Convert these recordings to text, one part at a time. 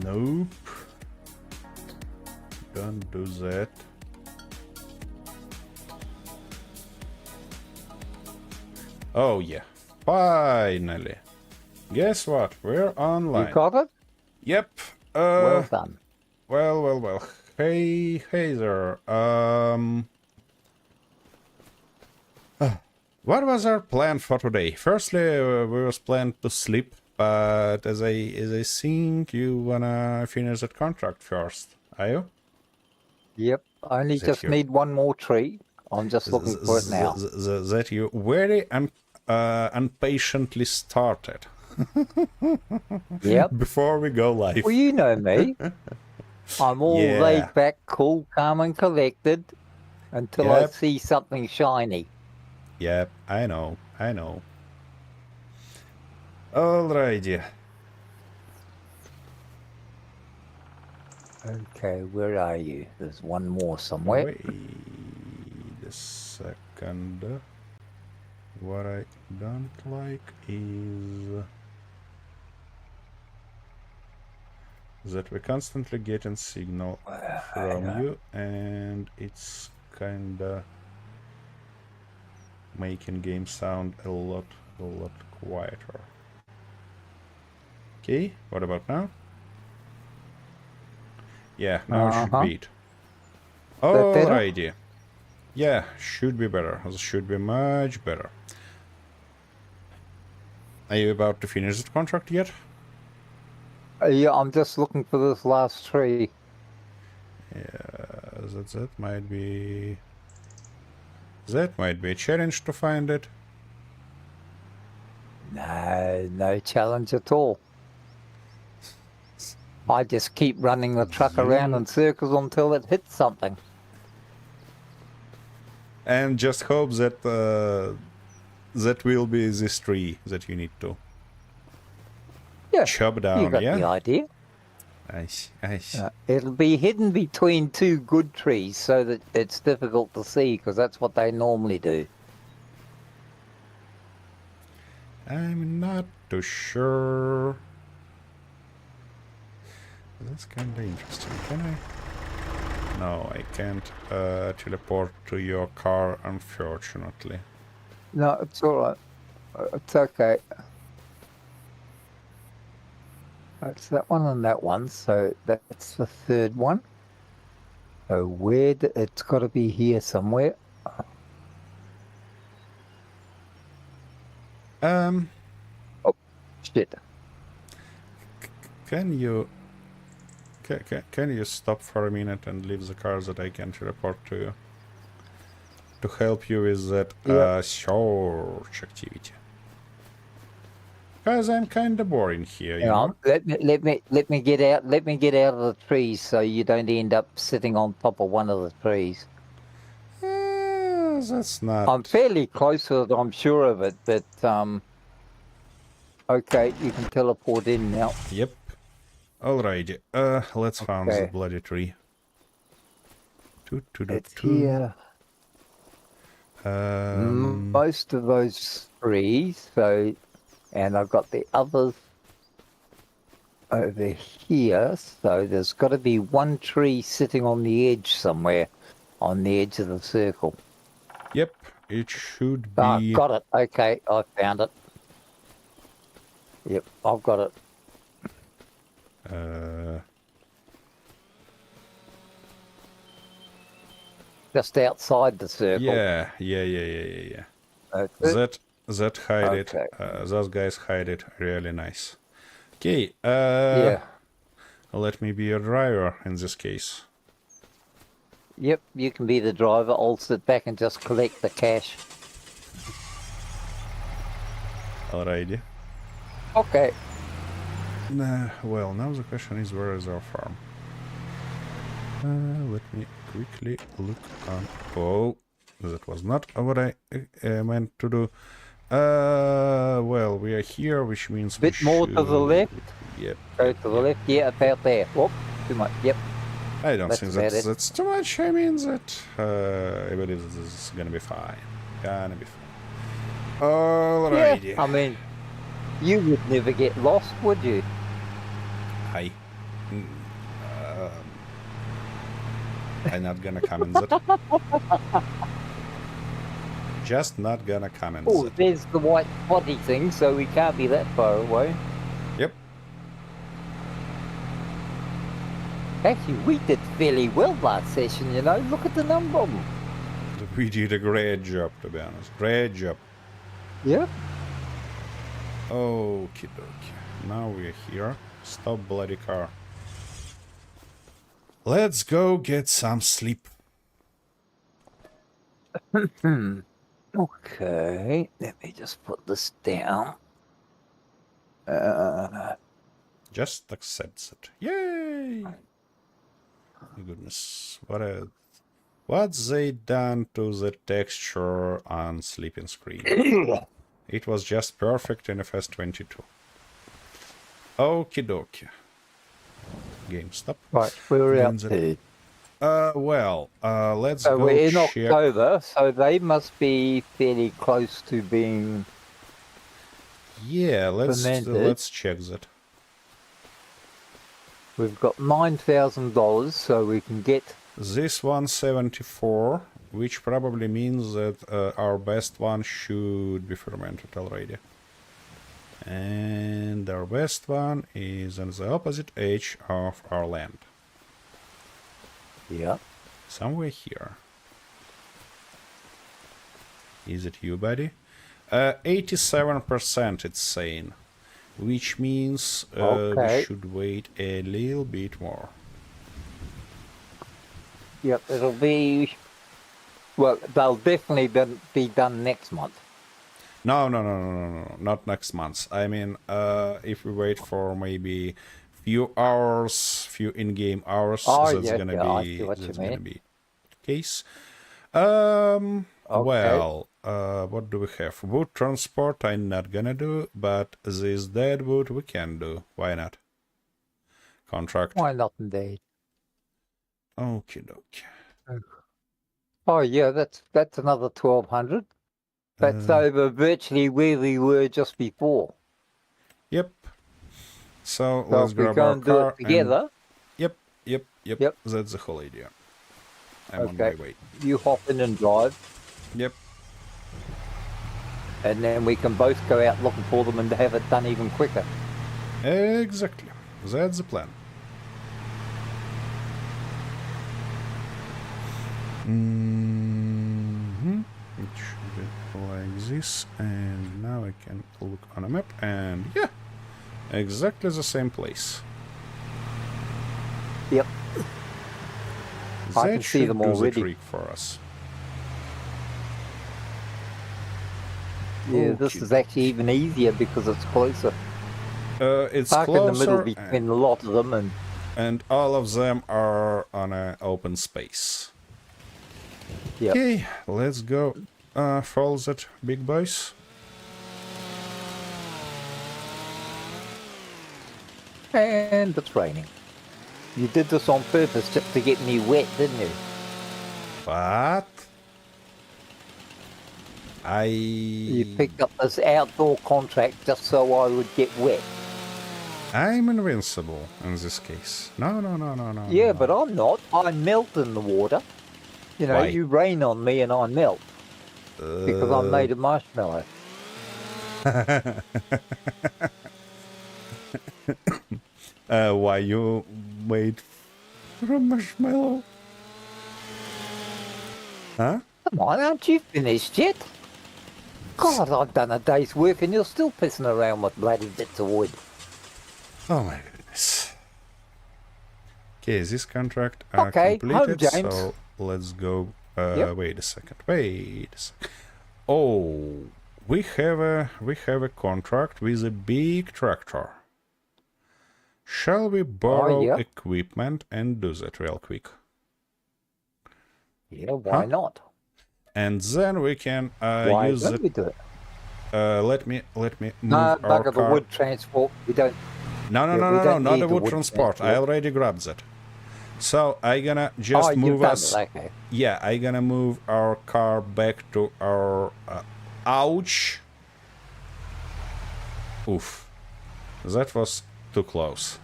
Nope. Don't do that. Oh yeah, finally. Guess what? We're online. You got it? Yep. Well done. Well. Hey there. What was our plan for today? Firstly, we was planned to sleep, but as I think you wanna finish that contract first, are you? Yep. I only just need one more tree. I'm just looking for it now. That you very impatiently started. Yep. Before we go live. Well, you know me. I'm all laid back, cool, calm, and collected until I see something shiny. Yep, I know. Alrighty. Okay, where are you? There's one more somewhere. Wait a second. What I don't like is that we're constantly getting signal from you, and it's kinda making game sound a lot quieter. Okay, what about now? Yeah, now it should beat. Alrighty. Yeah, should be better. Should be much better. Are you about to finish the contract yet? Yeah, I'm just looking for this last tree. Yeah, that might be... That might be a challenge to find it. No challenge at all. I just keep running the truck around in circles until it hits something. And just hope that that will be this tree that you need to chop down. You got the idea. Nice. It'll be hidden between two good trees so that it's difficult to see, because that's what they normally do. I'm not too sure. That's kind of interesting. Can I? No, I can't teleport to your car, unfortunately. No, it's all right. It's okay. It's that one and that one, so that's the third one. So it's got to be here somewhere. Oh, shit. Can you stop for a minute and leave the car that I can teleport to you? To help you with that search activity. Because I'm kind of boring here, you know? Let me get out. Let me get out of the trees so you don't end up sitting on top of one of the trees. That's not... I'm fairly close to it, I'm sure of it, but okay, you can teleport in now. Yep. Alrighty. Let's find the bloody tree. It's here. Most of those trees, so... And I've got the others over here, so there's got to be one tree sitting on the edge somewhere, on the edge of the circle. Yep, it should be... Got it. Okay, I found it. Yep, I've got it. Just outside the circle. Yeah. That hide it. Those guys hide it really nice. Okay. Let me be your driver in this case. Yep, you can be the driver. I'll sit back and just collect the cash. Alrighty. Okay. Well, now the question is, where is our farm? Let me quickly look on... Oh, that was not what I meant to do. Well, we are here, which means... Bit more to the left? Yep. Go to the left, yeah, about there. Whoop, too much, yep. I don't think that's too much. I mean that I believe this is gonna be fine. Alrighty. Yeah, I mean, you would never get lost, would you? I I'm not gonna comment that. Just not gonna comment Oh, that. there's the white spotty thing, so we can't be that far away. Yep. Actually, we did fairly well last session, you know. Look at the number of them. We did a great job, to be honest. Great job. Yep. Okie dokie. Now we're here. Stop bloody car. Let's go get some sleep. Okay, let me just put this down. Just accepts it. Yay! Goodness, what's they done to the texture on sleeping screen? It was just perfect in FS22. Okie dokie. Game stop. Right, where are we up Then to? let's So go we're in check. October, so they must be fairly close to being. Yeah, Fermented. let's check that. We've got $9,000, so we can get. This 174, which probably means that our best one should be fermented already. And our best one is on the opposite edge of our land. Yeah. Somewhere here. Is it you, buddy? 87% it's saying. Which means we Okay. should wait a little bit more. Yep, it'll be. Well, they'll definitely be done next month. No, not next month. I mean, if we wait for maybe few hours, few in-game hours, Oh, that's yeah, gonna yeah, I be see what you that's gonna mean. be the case. Okay. Well, what do we have? Wood transport I'm not gonna do, but this dead wood we can do. Why not? Contract. Why not indeed? Okie dokie. Oh yeah, that's another 1,200. That's over virtually where we were just before. Yep. So So let's if we grab go our and do car it together, Yep. Yep. That's the whole idea. I'm on Okay. my way. you hop in and drive, Yep. and then we can both go out looking for them and have it done even quicker. Exactly. That's the plan. It should be like this, and now I can look on a map, and yeah, exactly the same place. Yep. I That can see should them do the already. trick for us. Yeah, this is actually even easier because it's closer. It's Park in the middle closer, between a lot of them, and all of them are on an open space. Yep. Okay, let's go follow that big boys. and it's raining. You did this on purpose just to get me wet, didn't you? But You picked up this outdoor contract just so I would get wet. I'm invincible in this case. No. Yeah, no. but I'm not. I melt in the water. You know, Why? you rain on me and I melt because I'm made of marshmallow. Why you made from marshmallow? Huh? Come on, aren't you finished yet? God, I've done a day's work and you're still pissing around with bloody bits of wood. Oh my goodness. Okay, this contract Okay, home, completed, James. so let's go. Yep. Wait a second. Oh, we have a contract with a big tractor. Shall we borrow yep. equipment and do that real quick? Yeah, why Huh? not? And then we can Why use don't it. we do it? Let me move No, our bugger the car. wood transport. We don't. No, Yeah, we no, don't not need the the wood wood transport. I transport. already grabbed that. So I gonna just you've move done us. it, okay. Yeah, I gonna move our car back to our. Ouch! Oof, that was too close.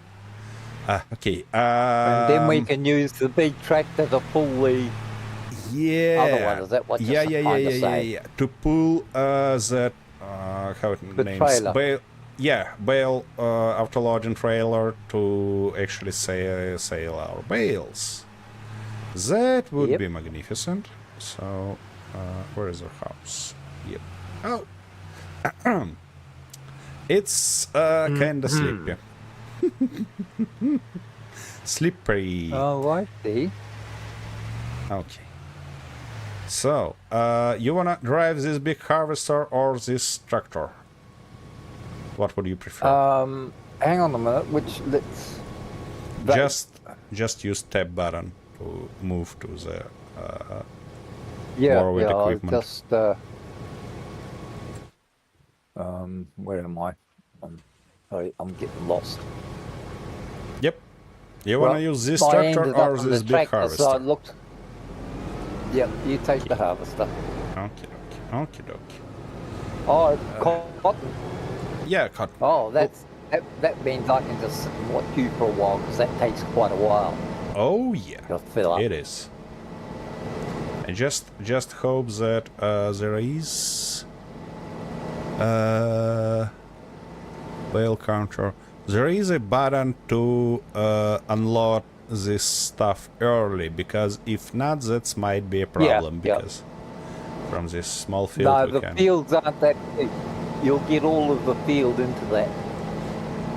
Okay. And then we can use the big tractor to pull the Yeah. other one. Is that what you're trying to say? To pull that how it The names trailer. bale. Yeah, bale autoloading trailer to actually sail our bales. That would Yep. be magnificent. So, where is our house? Yep. Oh, it's kinda sleepy. Slippery. Oh, I see. Okay. So, you wanna drive this big harvester or this tractor? What would you prefer? Hang on a minute. Let's. that- Just use tab button to move to the Yeah, more with I'll equipment. just. Where am I? Sorry, I'm getting lost. Yep. You wanna use this I tractor ended or up on this the big tractor, harvester? so I looked. Yep, you take the harvester. Okay, dokie. Oh, it's cotton. Yeah, cut. Oh, that means I can just sit and watch you for a while because that takes quite a while Oh yeah, to fill up. it is. I just hope that there is bale counter. There is a button to unload this stuff early, because if not, that might be a problem. Yeah. Because from this small field No, we the can, fields aren't that big. You'll get all of the field into that.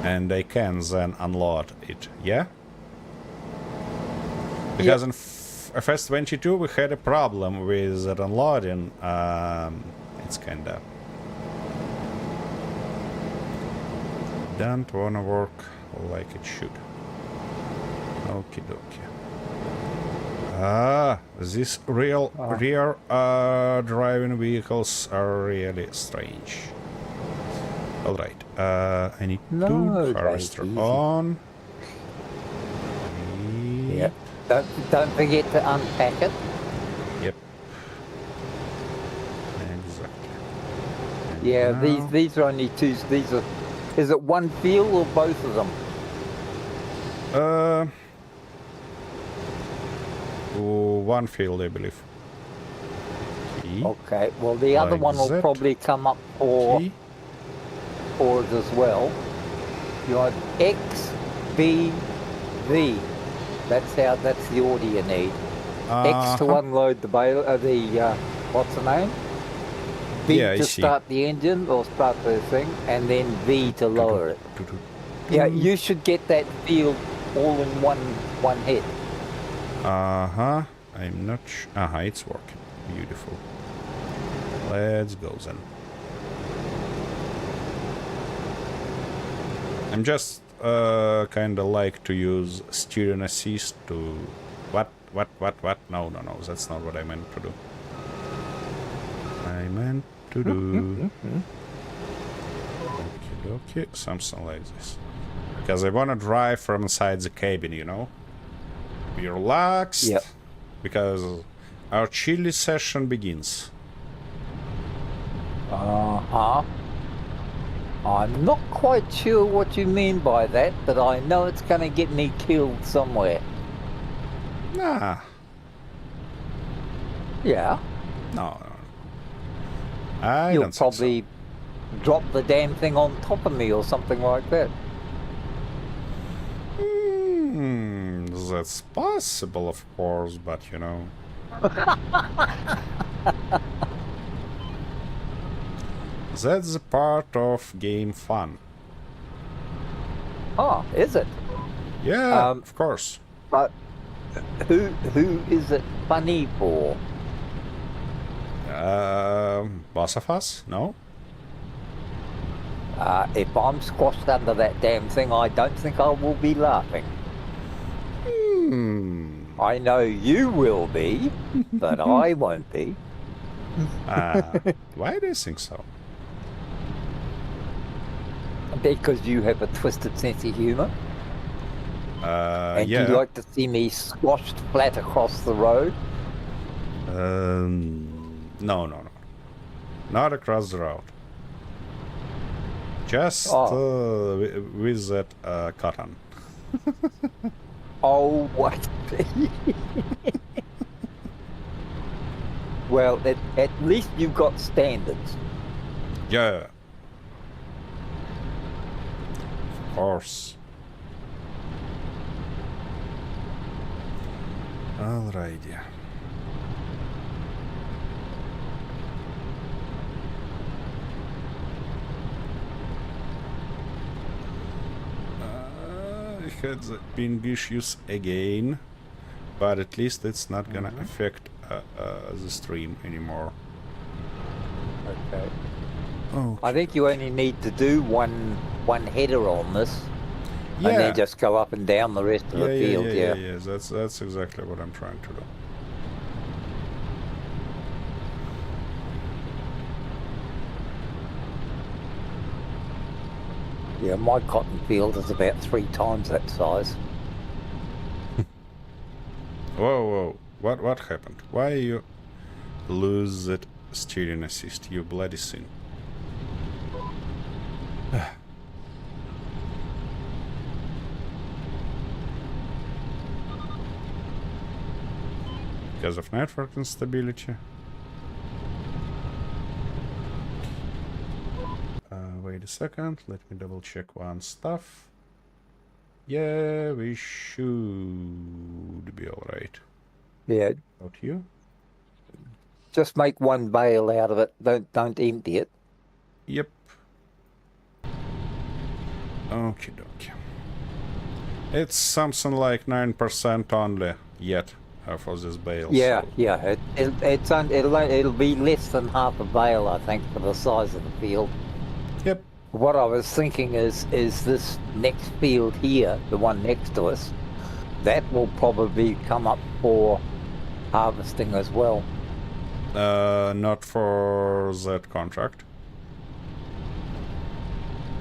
and I can then unload it. Yeah. Because in FS22 we had a problem with that unloading. It's kinda don't wanna work like it should. Okie dokie. These rear driving vehicles are really strange. Alright, I need No, to take harvester it easy. on. Yeah. Don't forget to unpack it. Yep. Exactly. And Yeah, now- these are only two. These are. Is it one field or both of them? One field, I believe. Okay. Okay. Well, the other Like one will that. probably come up for Okay. it as well. You want X, B, V. That's the order you need. X to Uh-huh. unload the bale. What's the name? B Yeah, I to see. start the engine or start the thing, and then V to lower it. Yeah, you should get that field all in one hit. Uh-huh. I'm not sure. Uh-huh, it's working. Beautiful. Let's go then. I'm just kinda like to use steering assist to what? No, that's not what I meant to do. I meant to do okay, something like this. Because I wanna drive from inside the cabin, you know? Be relaxed. Yep. Because our chili session begins. Uh-huh. I'm not quite sure what you mean by that, but I know it's going to get me killed somewhere. Nah. Yeah. No. I You'll don't think so. probably drop the damn thing on top of me or something like that. That's possible, of course, but you know. That's a part of game fun. Oh, is it? Yeah, Um, of course. But who is it funny for? Both of us? No? If I'm squashed under that damn thing, I don't think I will be laughing. I know you will be, but I won't be. Why do you think so? Because you have a twisted sense of humor. And Yeah. you like to see me squashed flat across the road. No. Not across the road. Just with that cotton. Oh, what? Well, at least you've got standards. Yeah. Of course. Alrighty. I had the ping issues again, but at least it's not gonna affect the stream anymore. Okay. Oh. I think you only need to do one header on this, Yeah. and then just go up and down the rest of the field. Yeah. That's exactly what I'm trying to do. Yeah, my cotton field is about 3 times that size. Whoa. What happened? Why you lose that steering assist, you bloody sin? Because of network instability. Wait a second, let me double check one stuff. Yeah, we should be alright. Yeah, About you? just make one bale out of it. Don't empty it. Yep. Okie dokie. It's something like 9% only yet for this bale. Yeah, so- yeah. It'll be less than half a bale, I think, for the size of the field. Yep. What I was thinking is this next field here, the one next to us, that will probably come up for harvesting as well. Not for that contract.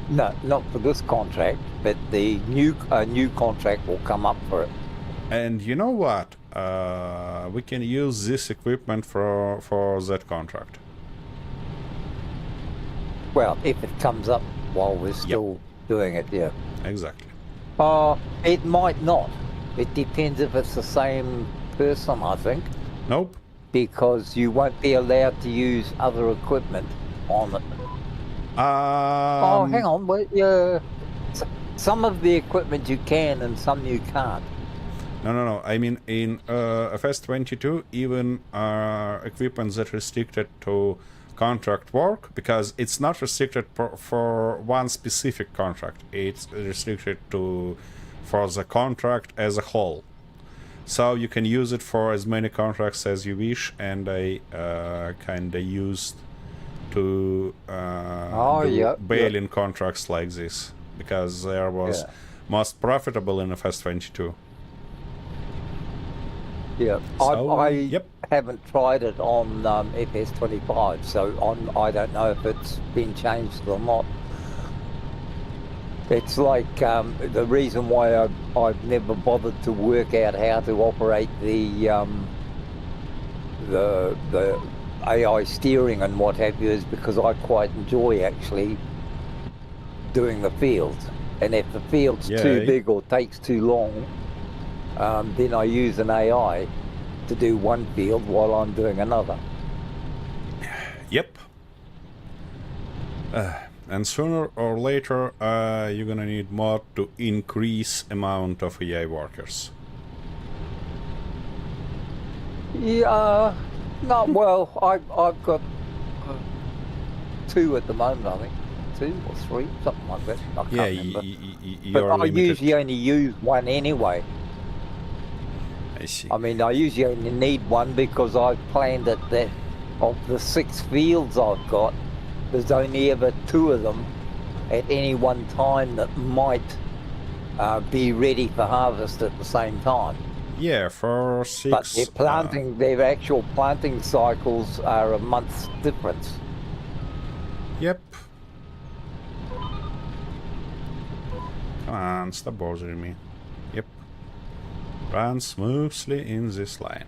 No, not for this contract, but the new contract will come up for it. And you know what? We can use this equipment for that contract. Well, if it comes up while we're still doing it, yeah. Exactly. It might not. It depends if it's the same person, I think, Nope. because you won't be allowed to use other equipment on it. Hang on. Wait, some of the equipment you can and some you can't. No. I mean, in FS22, even equipment that restricted to contract work, because it's not restricted for one specific contract. It's restricted for the contract as a whole. So you can use it for as many contracts as you wish, and I kind of used to do baling contracts like this, because there was most profitable in FS22. Yeah, So, I yep. haven't tried it on FS25, so I don't know if it's been changed or not. It's like the reason why I've never bothered to work out how to operate the AI steering and what have you is because I quite enjoy actually doing the field. And if the field's too big or takes too long, then I use an AI to do one field while I'm doing another. Yep. And sooner or later, you're gonna need more to increase amount of AI workers. Yeah, no, well, I've got 2 at the moment, I think. 2 or 3, something like that. I can't remember. But You're I limited. usually only use one anyway. I see. I mean, I usually only need one because I've planned it that of the 6 fields I've got, there's only ever 2 of them at any one time that might be ready for harvest at the same time. Yeah, for 6. But their planting, their actual planting cycles are a month's difference. Yep. Come on, stop bothering me. Yep. Run smoothly in this line.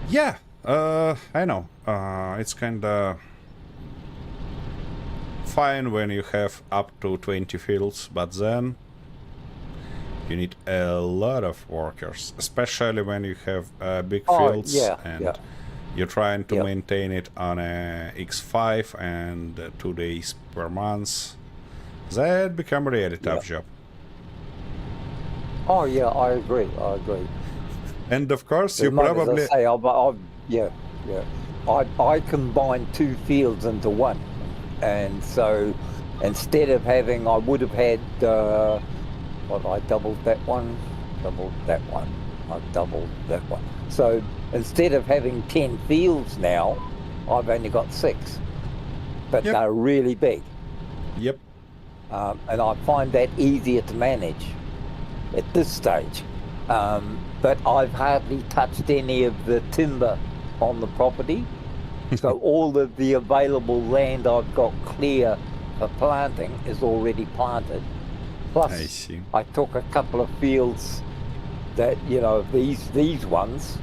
Yeah, I know. It's kinda fine when you have up to 20 fields, but then You need a lot of workers, especially when you have big Oh, fields yeah, and yeah. you're trying to Yep. maintain it on a X5 and 2 days per month. That become a really tough job. Oh, yeah, I agree. I agree. And of course, you As much as probably I say, yeah. I combined 2 fields into one, and so instead of having, I would have had I doubled that one, I doubled that one. So instead of having 10 fields now, I've only got 6, but Yep. they're really big, yep. and I find that easier to manage at this stage. But I've hardly touched any of the timber on the property. So all of the available land I've got clear for planting is already planted. Plus, I see. I took a couple of fields that, these ones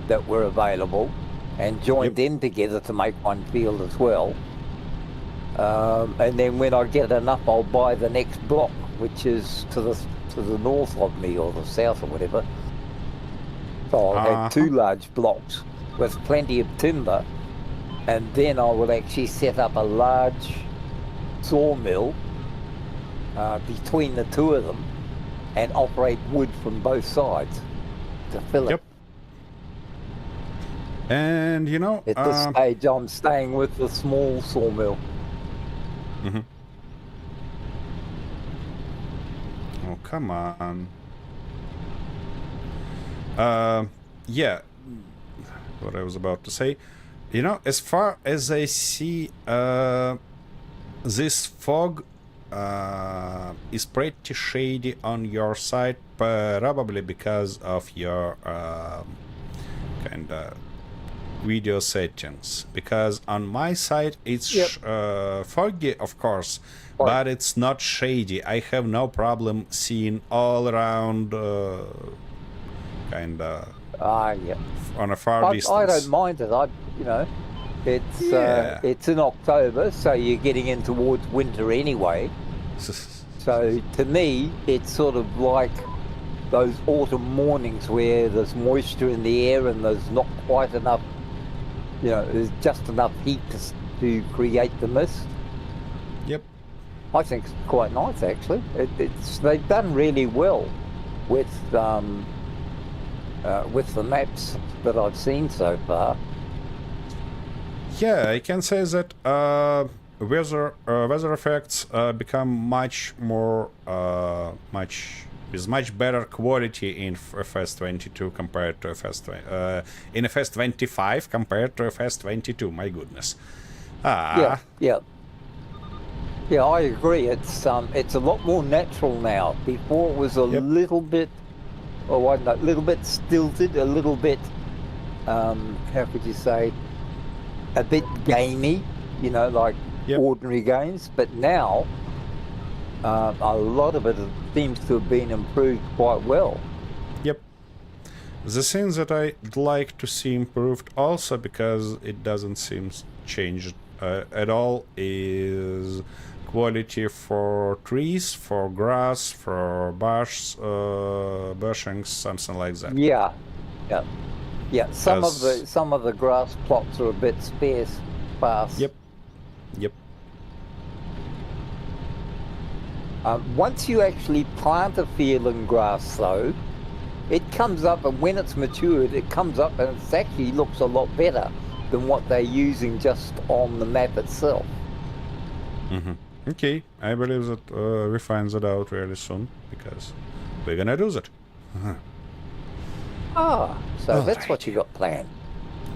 that were available and joined them together to make one field as well. And then when I get enough, I'll buy the next block, which is to the north of me or the south or whatever. So I'll have 2 large blocks with plenty of timber, and then I will actually set up a large sawmill between the 2 of them and operate wood from both sides to fill Yep. it. And At this stage, I'm staying with the small sawmill. Oh, come on. Yeah, what I was about to say. As far as I see, this fog is pretty shady on your side, probably because of your kind of video settings. Because on my side, it's foggy, of course, but it's not shady. I have no problem seeing all around, kind of Yeah. on a far distance. I don't mind it. It's in October, so you're getting in towards winter anyway. So to me, it's sort of like those autumn mornings where there's moisture in the air and there's not quite enough, there's just enough heat to create the mist. Yep. I think it's quite nice, actually. They've done really well with the maps that I've seen so far. Yeah, I can say that weather effects become much more with much better quality in FS22 compared to in FS25 compared to FS22. My goodness. Yeah, I agree. It's a lot more natural now. Before it was a little bit, a little bit stilted, a little bit, how could you say, a bit gamey, like ordinary games. But now, a lot of it seems to have been improved quite well. Yep. The thing that I'd like to see improved also, because it doesn't seem changed at all, is quality for trees, for grass, for bushings, something like that. Yeah. Some of the grass plots are a bit sparse. Yep. Once you actually plant a field in grass, though, it comes up, and when it's matured, it comes up and it actually looks a lot better than what they're using just on the map itself. Okay, I believe that we find that out really soon, because we're gonna do that. So that's what you got planned.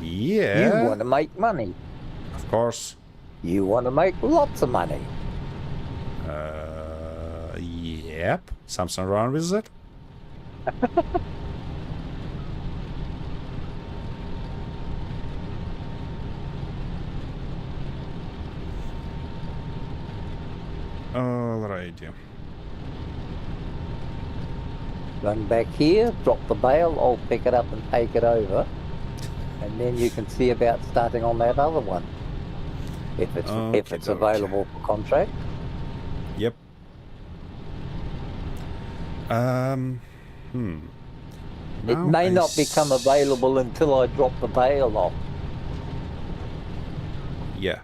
Yeah. You want to make money. Of course. You want to make lots of money. Yep. Something wrong with that? Alrighty. Run back here, drop the bale, I'll pick it up and take it over. And then you can see about starting on that other one. If it's available for contract. Yep. It Now may I not become available until I drop the bail off. Yeah.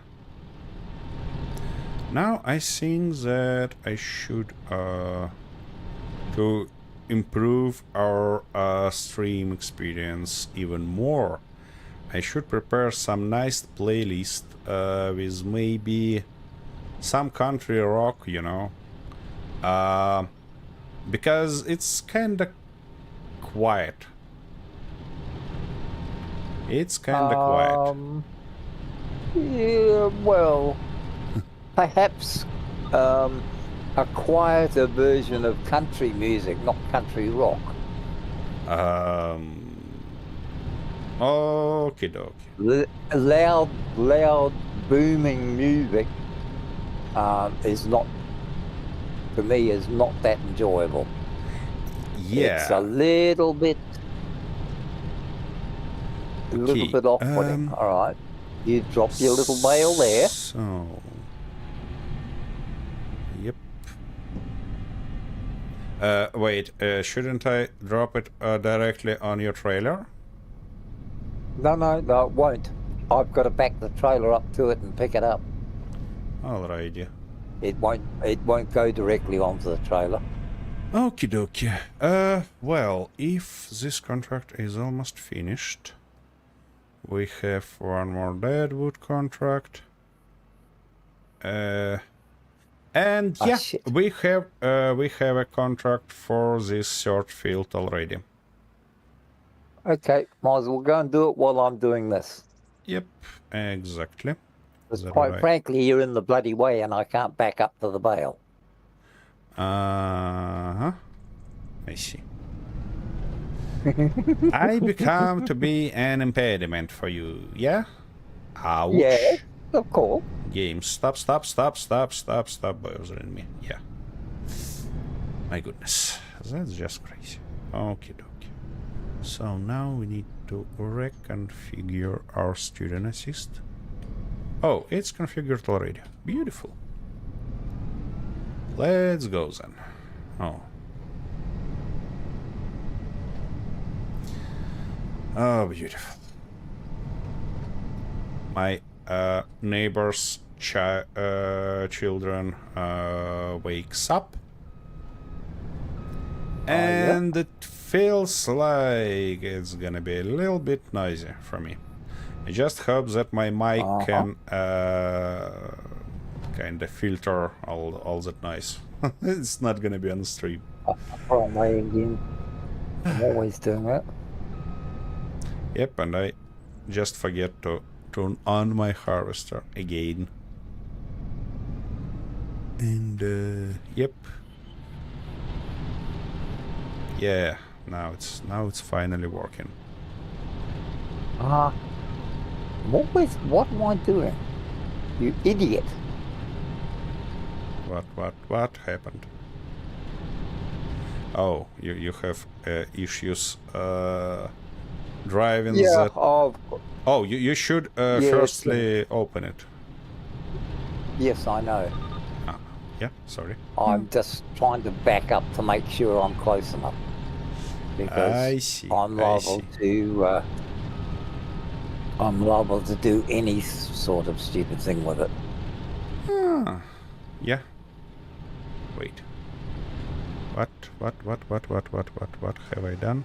Now I think that I should to improve our stream experience even more. I should prepare some nice playlist with maybe some country rock, you know, because it's kinda quiet. It's kinda quiet. Yeah, well, perhaps a quieter version of country music, not country rock. Okie dokie. Loud, booming music is not, for me, is not that enjoyable. Yeah. It's a little bit off-putting. All right, you drop your little bail there. So, yep. Wait, shouldn't I drop it directly on your trailer? No, it won't. I've got to back the trailer up to it and pick it up. Alrighty. It won't go directly onto the trailer. Okie dokie. Well, if this contract is almost finished, we have one more Deadwood contract. And yeah, Shit. we have a contract for this search field already. Okay, might as well go and do it while I'm doing this. Yep, exactly. Because quite frankly, you're in the bloody way and I can't back up to the bail. Uh-huh. I see. I become to be an impediment for you, yeah? Ouch. Yeah, of course. Game, stop bothering me. Yeah. My goodness. That's just crazy. Okie dokie. So now we need to reconfigure our student assist. Oh, it's configured already. Beautiful. Let's go then. Oh. Oh, beautiful. My neighbor's children wakes up. And it feels like it's gonna be a little bit noisy for me. I just hope that my mic can kind of filter all that noise. It's not gonna be on the stream. Wrong way again. I'm always doing that. Yep, and I just forget to turn on my harvester again. And yep. Yeah, now it's finally working. What am I doing? You idiot. What happened? Oh, you have issues driving that. Oh, you should firstly open it. Yes, I know. Yeah, sorry. I'm just trying to back up to make sure I'm close enough. Because I see. I'm liable to do any sort of stupid thing with it. Yeah. Wait. What have I done?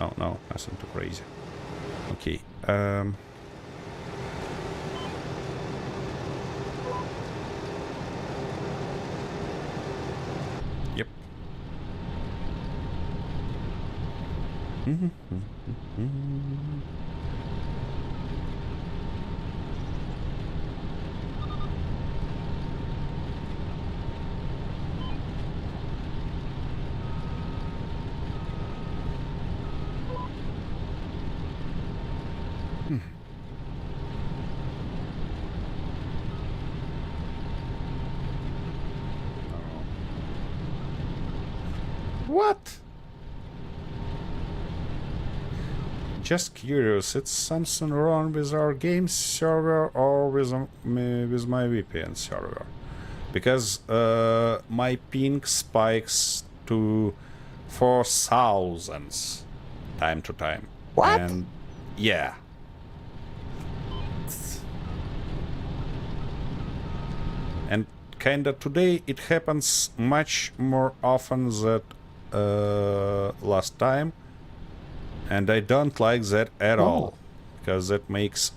Oh no, nothing too crazy. Okay. Yep. What? Just curious, it's something wrong with our game server or with my VPN server? Because my ping spikes to 4,000 time to time. What? And yeah. And kinda today it happens much more often than last time, and I don't like that at all, because that makes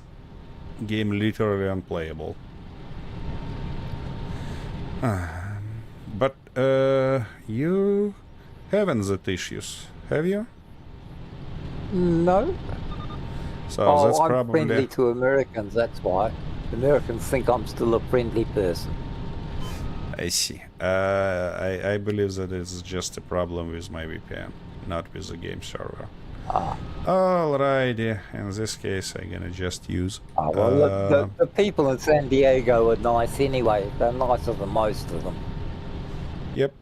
game literally unplayable. But you haven't that issues, have you? No. So that's I'm probably friendly to Americans, that's why. Americans think I'm still a friendly person. I see. I believe that it's just a problem with my VPN, not with the game server. Alrighty, in this case I'm gonna just use Well, look, the people in San Diego are nice anyway. They're nicer than most of them. Yep.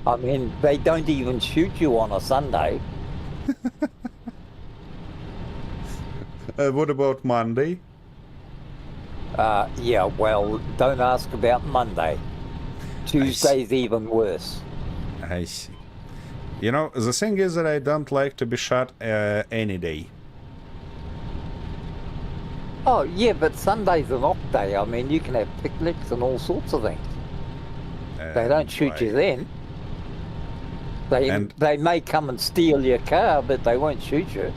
I mean, they don't even shoot you on a Sunday. What about Monday? Yeah, well, don't ask about Monday. Tuesday's even worse. I see. You know, the thing is that I don't like to be shot any day. Oh, yeah, but Sunday's an off day. I mean, you can have picnics and all sorts of things. They don't shoot you then. They may come and steal your car, but they won't shoot you.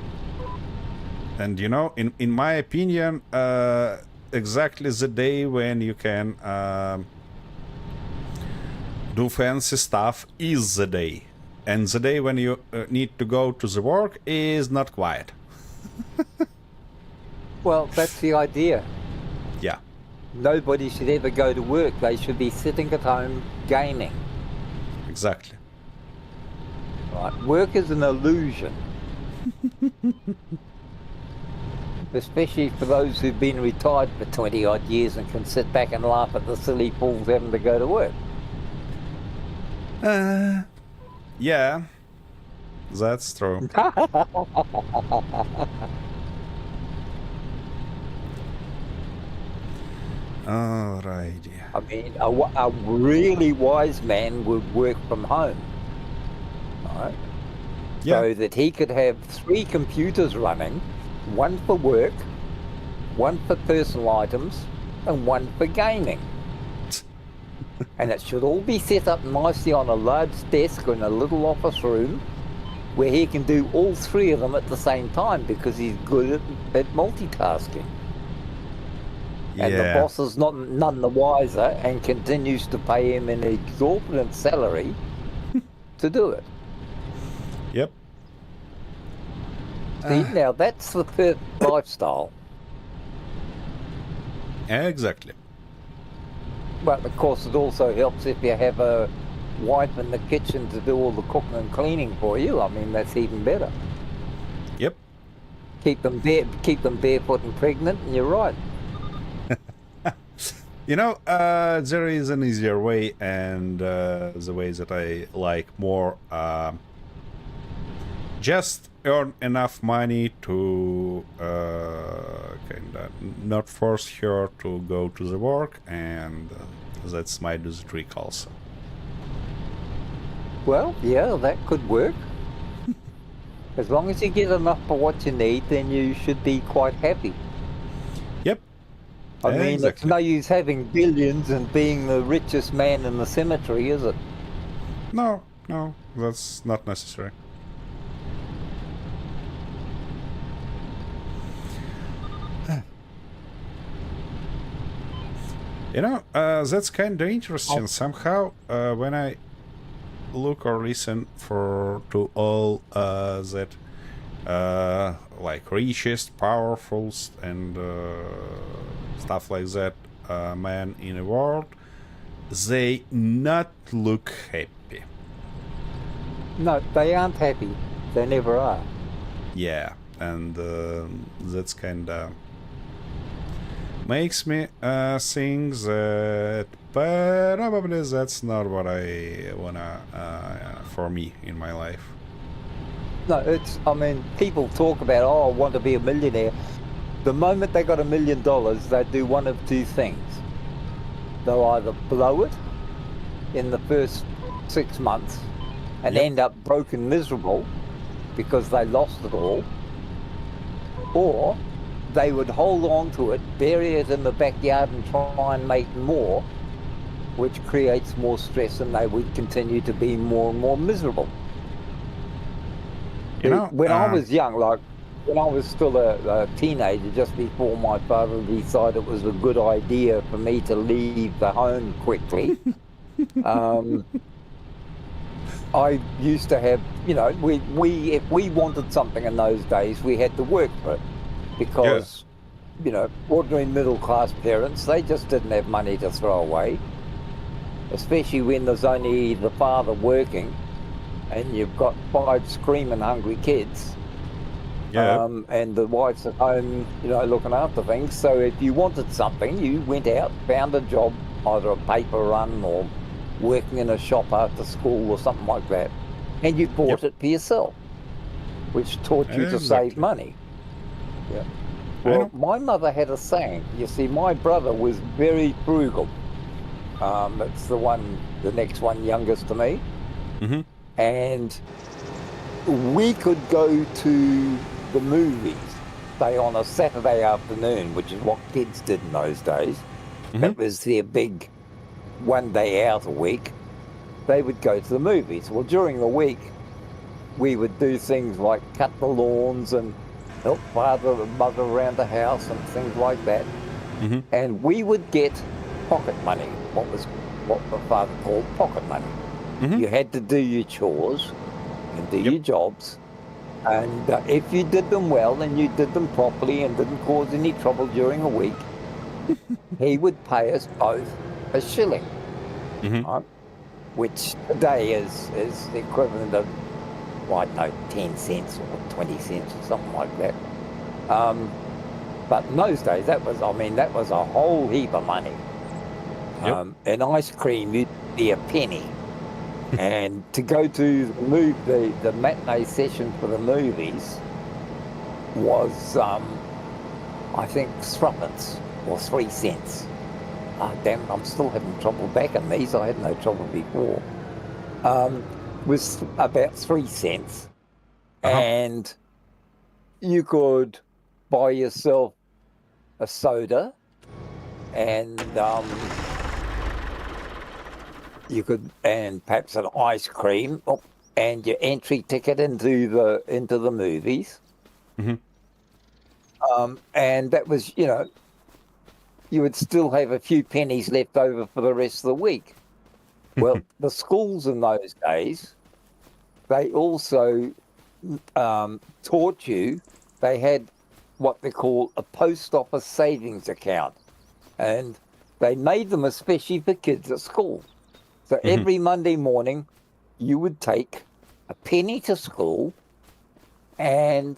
And you know, in my opinion, exactly the day when you can do fancy stuff is the day. And the day when you need to go to the work is not quiet. Well, that's the idea. Yeah. Nobody should ever go to work. They should be sitting at home gaming. Exactly. Right? Work is an illusion. Especially for those who've been retired for 20 odd years and can sit back and laugh at the silly fools having to go to work. Yeah, that's true. Alrighty. I mean, a really wise man would work from home, right? Yeah. So that he could have 3 computers running, one for work, one for personal items, and one for gaming. And it should all be set up nicely on a large desk or in a little office room where he can do all 3 of them at the same time because he's good at multitasking. And the boss is none the wiser and continues to pay him an exorbitant salary to do it. Yep. See, now that's the perfect lifestyle. Exactly. But of course it also helps if you have a wife in the kitchen to do all the cooking and cleaning for you. I mean, that's even better. Yep. Keep them barefoot and pregnant, and you're right. You know, there is an easier way, and the way that I like more. Just earn enough money to kinda not force her to go to the work, and that's my do the trick also. Well, yeah, that could work. As long as you get enough for what you need, then you should be quite happy. Yep. I mean, it's Exactly. no use having billions and being the richest man in the cemetery, is it? No, that's not necessary. You know, that's kind of interesting. Somehow, when I look or listen to all that, like richest, powerful, and stuff like that, men in the world, they not look happy. No, they aren't happy. They never are. Yeah, and that's kind of makes me think that probably that's not what I wanna for me in my life. No, I mean, people talk about, oh, I want to be a millionaire. The moment they got $1 million, they do one of 2 things. They'll either blow it in the first 6 months, and Yep. end up broken, miserable because they lost it all, or they would hold on to it, bury it in the backyard and try and make more, which creates more stress, and they would continue to be more and more miserable. You know, When I was young, like when I was still a teenager, just before my father decided it was a good idea for me to leave the home quickly, I used to have, we if we wanted something in those days, we had to work for it, because, ordinary middle class parents, they just didn't have money to throw away, especially when there's only the father working and you've got 5 screaming hungry kids. yeah, And the wife's at home, looking after things. So if you wanted something, you went out, found a job, either a paper run or working in a shop after school or something like that, and you bought it for yourself, which taught you to save exactly. money. Yeah. I Well, know. my mother had a saying. You see, my brother was very frugal. It's the next one youngest to me, Mm-hmm. and we could go to the movies, say on a Saturday afternoon, which is what kids did in those days. Mm-hmm. That was their big one day out a week. They would go to the movies. Well, during the week, we would do things like cut the lawns and help father and mother around the house and things like that. Mm-hmm. And we would get pocket money, what the father called pocket money. Mm-hmm. You had to do your chores and do Yep. your jobs. And if you did them well and you did them properly and didn't cause any trouble during a week, he would pay us both a shilling, Mm-hmm. right? Which today is the equivalent of, I don't know, 10 cents or 20 cents or something like that. But in those days, that was a whole heap of money. Yep. And ice cream would be a penny. And to go to the matinee session for the movies was, I think, threepence or 3 cents. Damn, I'm still having trouble backing these. I had no trouble before. Was about 3 cents. Uh-huh. And you could buy yourself a soda, and and perhaps an ice cream, and your entry ticket into the movies. Mm-hmm. And that was, you would still have a few pennies left over for the rest of the week. Well, the schools in those days, they also taught you, they had what they call a post office savings account, and they made them especially for kids at school. So every Monday morning, you would take a penny to school, and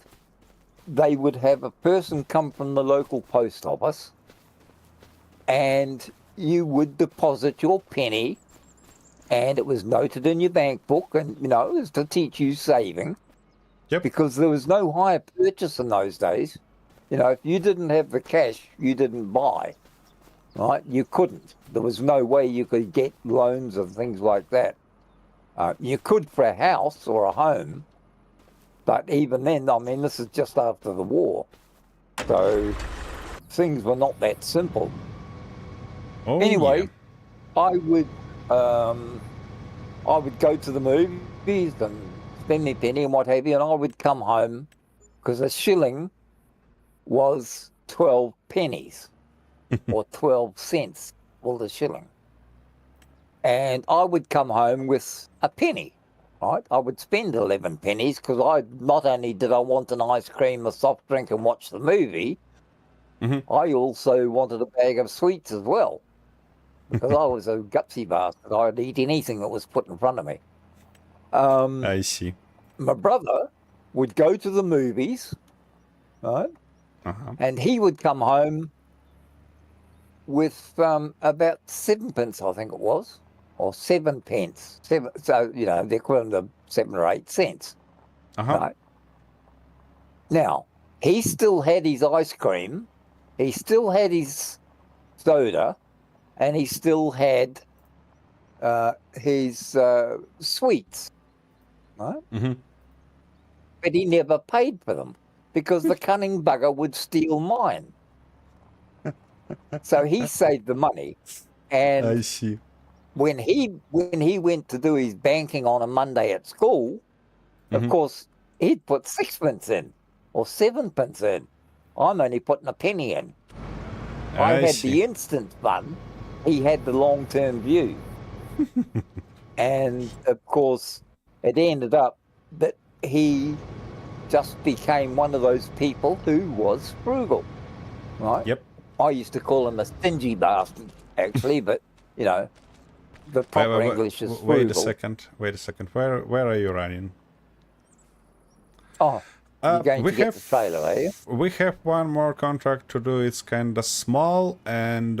they would have a person come from the local post office, and you would deposit your penny, and it was noted in your bank book, and it was to teach you saving. Yep. Because there was no hire purchase in those days. If you didn't have the cash, you didn't buy, right? You couldn't. There was no way you could get loans and things like that. You could for a house or a home, but even then, this is just after the war, so things were not that simple. Oh, Anyway, yeah. I would go to the movies and spend my penny and what have you, and I would come home, because a shilling was 12 pennies or 12 cents for the shilling. And I would come home with a penny, right? I would spend 11 pennies, because not only did I want an ice cream, a soft drink, and watch the movie, I also wanted a bag of sweets as well, because I was a gutsy bastard. I'd eat anything that was put in front of me. I see. My brother would go to the movies, right? Uh-huh. And he would come home with about 7 pence, I think it was, or 7 pence. So, the equivalent of 7 or 8 cents. Uh-huh. Right? Now, he still had his ice cream, he still had his soda, and he still had his sweets. right? Mm-hmm. But he never paid for them because the cunning bugger would steal mine. So he saved the money, and I see. when he went to do his banking on a Monday at school, of Mhm. course he'd put 6 pence in or 7 pence in. I'm only putting a penny in. I had see. the instant fun. He had the long-term view. And of course, it ended up that he just became one of those people who was frugal, right? Yep. I used to call him a stingy bastard, actually, but, you know, the proper English is frugal. Wait a second. Wait a second. Where are you running? Oh, you're going to get the trailer, are you? We have one more contract to do. It's kind of small, and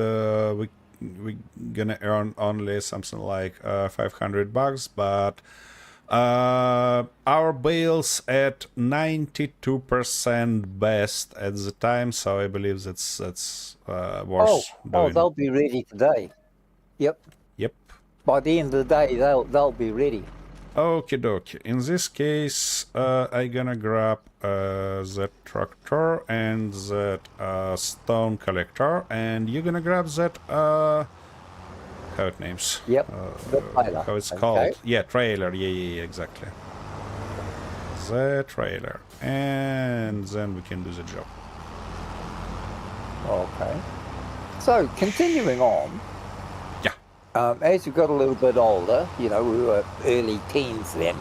we gonna earn only something like $500, but our bales at 92% best at the time, so I believe that's worth doing. They'll be ready today. Yep. Yep. By the end of the day, they'll be ready. Okie dokie. In this case, I gonna grab that tractor and that stone collector, and you're gonna grab that how it names? Yep. The trailer. How it's called? Yeah, trailer. Yeah, exactly. The trailer, and then we can do the job. Okay. So continuing on. Yeah. As you got a little bit older, you know, we were early teens then.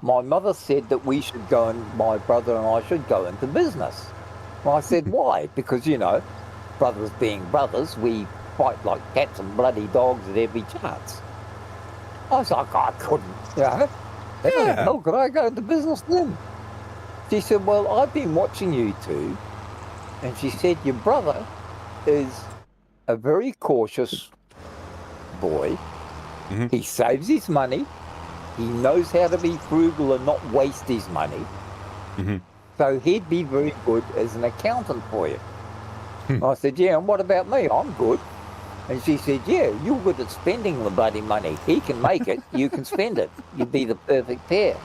My mother said that we should go, and my brother and I should go into business. Well, I said, why? Because, you know, brothers being brothers, we fight like cats and bloody dogs at every chance. I was like, I couldn't, you know. How could I go into business then? She said, well, I've been watching you two. And she said, your brother is a very cautious boy. Mm-hmm. He saves his money. He knows how to be frugal and not waste his money. Mm-hmm. So he'd be very good as an accountant for you. I said, yeah, and what about me? I'm good. And she said, yeah, you're good at spending the bloody money. He can make it. You can spend it. You'd be the perfect pair.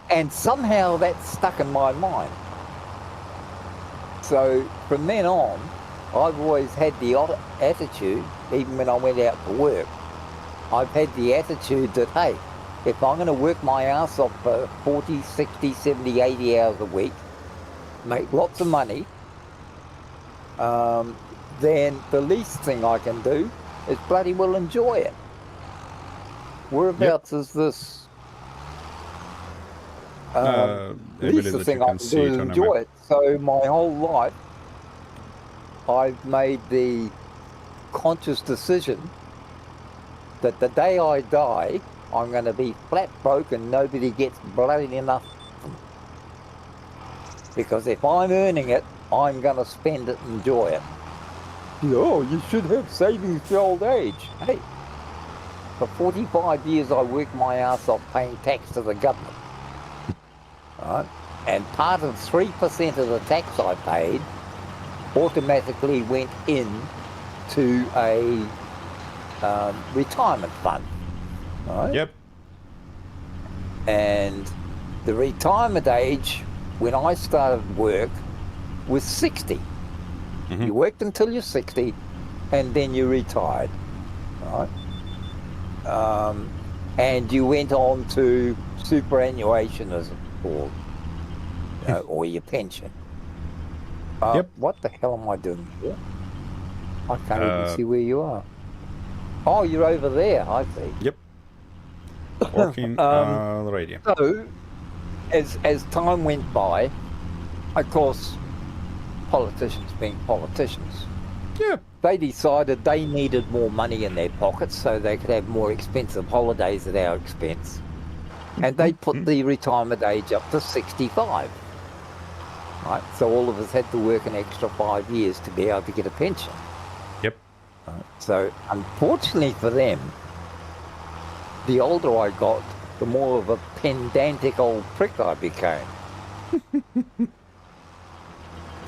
And somehow that stuck in my mind. So from then on, I've always had the attitude, even when I went out to work, I've had the attitude that, hey, if I'm going to work my ass off for 40, 60, 70, 80 hours a week, make lots of money, then the least thing I can do is bloody well enjoy it. Whereabouts is this? Least the thing I can do is enjoy it. So my whole life, I've made the conscious decision that the day I die, I'm going to be flat broke and nobody gets bloody enough. Because if I'm earning it, I'm going to spend it and enjoy it. Oh, you should have savings for old age. Hey, for 45 years I worked my ass off paying tax to the government. Right? And part of 3% of the tax I paid automatically went in to a retirement fund. Right? Yep. And the retirement age when I started work was 60. Mm-hmm. You worked until you're 60 and then you retired. Right? And you went on to superannuation as it's called, you know, or your pension. Yep. What the hell am I doing here? I can't even see where you are. Oh, you're over there, I see. Yep. Working on the radio. So, as time went by, of course, politicians being politicians, they decided they needed more money in their pockets so they could have more expensive holidays at our expense. And they put the retirement age up to 65. Right? So all of us had to work an extra 5 years to be able to get a pension. Yep. Right? So unfortunately for them, the older I got, the more of a pedantic old prick I became.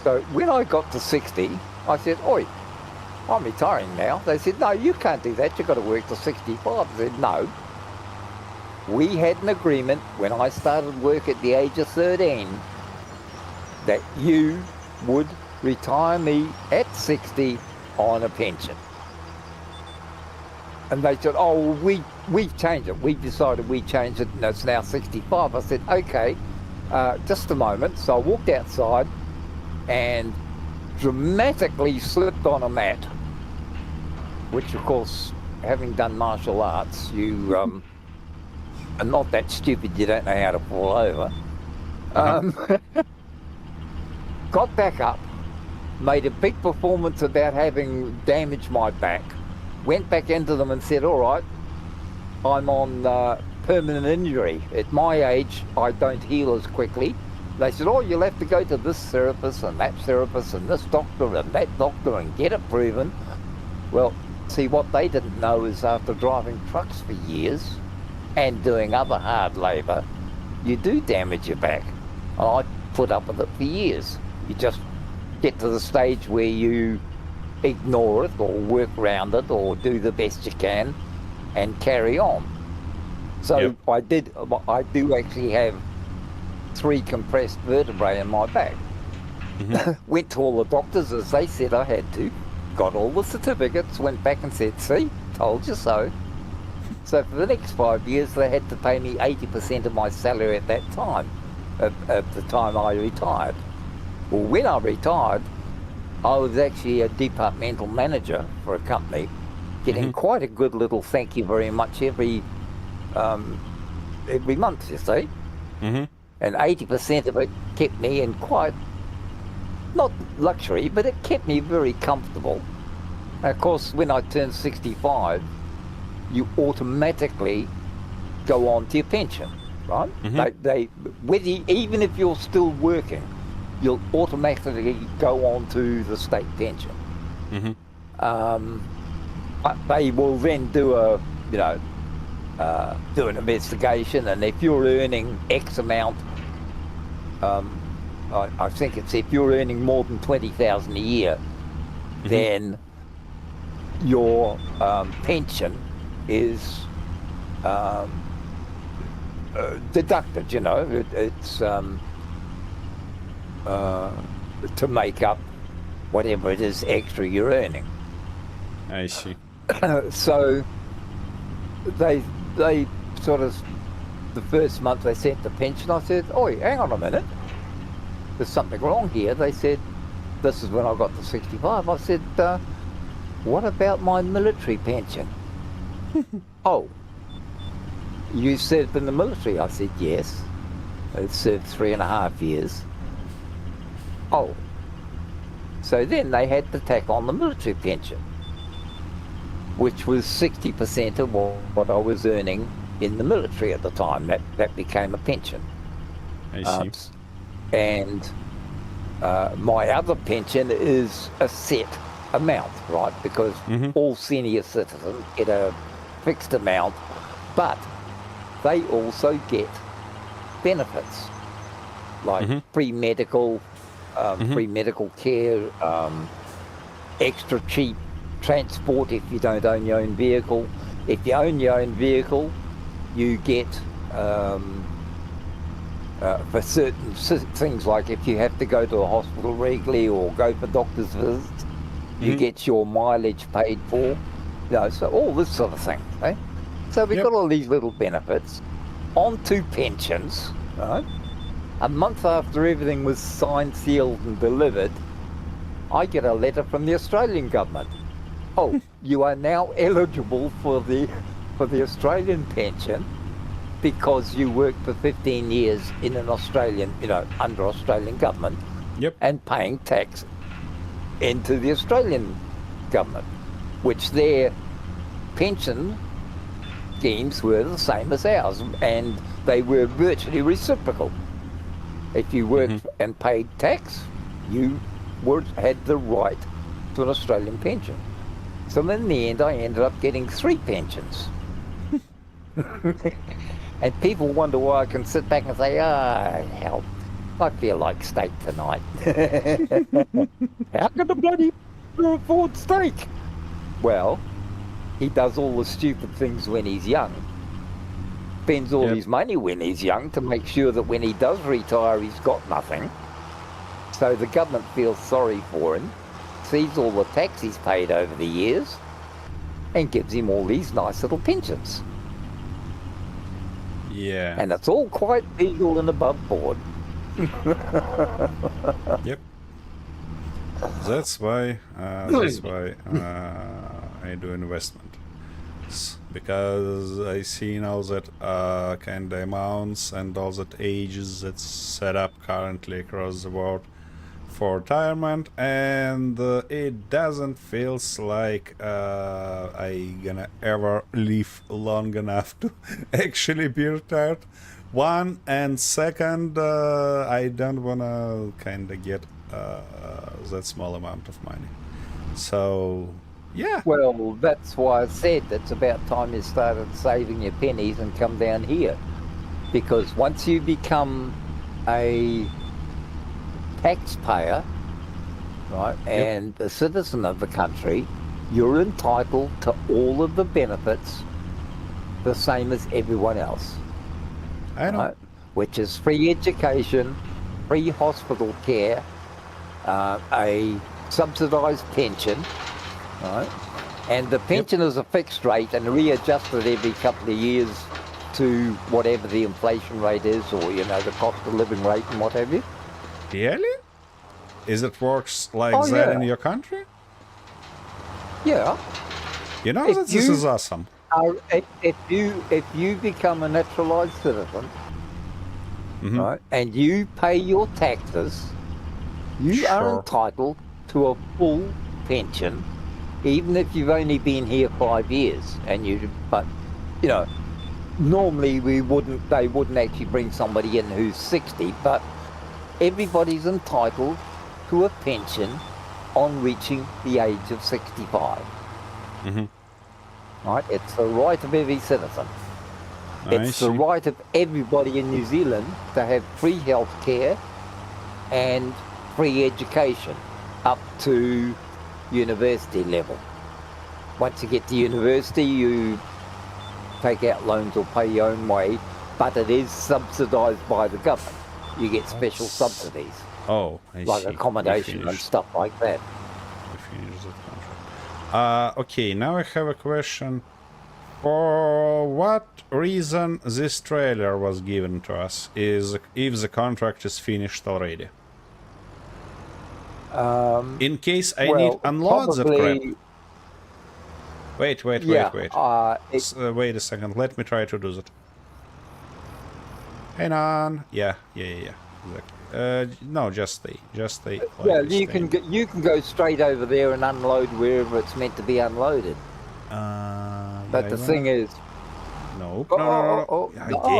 So when I got to 60, I said, oi, I'm retiring now. They said, no, you can't do that. You've got to work till 65. I said, no. We had an agreement when I started work at the age of 13 that you would retire me at 60 on a pension. And they said, oh, we've changed it. We've decided we changed it and it's now 65. I said, okay, just a moment. So I walked outside and dramatically slipped on a mat, which of course, having done martial arts, you are not that stupid you don't know how to fall over. Got back up, made a big performance about having damaged my back, went back into them and said, all right, I'm on permanent injury. At my age, I don't heal as quickly. They said, oh, you'll have to go to this therapist and that therapist and this doctor and that doctor and get it proven. Well, see, what they didn't know is after driving trucks for years and doing other hard labour, you do damage your back. And I put up with it for years. You just get to the stage where you ignore it or work around it or do the best you can and carry on. So Yep. I do actually have 3 compressed vertebrae in my back. Went to all the doctors as they said I had to, got all the certificates, went back and said, see, told you so. So for the next 5 years they had to pay me 80% of my salary at that time, at the time I retired. Well, when I retired, I was actually a departmental manager for a company, getting quite a good little thank you very much every month, you see. And 80% of it kept me in quite, not luxury, but it kept me very comfortable. And of course, when I turned 65, you automatically go on to your pension, right? Even if you're still working, you'll automatically go on to the state pension. But they will then do do an investigation, and if you're earning X amount, I think it's if you're earning more than 20,000 a year, then your pension is deducted. You know, it's to make up whatever it is extra you're earning. I see. So they sort of, the first month they sent the pension, I said, oh, hang on a minute, there's something wrong here. They said, this is when I got to 65. I said, what about my military pension? Oh, you served in the military? I said, yes. I served 3.5 years. Oh, so then they had to tack on the military pension, which was 60% of what I was earning in the military at the time. That became a pension. I see. And my other pension is a set amount, right? Because all senior citizens get a fixed amount, but they also get benefits like free medical care, extra cheap transport if you don't own your own vehicle. If you own your own vehicle, you get for certain things, like if you have to go to a hospital regularly or go for doctor's visits, you get your mileage paid for. You know, so all this sort of thing. Eh? So we've got all these little benefits. On to pensions, right? A month after everything was signed, sealed and delivered, I get a letter from the Australian government. Oh, you are now eligible for the Australian pension because you worked for 15 years in an Australian, under Australian government, and paying tax into the Australian government, which their pension schemes were the same as ours, and they were virtually reciprocal. If you worked and paid tax, you had the right to an Australian pension. So in the end, I ended up getting 3 pensions. And people wonder why I can sit back and say, hell, I feel like steak tonight. How can the bloody afford steak? Well, he does all the stupid things when he's young, spends all Yep. his money when he's young to make sure that when he does retire, he's got nothing. So the government feels sorry for him, sees all the tax he's paid over the years, and gives him all these nice little pensions. Yeah. And it's all quite legal and above board. Yep. That's why I do investment, because I see now that kind of amounts and all that ages that's set up currently across the world for retirement, and it doesn't feels like I gonna ever live long enough to actually be retired. One, and second, I don't wanna kind of get that small amount of money. So, yeah. Well, that's why I said it's about time you started saving your pennies and come down here. Because once you become a taxpayer, right, and a citizen of the country, you're entitled to all of the benefits the same as everyone else. I know. Right? Which is free education, free hospital care, a subsidised pension, right? And the pension is a fixed rate and readjusted every couple of years to whatever the inflation rate is, or the cost of living rate and what have you. Really? Is it works like Oh, that yeah. in your country? Yeah. You know If that this you- is awesome. If you become a naturalised citizen, Mhm. right, and you pay your taxes, you are Sure. entitled to a full pension, even if you've only been here 5 years. But normally they wouldn't actually bring somebody in who's 60, but everybody's entitled to a pension on reaching the age of 65. Mhm. Right? It's the right of every citizen. I It's the see. right of everybody in New Zealand to have free health care and free education up to university level. Once you get to university, you take out loans or pay your own way, but it is subsidised by the government. You get special That's- subsidies, Oh, I like see. accommodation and stuff like that. We finished that contract. Okay, now I have a question. For what reason this trailer was given to us? Is if the contract is finished already? In case I need unload that crap. probably- Wait. Yeah, Wait a second. Let me try to do that. Hang on. Yeah. Exactly. No, just stay. well, Stay. you can go straight over there and unload wherever it's meant to be unloaded. But the thing is, no.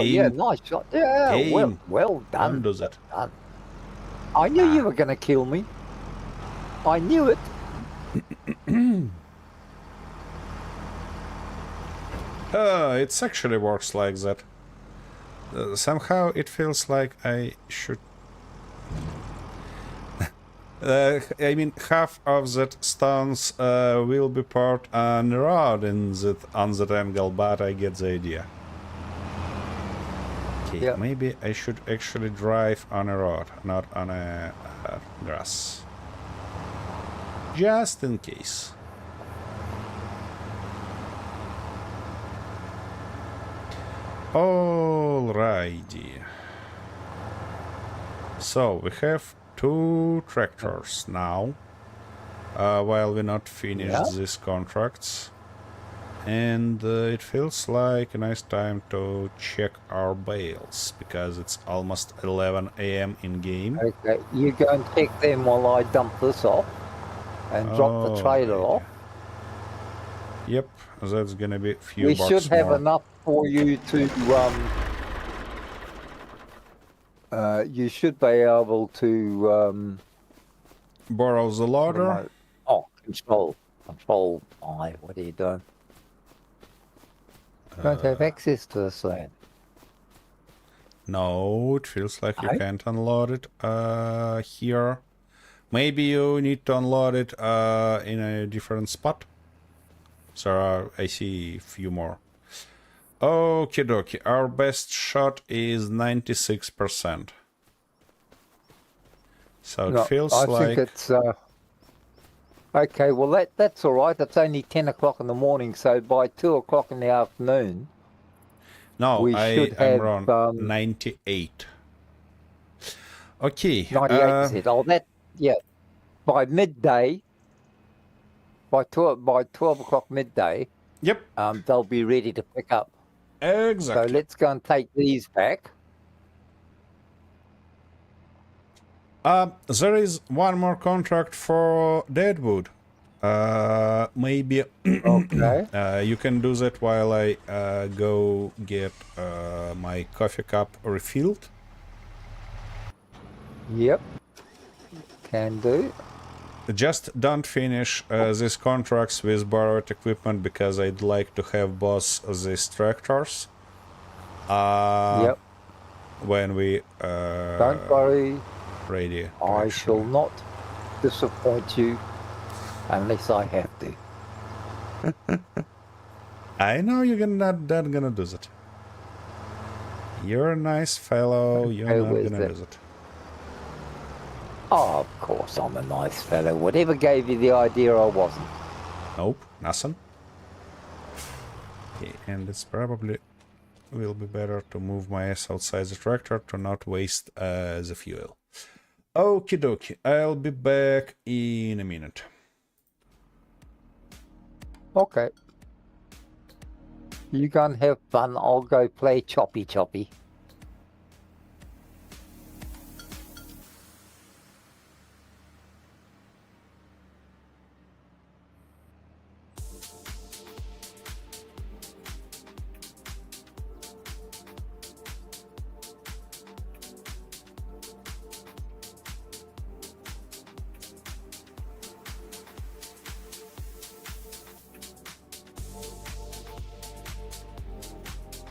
yeah, nice shot. Yeah, Game. well done. Don't do that. Done. I knew you were going to kill me. I knew it. It actually works like that. Somehow it feels like I should. I mean, half of that stones will be part on the road on that angle, but I get the idea. Okay, Yeah. maybe I should actually drive on a road, not on a grass. Just in case. Alrighty. So we have 2 tractors now, while we not finished these contracts, and it feels like a nice time to check our bales because it's almost 11 a.m. in game. Okay, you go and check them while I dump this off and drop the trailer off. Yep, that's gonna be a few We bucks should have more. enough for you to. You should be able to. Borrow the loader. remote- Oh, control I. What are you doing? Don't have access to this land. No, it feels like you Aye. can't unload it here. Maybe you need to unload it in a different spot. I see a few more. Okie dokie. Our best shot is 96%. So it No, feels I like... think it's okay. Well, that's all right. It's only 10 o'clock in the morning, so by 2 o'clock in the afternoon, No, we should I'm have wrong. 98. Okay. 98%. Oh, that yeah. By midday, by 12 o'clock midday, Yep. they'll be ready to pick up. Exactly. So let's go and take these back. There is one more contract for Deadwood. Maybe Okay. you can do that while I go get my coffee cup refilled. Yep. Can do. Just don't finish these contracts with borrowed equipment because I'd like to have both these tractors. Yep. When we Don't worry. ready. I shall not disappoint you unless I have to. I know you're not gonna do that. You're a nice fellow. You're not gonna do that. Oh, of course, I'm a nice fellow. Whatever gave you the idea I wasn't? Nope, nothing. Okay, and it's probably will be better to move my ass outside the tractor to not waste the fuel. Okie dokie, I'll be back in a minute. Okay. You go and have fun. I'll go play choppy choppy.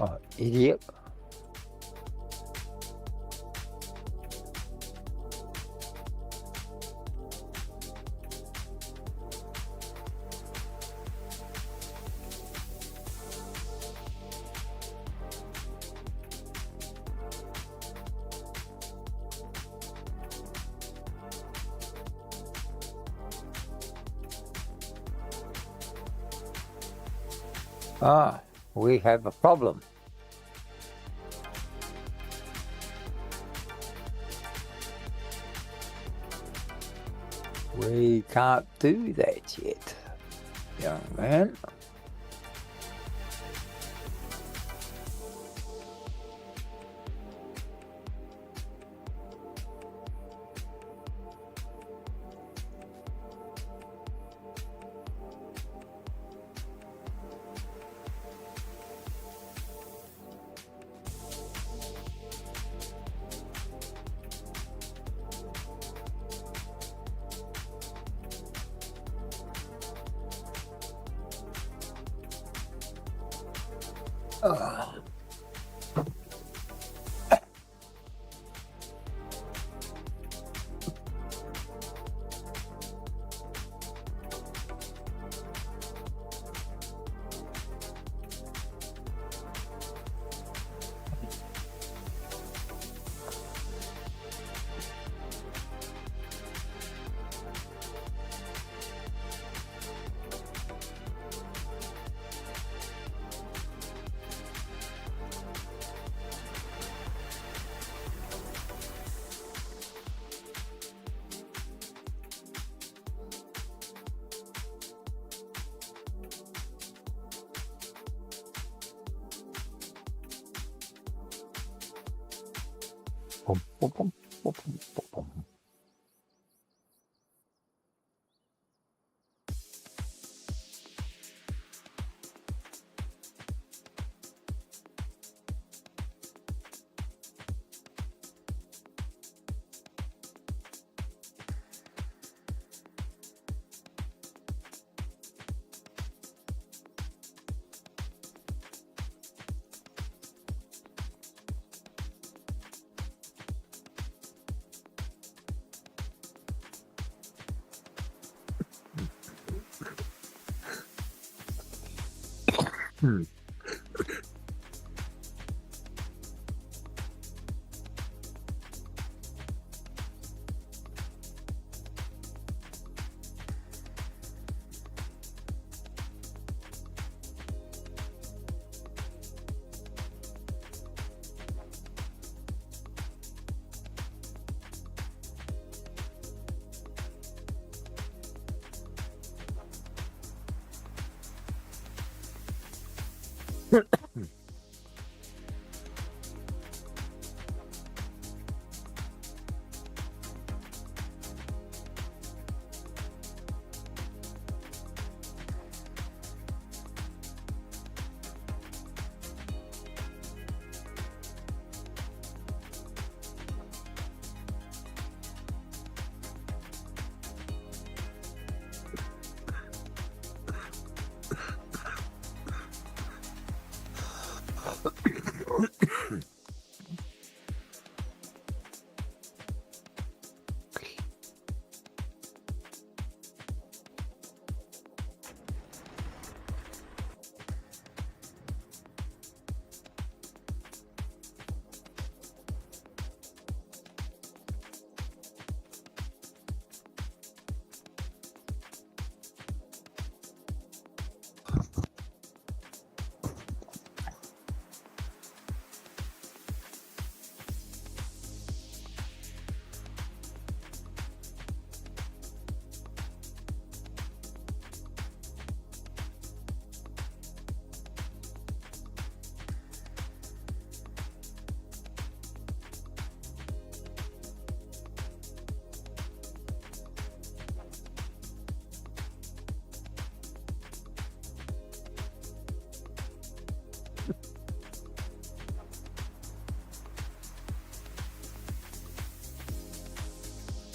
Oh, idiot. Ah, we have a problem. We can't do that yet, young man. Boom, boom, boom, boom, boom, boom.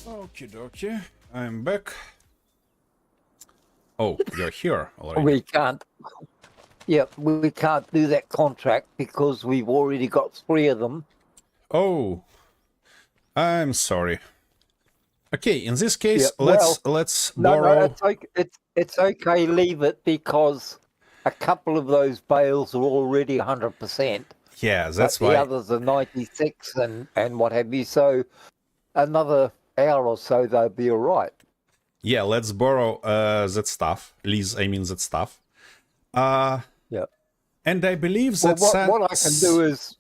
Okie dokie. I'm back. Oh, you're here already. We can't. Yeah, we can't do that contract because we've already got 3 of them. Oh, I'm sorry. Okay, in this case, Yeah, let's No, borrow. it's okay. It's okay. Leave it because a couple of those bales are already 100%. Yeah, that's The why. others are 96 and what have you. So another hour or so, they'll be all right. Yeah, let's borrow that stuff. Lease, I mean that stuff. Yeah. And I believe Well, that what I can do is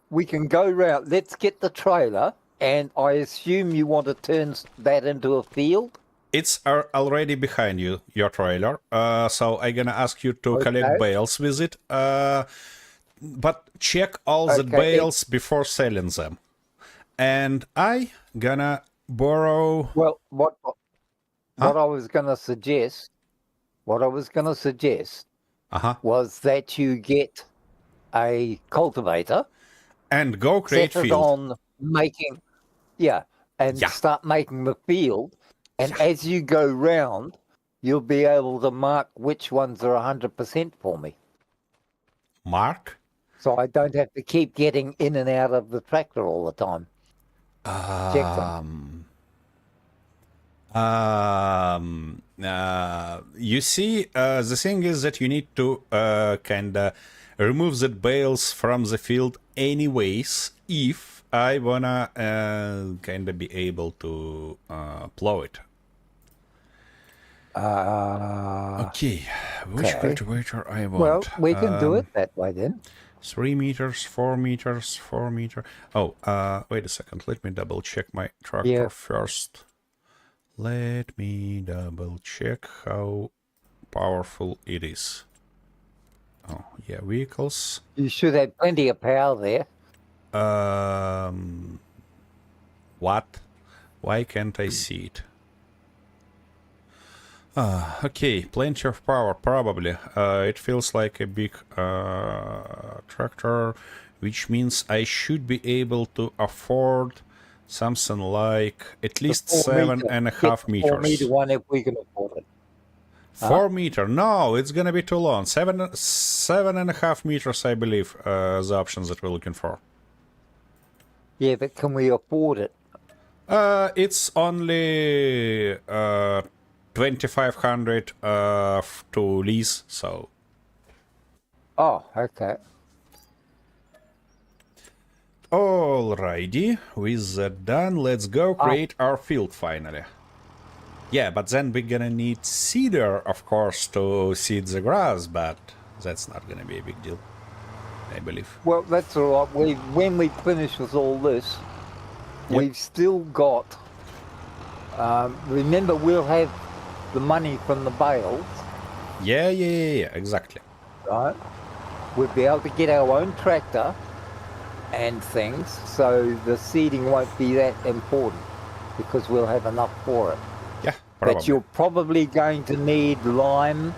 we can go round. Let's get the trailer, and I assume you want to turn that into a field. it's already behind you, your trailer. So I'm gonna ask you to Okay. collect bales with it. But check all the Okay, bales before selling them. And I gonna borrow. Well, what I was going to suggest, was that you get a cultivator And go create set it field. on making, and Yeah. start making the field. And as you go round, you'll be able to mark which ones are 100% for me. Mark. So I don't have to keep getting in and out of the tractor all the time. Check them. You see, the thing is that you need to kind of remove the bales from the field anyways if I wanna kind of be able to plow it. Okay, which Okay. cultivator I want? Well, we can do it that way then. 3 meters, 4 meters, 4 meter. Oh, wait a second. Let me double check my tractor first. Let me double check how powerful it is. Oh, yeah, vehicles. You should have plenty of power there. What? Why can't I see it? Okay, plenty of power, probably. It feels like a big tractor, which means I should be able to afford something like at least 7.5 meters. 4 meter one if we can afford it. 4 meter? No, it's gonna be too long. 7.5 meters, I believe, the options that we're looking for. Yeah, but can we afford it? It's only 2,500 to lease, so Oh, okay. Alrighty, with that done, let's go create our field finally. Yeah, but then we're gonna need seeder, of course, to seed the grass, but that's not gonna be a big deal, I believe. Well, that's all right. When we finish with all this, Yep. we've still got. Remember, we'll have the money from the bales, Yeah, exactly. right? We'll be able to get our own tractor and things, so the seeding won't be that important because we'll have enough for it. Yeah, probably. But you're probably going to need lime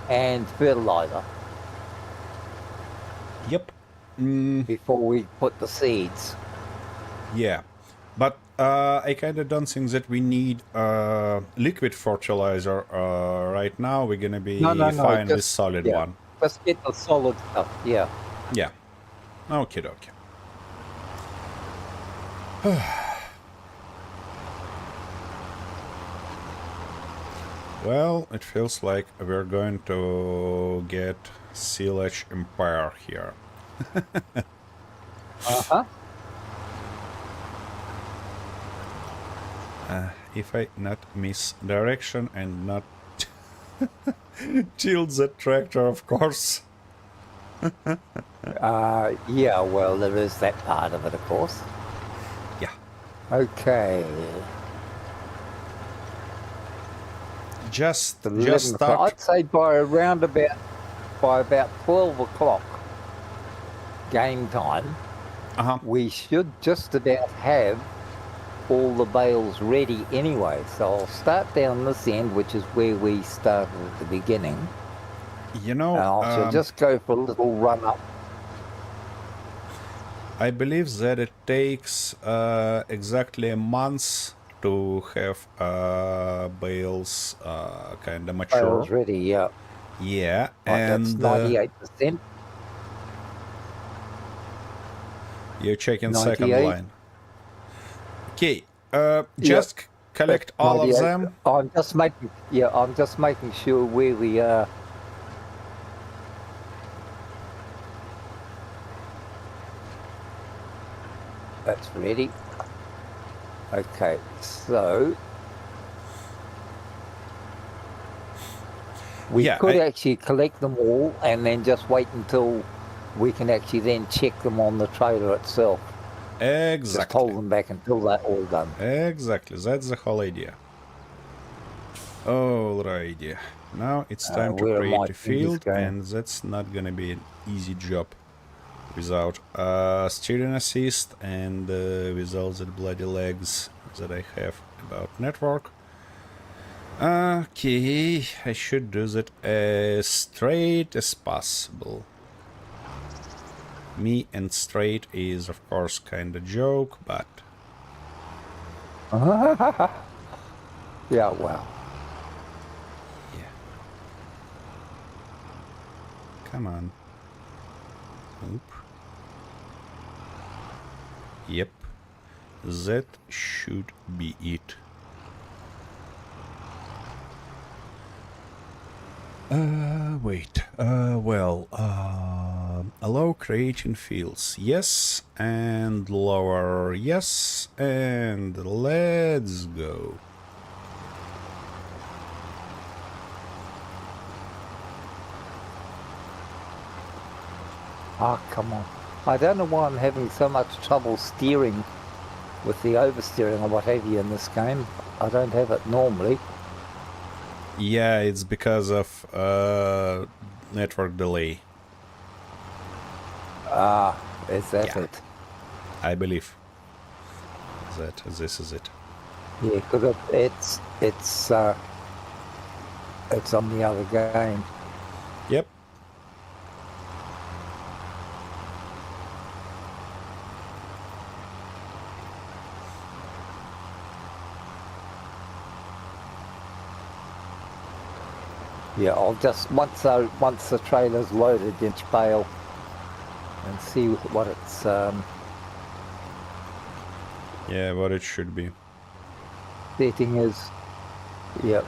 and fertilizer Yep. before we put the seeds. Yeah, but I kind of don't think that we need liquid fertilizer right now. We're gonna be fine with solid one. Let's get the solid stuff. Yeah. Yeah. Okay, dokie. Well, it feels like we're going to get Silage Empire here. Uh-huh. If I not miss direction and not tilt the tractor, of course. Yeah, well, there is that part of it, of course. Yeah. Okay. Just O'clock. start. I'd say by about 12 o'clock game time, we should just about have all the bales ready anyway. So I'll start down this end, which is where we started at the beginning. You know, And I'll just go for a little run up. I believe that it takes exactly a month to have bales kind of mature. Bales ready, yeah. Yeah, Right, and that's 98%. you're checking second 98. line. Okay, just collect all of them. I'm just making sure where we are. That's ready. Okay, so we could actually collect them all and then just wait until we can actually then check them on the trailer itself. Exactly. Just hold them back until they're all done. Exactly, that's the whole idea. Alrighty, now it's time to create a field, and that's not gonna be an easy job without steering assist and with all the bloody legs that I have about network. Okay, I should do that as straight as possible. Me and straight is of course kind of joke, but yeah, well. Yeah. Come on. Oop. Yep. That should be it. Wait. Allow creating fields. Yes, and lower. Yes, and let's go. Oh, come on. I don't know why I'm having so much trouble steering with the oversteering or what have you in this game. I don't have it normally. Yeah, it's because of network delay. Is that it? I believe that this is it. Yeah, because it's on the other game. Yep. Yeah, I'll just once the trailer's loaded each bale and see what it's Yeah, what it should be. setting is. Yep.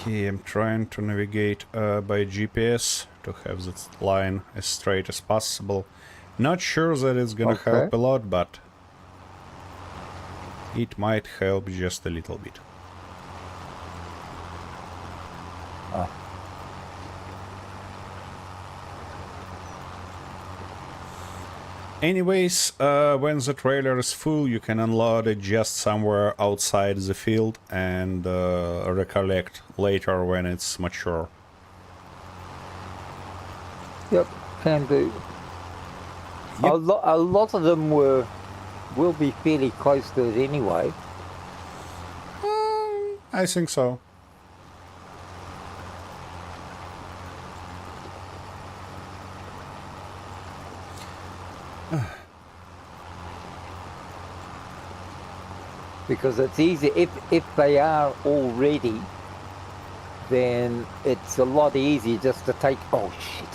Okay, I'm trying to navigate by GPS to have this line as straight as possible. Not sure that it's gonna help a lot, but it might help just a little bit. Anyways, when the trailer is full, you can unload it just somewhere outside the field and recollect later when it's mature. Yep, can do. Yep. A lot of them will be fairly close to it anyway. I think so. Because it's easy, if they are all ready, then it's a lot easier just to take, oh shit,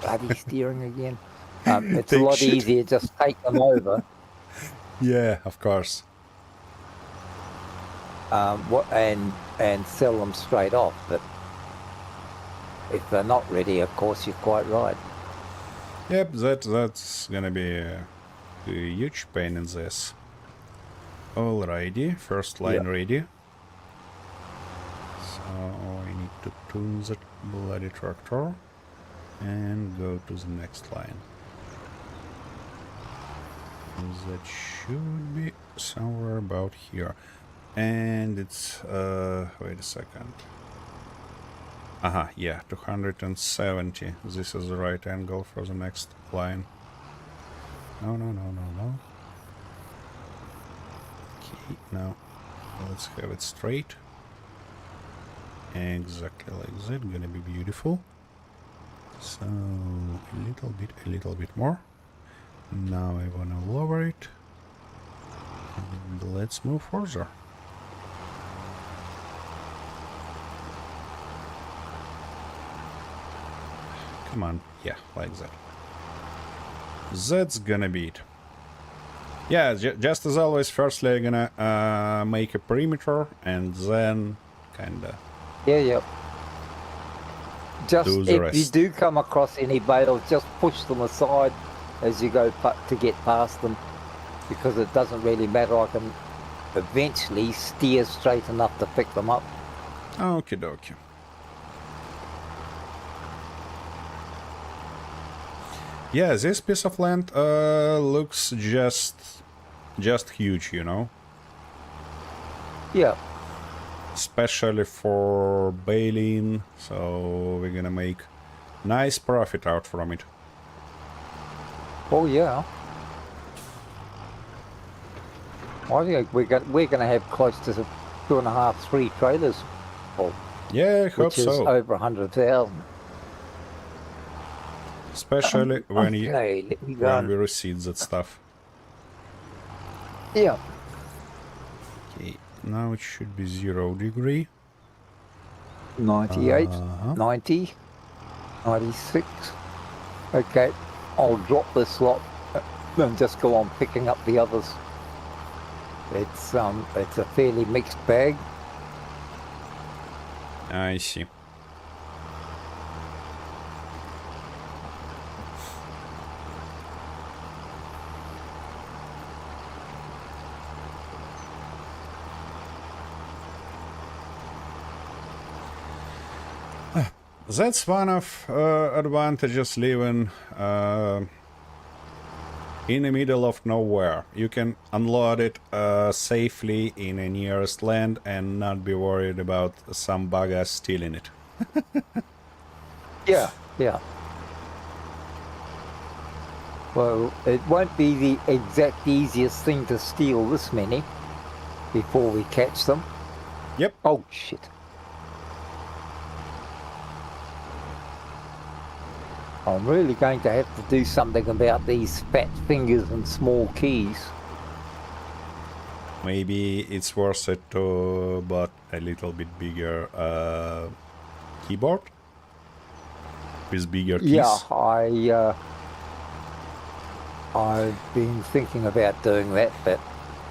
bloody steering again. It's a Take lot shit. easier just take them over Yeah, of course. and sell them straight off. But if they're not ready, of course, you're quite right. Yep, that's gonna be a huge pain in this. Alrighty, first line ready. So I need to tune that bloody tractor and go to the next line. That should be somewhere about here. And it's, wait a second. Yeah, 270. This is the right angle for the next line. No. Okay, now let's have it straight. Exactly like that, gonna be beautiful. So, a little bit more. Now I wanna lower it. And let's move further. Come on, yeah, like that. That's gonna be it. Yeah, just as always, firstly I'm gonna make a perimeter and then kinda Yeah. Just do the if rest. you do come across any bales, just push them aside as you go to get past them, because it doesn't really matter. I can eventually steer straight enough to pick them up. Okie dokie. Yeah, this piece of land looks just huge, you know? Yeah. Especially for baling, so we're gonna make nice profit out from it. Oh yeah. I think we're gonna have close to 2.5, 3 trailers full, Yeah, I hope which is so. over 100,000. Especially when Okay, let me go. when we receive that stuff. Yeah. Okay, now it should be 0 degree. 98, 90, 96. Okay, I'll drop this lot and just go on picking up the others. It's a fairly mixed bag. I see. That's one of advantages living in the middle of nowhere. You can unload it safely in a nearest land and not be worried about some bugger stealing it. Yeah. Well, it won't be the exact easiest thing to steal this many before we catch them. Yep. Oh, shit. I'm really going to have to do something about these fat fingers and small keys. Maybe it's worth it to buy a little bit bigger keyboard with bigger keys. Yeah, I've been thinking about doing that, but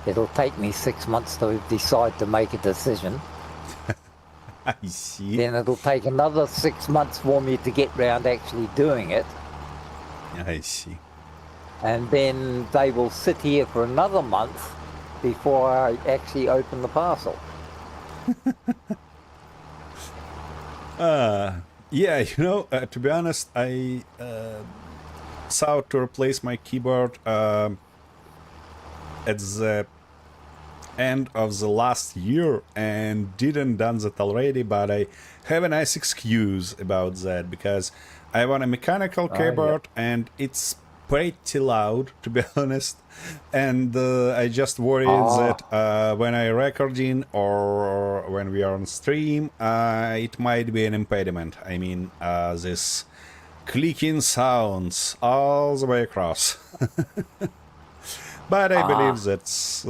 it'll take me 6 months to decide to make a decision. I see. Then it'll take another 6 months for me to get round actually doing it. I see. And then they will sit here for another month before I actually open the parcel. Yeah, you know, to be honest, I sought to replace my keyboard at the end of the last year and didn't done that already, but I have a nice excuse about that because I want a mechanical keyboard and it's pretty loud, to be honest, and I just worried that when I recording or when we are on stream, it might be an impediment. I mean, this clicking sounds all the way across. But I believe that's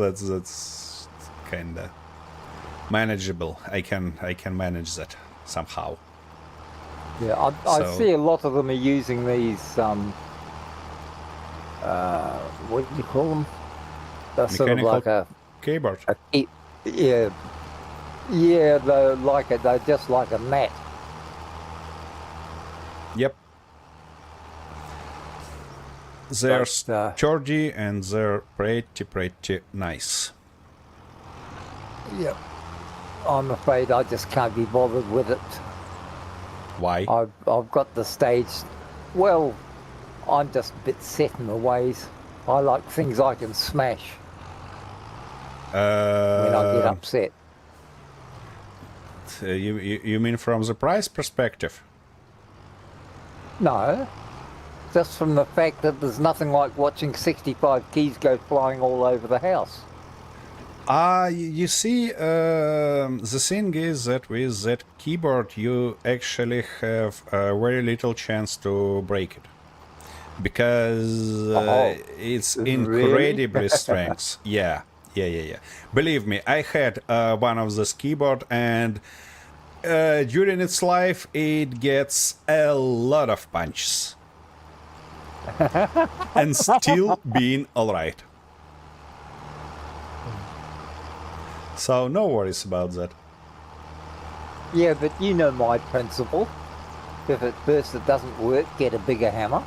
kinda manageable. I can manage that somehow. Yeah, I see a lot of them are using these, what do you call them? They're sort of like a keyboard. Yeah, they're just like a mat. Yep. They're sturdy and they're pretty nice. Yep. I'm afraid I just can't be bothered with it. Why? I've got the stage. Well, I'm just a bit set in my ways. I like things I can smash when I get upset. You mean from the price perspective? No, just from the fact that there's nothing like watching 65 keys go flying all over the house. You see, the thing is that with that keyboard you actually have very little chance to break it. Because it's incredibly strength. Yeah. Believe me, I had one of this keyboard and during its life it gets a lot of punches. And still being alright. So no worries about that. Yeah, but you know my principle. If at first it doesn't work, get a bigger hammer.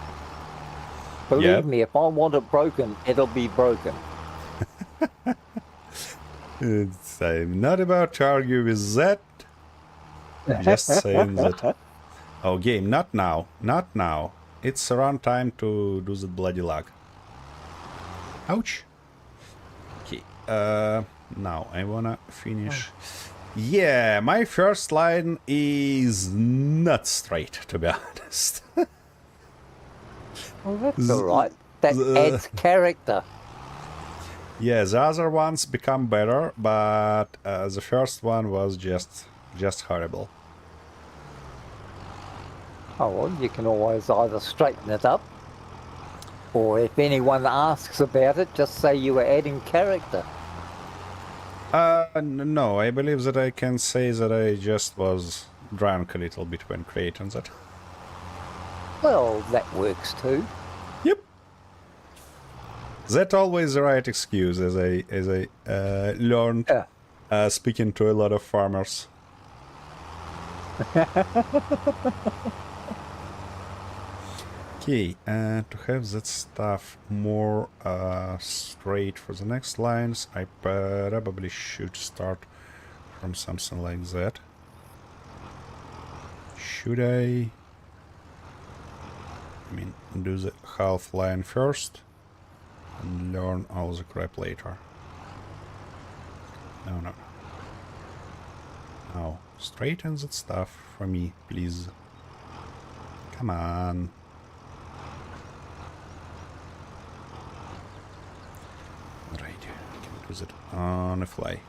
Believe me, if I want it broken, it'll be broken. I'm not about to argue with that. Just saying that. Oh, game, not now. Not now. It's around time to do the bloody lug. Ouch. Okay. Now I wanna finish. Yeah, my first line is not straight, to be honest. Well, that's alright. That adds character. Yeah, the other ones become better, but the first one was just horrible. Oh, well, you can always either straighten it up, or if anyone asks about it, just say you were adding character. No, I believe that I can say that I just was drunk a little bit when creating that. Well, that works too. Yep. That's always the right excuse, as I learned speaking to a lot of farmers. Okay, to have that stuff more straight for the next lines, I probably should start from something like that. Should I mean, do the half line first and learn all the crap later. No. Now, straighten that stuff for me, please. Come on. Right, I can do that on the fly.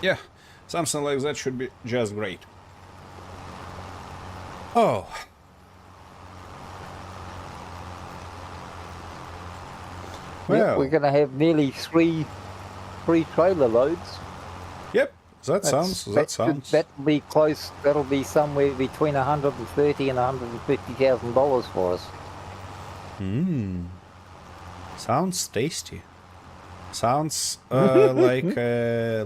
Yeah, something like that should be just great. Oh. Well, we're going to have nearly three trailer loads. Yep, that'll be close. That'll be somewhere between $130,000 and $150,000 for us. Sounds tasty. Sounds like a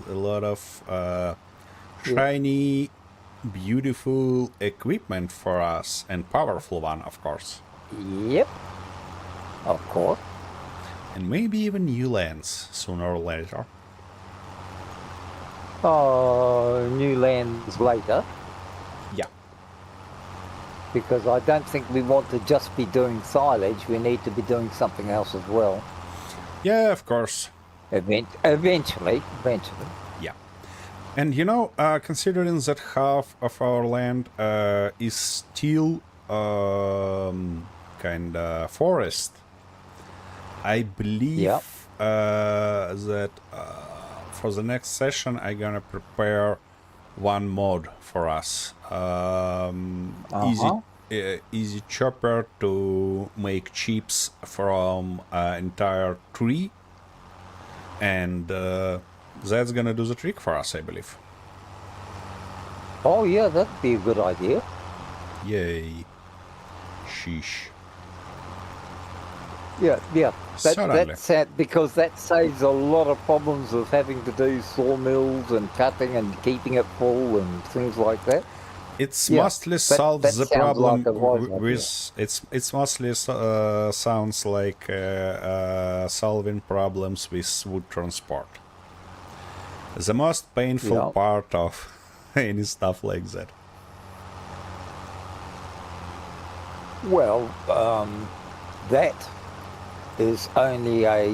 lot of shiny, beautiful equipment for us, and powerful one, of course. Yep. Of course. And maybe even new lands sooner or later. Oh, new lands later. Yeah. Because I don't think we want to just be doing silage. We need to be doing something else as well. Yeah, of course. Eventually. Yeah. And you know, considering that half of our land is still kind of forest, I believe that for the next session I'm gonna prepare one mod for us. Easy chopper to make chips from entire tree, and that's gonna do the trick for us, I believe. Oh yeah, that'd be a good idea. Yay. Sheesh. Yeah. Certainly. That's because that saves a lot of problems of having to do sawmills and cutting and keeping it full and things like that. It's Yeah, mostly solves that the sounds problem like a wise idea. with it's mostly sounds like solving problems with wood transport. The most painful Yeah. part of any stuff like that. Well, that is only a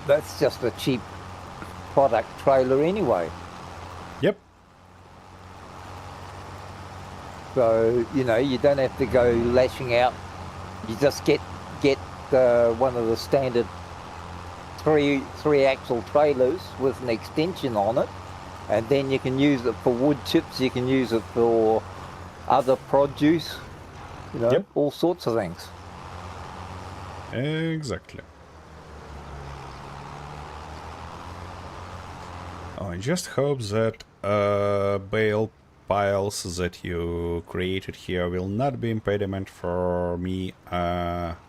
that's just a cheap product trailer anyway. Yep. So you know you don't have to go lashing out. You just get one of the standard three axle trailers with an extension on it, and then you can use it for wood chips. You can use it for other produce. You know, Yep. all sorts of things. Exactly. I just hope that bale piles that you created here will not be impediment for me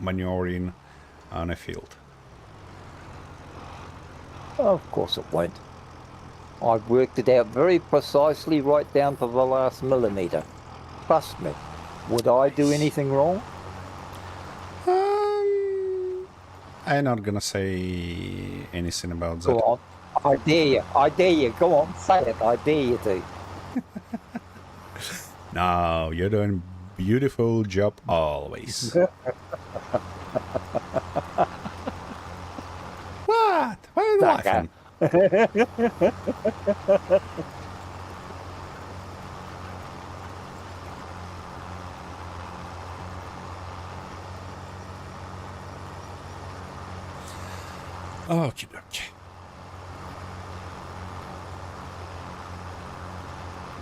maneuvering on a field. Of course it won't. I've worked it out very precisely right down to the last millimetre. Trust me. Would I do anything wrong? I'm not gonna say anything about Go that. on. I dare you. Go on, say it. I dare you to. No, you're doing beautiful job always. What? Why are you Sucker. laughing? Okay.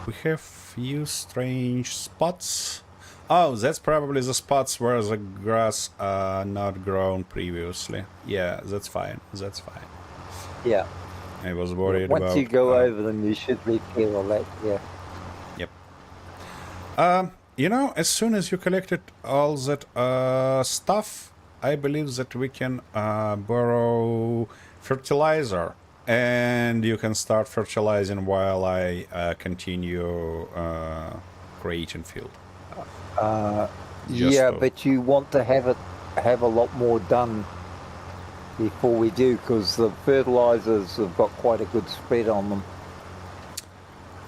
We have few strange spots. Oh, that's probably the spots where the grass not grown previously. Yeah, that's fine. That's fine. Yeah. I was worried Once about. you go over them, you should repair all that. Yeah. Yep. You know, as soon as you collected all that stuff, I believe that we can borrow fertilizer, and you can start fertilizing while I continue creating field. Just Yeah, so. but you want to have a lot more done before we do, because the fertilizers have got quite a good spread on them.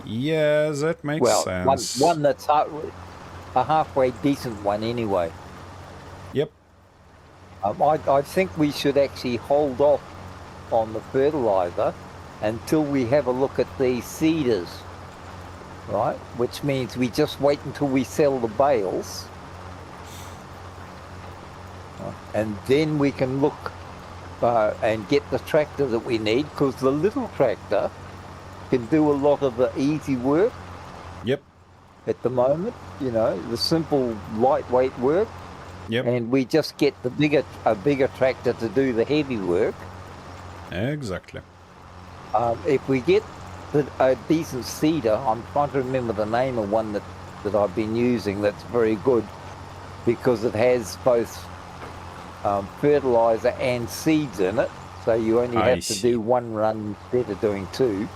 Yeah, that makes Well, sense. one that's a halfway decent one anyway. Yep. I think we should actually hold off on the fertilizer until we have a look at these seeders, right? Which means we just wait until we sell the bales, and then we can look and get the tractor that we need, because the little tractor can do a lot of the easy work Yep. at the moment, you know, the simple lightweight work. Yep. And we just get a bigger tractor to do the heavy work. Exactly. If we get a decent seeder, I'm trying to remember the name of one that I've been using that's very good. because it has both fertilizer and seeds in it. So you only I have to see. do one run instead of doing two.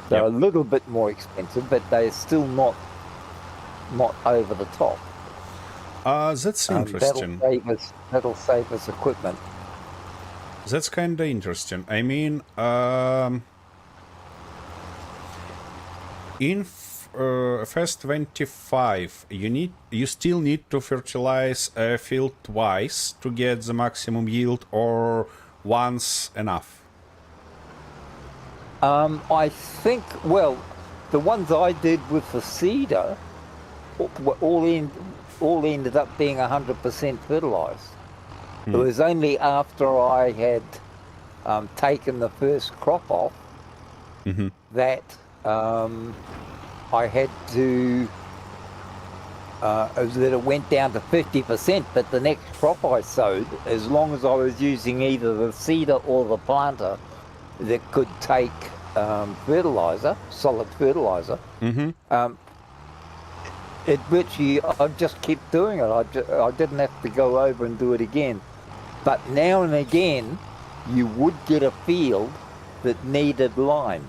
They're Yep. a little bit more expensive, but they're still not over the top. That's interesting. That'll save us equipment. That's kind of interesting. I mean, in FS25, you still need to fertilize a field twice to get the maximum yield, or once enough. I think, well, the ones I did with the cedar all ended up being 100% fertilized. It was only after I had taken the first crop off that I had to, that it went down to 50%, but the next crop I sowed, as long as I was using either the cedar or the planter that could take fertilizer, solid fertilizer, it literally, I just kept doing it. I didn't have to go over and do it again. But now and again, you would get a field that needed lime.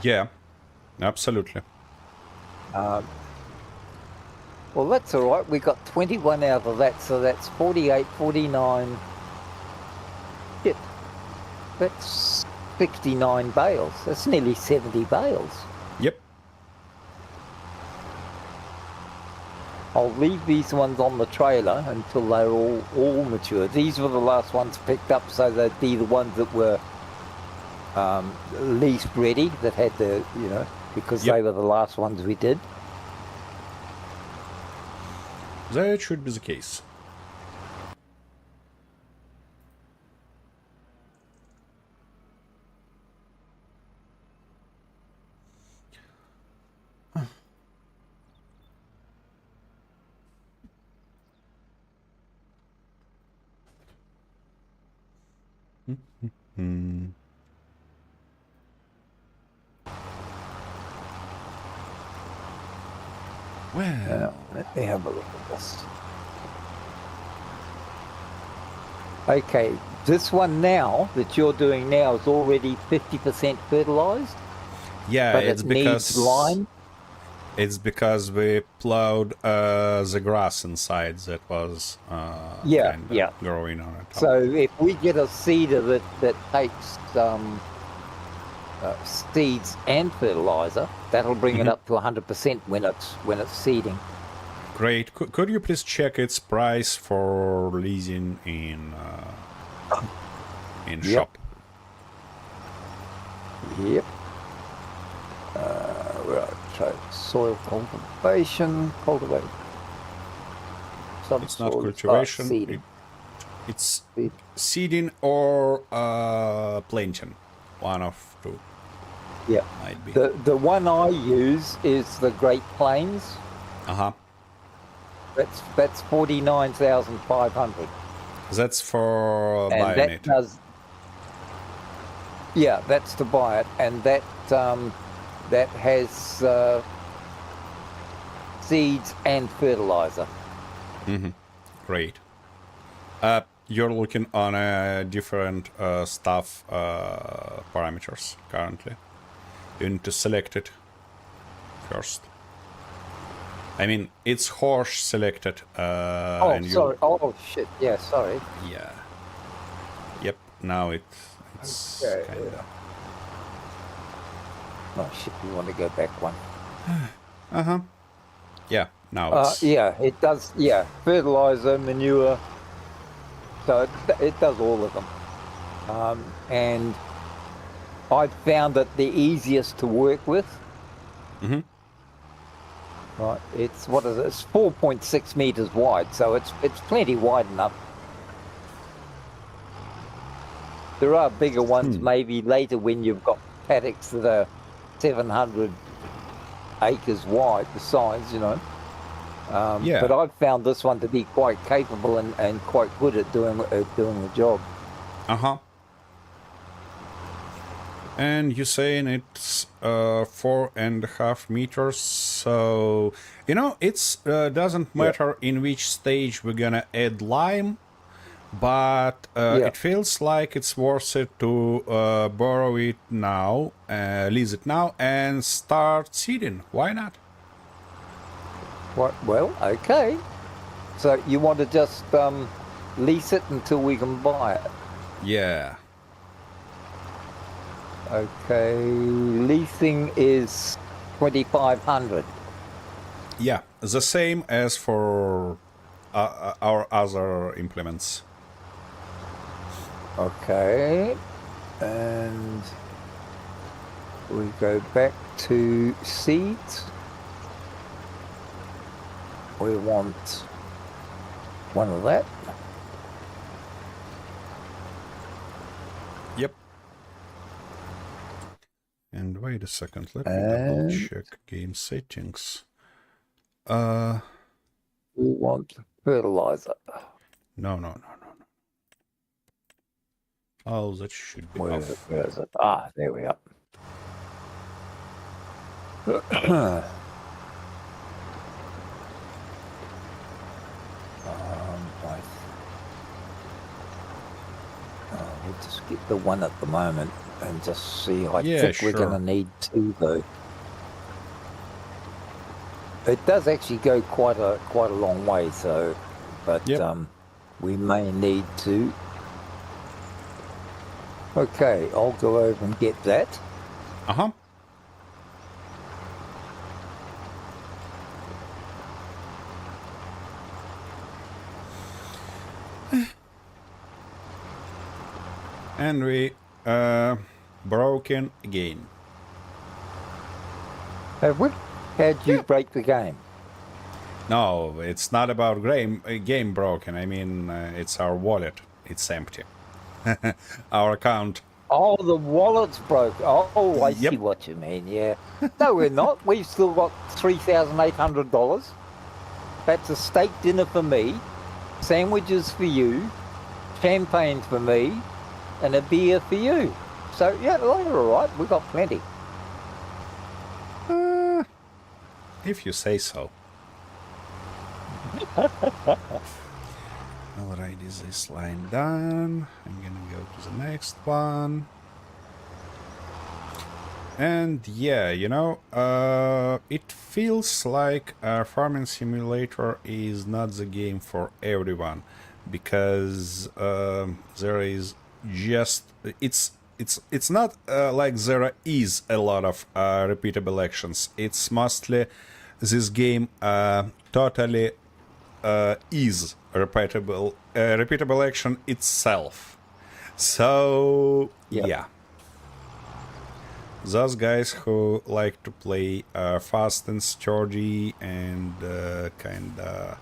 Yeah, absolutely. Well, that's all right. We got 21 out of that, so that's 48, 49. Shit, that's 69 bales. That's nearly 70 bales. Yep. I'll leave these ones on the trailer until they're all mature. These were the last ones picked up, so they'd be the ones that were least ready, that had the, because they were the last ones we did. That should be the case. Well, Let me have a look at this. Okay, this one now that you're doing now is already 50% fertilized, yeah, but it's it because needs lime. it's because we plowed the grass inside that was kinda growing on it. So if we get a cedar that takes seeds and fertilizer, that'll bring it up to 100% when it's seeding. Great. Could you please check its price for leasing in shop? Yep. Right. So soil cultivate. It's not cultivation. Seeding. It's seeding or planting. One of two. Yeah. Might be. The one I use is the Great Plains. That's 49,500. That's for And buying that it. that's to buy it, and that has seeds and fertilizer. Great. You're looking on different stuff parameters currently. You need to select it first. I mean, it's horse selected. Sorry. Oh, shit. Yeah, sorry. Yeah. Yep. Now it's Okay, kind of. Oh, shit. You want to go back one? Yeah. Now it's. Yeah, it does. Yeah, fertilizer, manure. So it does all of them. And I found it the easiest to work with. Right, it's 4.6 meters wide, so it's plenty wide enough. There are bigger ones maybe later when you've got paddocks that are 700 acres wide, the size, But I've found this one to be quite capable and quite good at doing the job. And you're saying it's 4.5 meters, so you know it's doesn't matter in which stage we're gonna add lime, but it feels like it's worth it to borrow it now, lease it now, and start seeding. Why not? What? Well, okay. So you want to just lease it until we can buy it? Yeah. Okay. Leasing is 2,500. Yeah, the same as for our other implements. Okay. And we go back to seeds. We want one of that. Yep. And wait a second, let me double check game settings. We want fertilizer. No. Oh, that should be off. Where is it? Ah, there we are. We'll just get the one at the moment and just see. I think we're going to need two though. It does actually go quite a long way, so, but we may need to. Okay, I'll go over and get that. Uh-huh. And we broken again. Have we? How'd you break the game? No, it's not about game broken. I mean, it's our wallet. It's empty. Our account. Oh, the wallet's broke. Oh, I see what you mean, yeah. No, we're not. We've still got $3,800. That's a steak dinner for me, sandwiches for you, champagne for me, and a beer for you. So, yeah, they're all right. We've got plenty. If you say so. Alright, is this line done? I'm gonna go to the next one. And yeah, you know, it feels like Farming Simulator is not the game for everyone, because there is just it's not like there is a lot of repeatable actions. It's mostly this game totally is repeatable action itself. So yeah, those guys who like to play fast and sturdy and kind of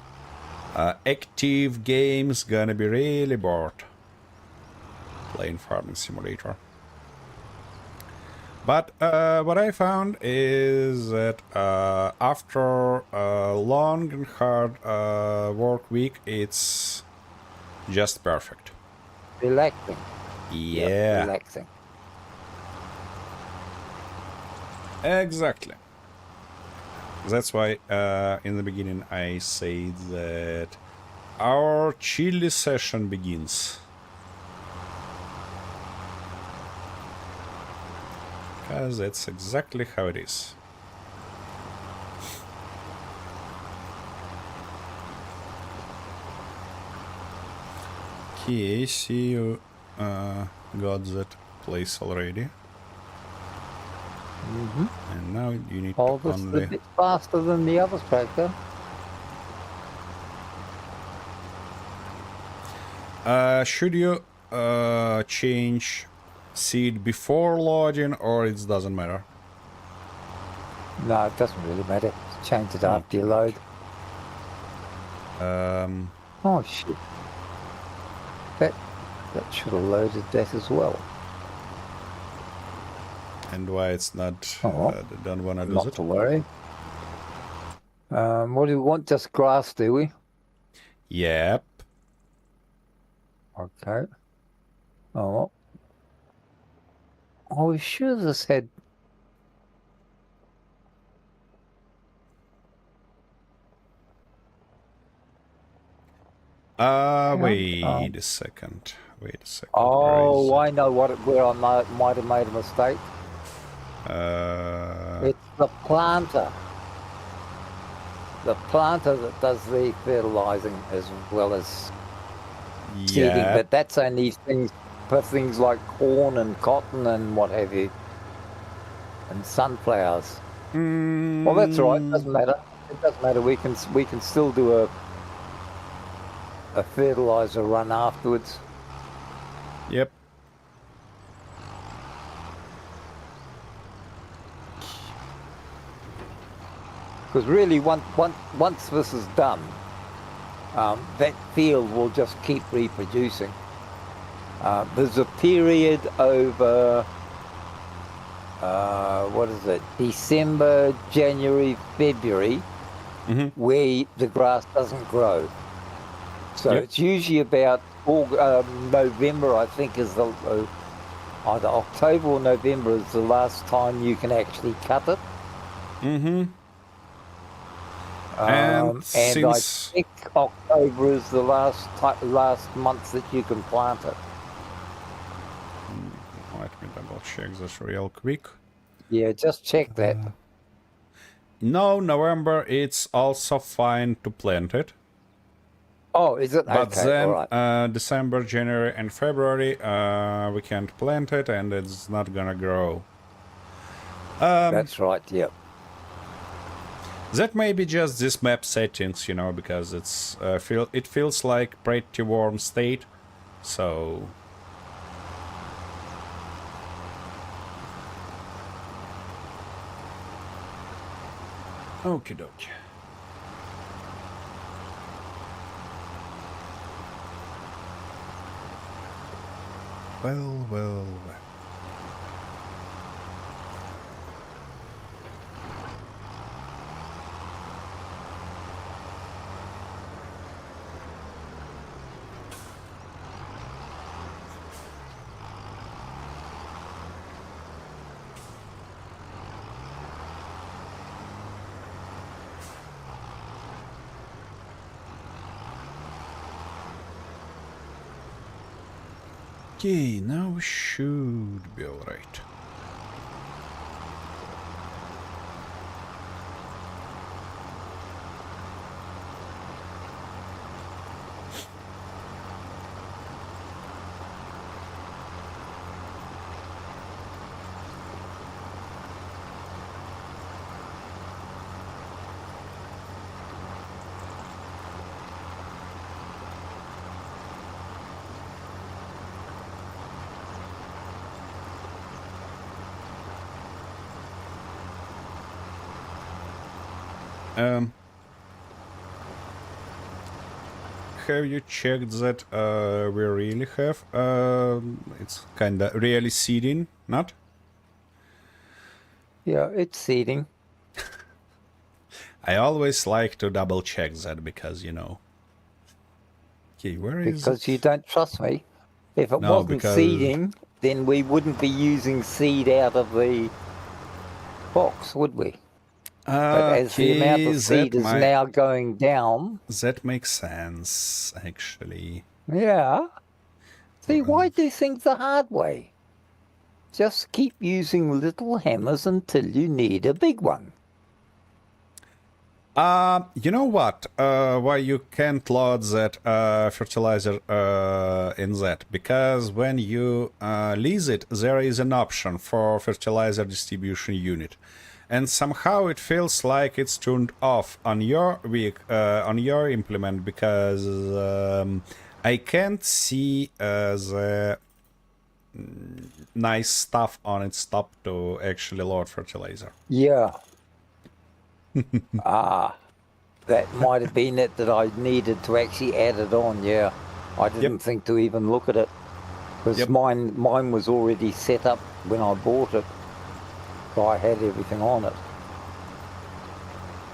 active games gonna be really bored playing Farming Simulator. But what I found is that after a long and hard work week, it's just perfect. Relaxing. Yeah. Yep, relaxing. Exactly. That's why in the beginning I said that our chilly session begins. Because that's exactly how it is. Okay, see you got that place already. And now you need to only... a bit faster than the other tractor. Should you change seed before loading, or it doesn't matter? No, it doesn't really matter. Change it after you load. Oh shit! That should have loaded that as well. And why it's not? Don't want to do it? Not to worry. What do we want? Just grass, do we? Yep. Okay. Oh. I was sure this had. Wait a second. Wait a second. Oh, I know where I might have made a mistake. It's the planter. The planter that does the fertilizing as well as seeding, yeah. but that's only for things like corn and cotton and what have you, and sunflowers. Well, that's all right. It doesn't matter. It doesn't matter. We can still do a fertilizer run afterwards. Yep. Because really, once this is done, that field will just keep reproducing. There's a period over, what is it, December, January, February, where the grass doesn't grow. So Yep. it's usually about November, I think, is the either October or November is the last time you can actually cut it. Mm-hmm. And since I think October is the last month that you can plant it. let me double check this real quick. Yeah, just check that. No, November it's also fine to plant it. Oh, is it? But Okay, then all right. December, January, and February we can't plant it, and it's not gonna grow. That's right. Yep. That may be just this map settings, you know, because it's it feels like pretty warm state, so. Okie dokie. Well, well, well. Okay, now we should be alright. Have you checked that we really have it's kinda really seeding, not? Yeah, it's seeding. I always like to double check that because, you know. Okay, where is Because you don't trust me. If it No, wasn't because- seeding, then we wouldn't be using seed out of the box, would we? But as the amount of seed is now going down. That makes sense, actually. Yeah. See, why do things the hard way? Just keep using little hammers until you need a big one. You know what? Why you can't load that fertilizer in that? Because when you lease it, there is an option for fertilizer distribution unit, and somehow it feels like it's turned off on your on your implement because I can't see the nice stuff on its top to actually load fertilizer. Yeah. That might have been it that I needed to actually add it on, yeah. I didn't think to even look at it. Because mine was already set up when I bought it. So I had everything on it.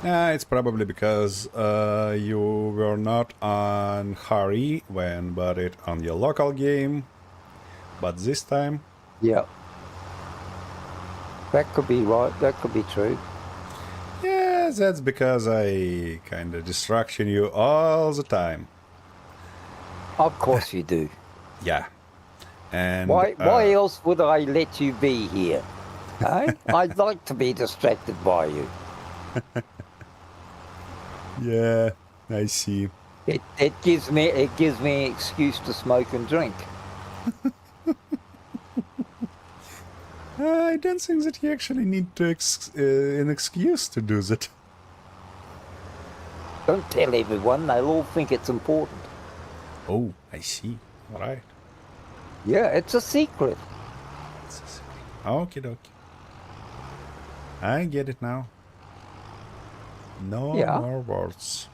It's probably because you were not on Hurry when bought it on your local game. But this time... Yeah. That could be right. That could be true. Yeah, that's because I kind of distraction you all the time. Of course you do. Yeah. And Why else would I let you be here? Eh? I'd like to be distracted by you. yeah, I see. It gives me an excuse to smoke and drink. I don't think that you actually need to an excuse to do that. Don't tell everyone; they'll all think it's important. Oh, I see. All right. Yeah, it's a secret. Okie dokie. I get it now. No Yeah. more words.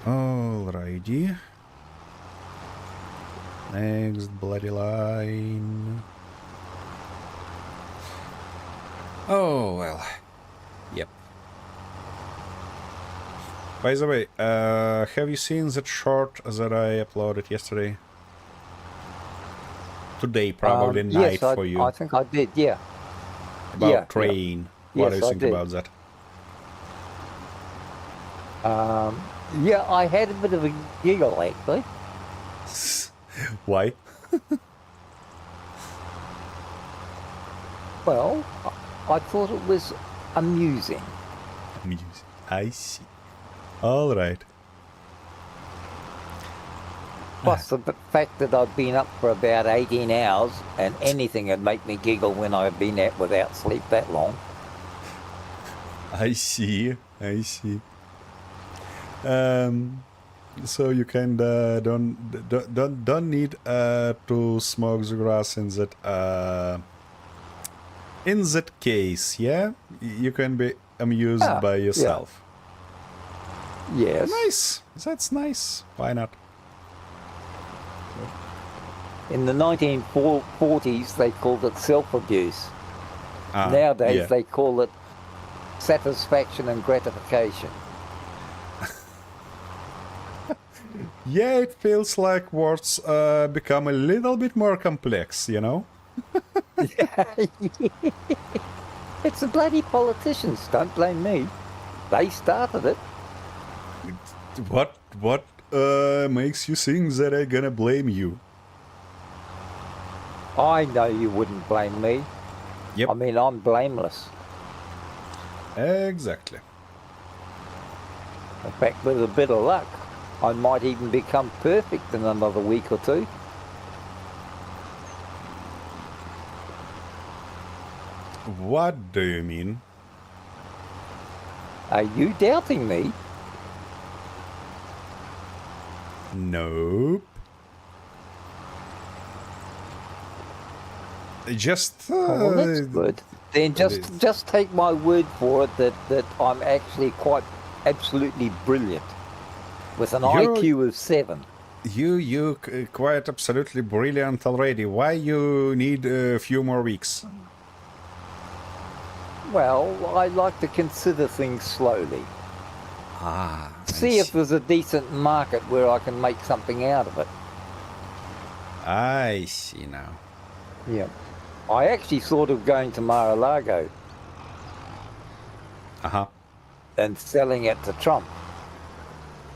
Alrighty. Next bloody line. Oh, well. Yep. By the way, have you seen that short that I uploaded yesterday? Today, probably night yes, for you. I think I did, yeah. About train. What do you think about that? Yeah, I had a bit of a giggle, actually. Why? Well, I thought it was amusing. I see. All right. Plus the fact that I've been up for about 18 hours and anything would make me giggle when I've been out without sleep that long. I see. I see. So you kind of don't need to smoke the grass in that case, yeah? You can be amused by yourself. Yeah. Yes. Nice. That's nice. Why not? In the 1940s, they called it self-abuse. Nowadays, they call it satisfaction and gratification. Yeah, it feels like words become a little bit more complex, you know? It's the bloody politicians, don't blame me. They started it. What makes you think that I'm gonna blame you? I know you wouldn't blame me. Yep. I mean, I'm blameless. Exactly. In fact, with a bit of luck, I might even become perfect in another week or two. What do you mean? Are you doubting me? Nope. Just Well, that's good. Then just take my word for it that I'm actually quite absolutely brilliant with an IQ of 7. You quite absolutely brilliant already. Why you need a few more weeks? Well, I like to consider things slowly. See if there's a decent market where I can make something out of it. I see now. Yeah. I actually thought of going to Mar-a-Lago and selling it to Trump.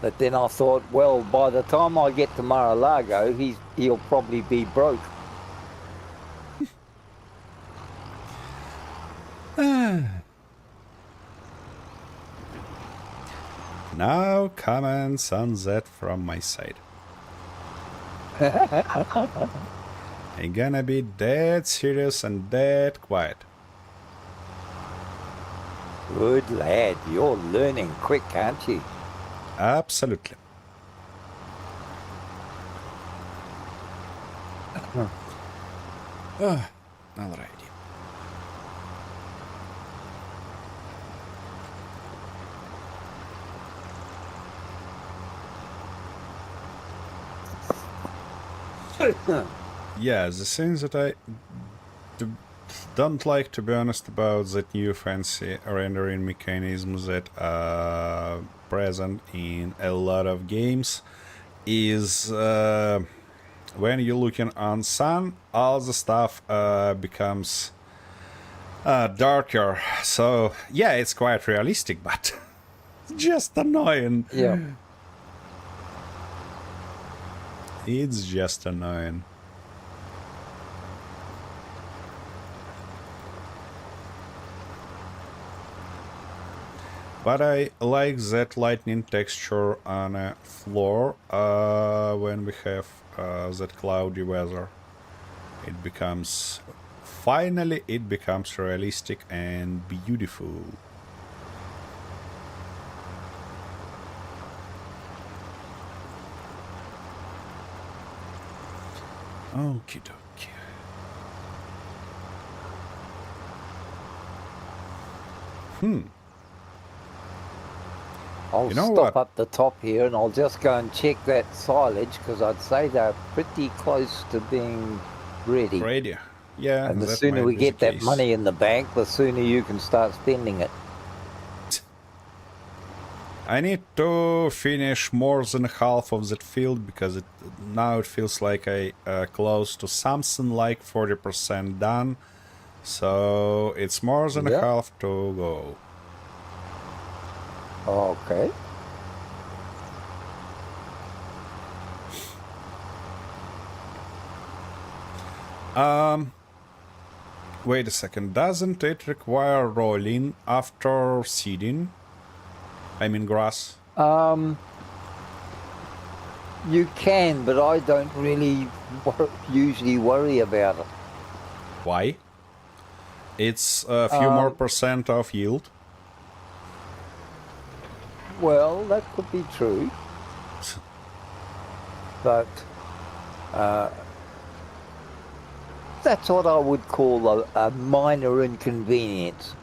But then I thought, well, by the time I get to Mar-a-Lago, he'll probably be broke. Now comments on that from my side. I'm gonna be dead serious and dead quiet. Good lad, you're learning quick, aren't you? Absolutely. Alrighty. Yeah, the things that I don't like, to be honest, about that new fancy rendering mechanisms that are present in a lot of games is when you're looking on sun, all the stuff becomes darker. So yeah, it's quite realistic, but just annoying. Yeah. It's just annoying. But I like that lightning texture on a floor when we have that cloudy weather. It becomes... Finally, it becomes realistic and beautiful. Okie dokie. I'll You know stop what? up the top here and I'll just go and check that silage because I'd say they're pretty close to being ready. Radio. Yeah, And the that sooner might we be the get that case. money in the bank, the sooner you can start spending it. I need to finish more than half of that field because now it feels like I close to something like 40% done. So it's more than Yeah. half to go. Okay. Wait a second, doesn't it require rolling after seeding? I mean grass. You can, but I don't really usually worry about it. Why? It's a few more percent of yield. Well, that could be true. But that's what I would call a minor inconvenience.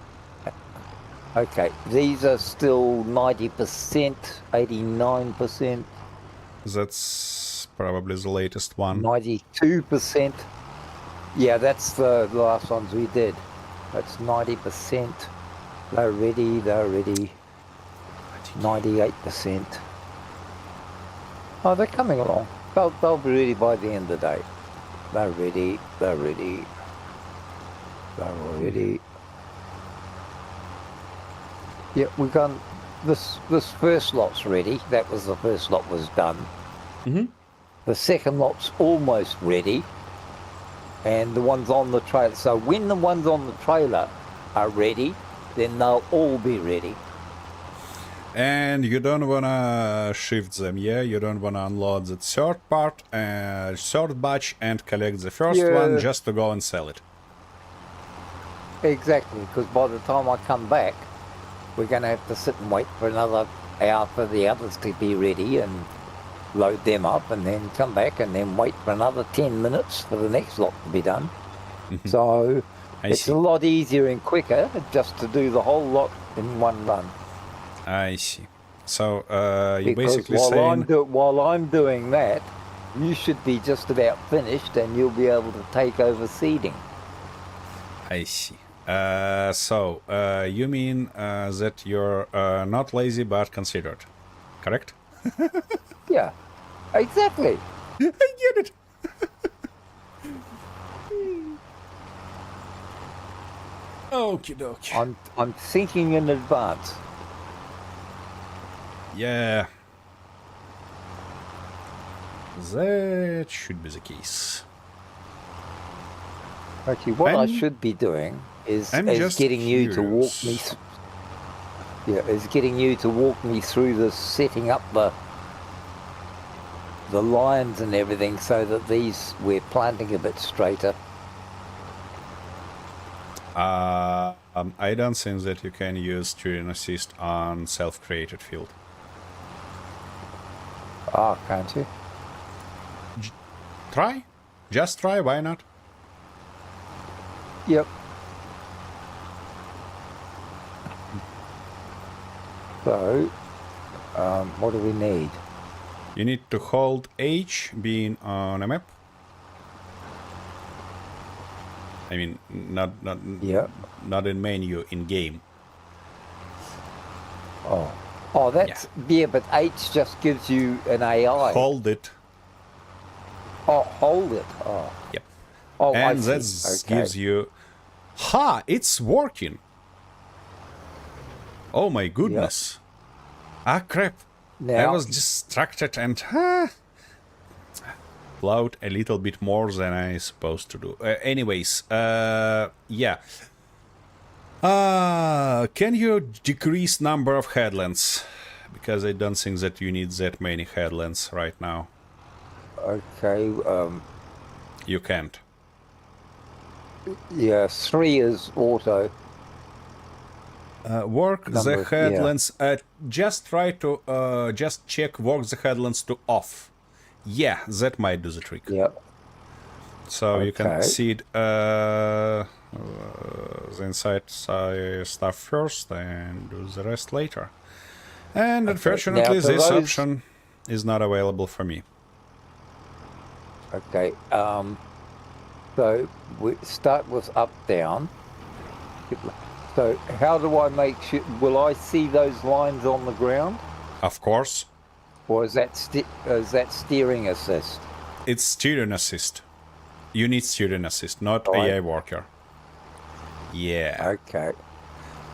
Okay, these are still 90%, 89%, That's probably the latest one. 92%. Yeah, that's the last ones we did. That's 90%. They're ready, 98%. Oh, they're coming along. They'll be ready by the end of the day. They're ready. Yeah, we've gone. This first lot's ready. That was the first lot was done. The second lot's almost ready, and the ones on the trailer. So when the ones on the trailer are ready, then they'll all be ready. And you don't wanna shift them, yeah? You don't wanna unload the third part, third batch, and collect the first one just to go and sell it. Exactly, because by the time I come back, we're going to have to sit and wait for another hour for the others to be ready and load them up, and then come back and then wait for another 10 minutes for the next lot to be done. So it's a lot easier and quicker just to do the whole lot in one run. I see. So you're Because basically saying... while I'm doing that, you should be just about finished and you'll be able to take over seeding. I see. So you mean that you're not lazy but considerate, correct? Yeah, exactly. I get it. Okie dokie. I'm thinking in advance. Yeah. That should be the case. Actually, what I should be doing is getting you to walk me. Is getting you to walk me through the setting up the lines and everything, so that we're planting a bit straighter. I don't think that you can use Turing Assist on self-created field. Ah, can't you? Try. Just try, why not? Yep. So, what do we need? You need to hold H being on a map. I mean, not in menu, in game. Oh, that's but H just gives you an AI. Hold it. Oh, hold it. Oh. Yep. Oh, And I that see. Okay. gives you Ha! It's working! Oh my goodness. Ah, crap. I Now, was distracted and plowed a little bit more than I supposed to do. Anyways, yeah. Can you decrease number of headlands? Because I don't think that you need that many headlands right now. okay, You can't. yeah, 3 is auto. Work Number, the headlands. Just try to just check work the headlands to off. Yeah, that might do the trick. Yep. So you can Okay. seed the inside stuff first and do the rest later. And unfortunately, Now, for this those- option is not available for me. Okay, so we start with up, down. So how do I make sure, will I see those lines on the ground? Of course, Or is that, steering assist? it's steering assist. You need steering assist, not Right. AI worker. Yeah. Okay.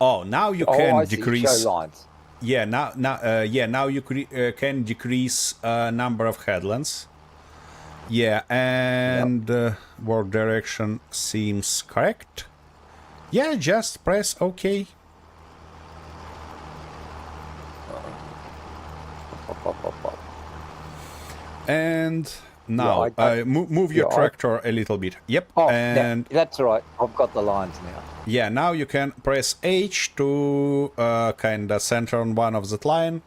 Oh, now you Oh, can I see, decrease. show lines. Yeah, now you can decrease number of headlands. Yeah, and work direction seems correct. Yeah, just press OK. And now Yeah, I- move your yeah, I- tractor a little bit. Yep, Oh, and that's right. I've got the lines now. yeah, now you can press H to kind of center on one of that line,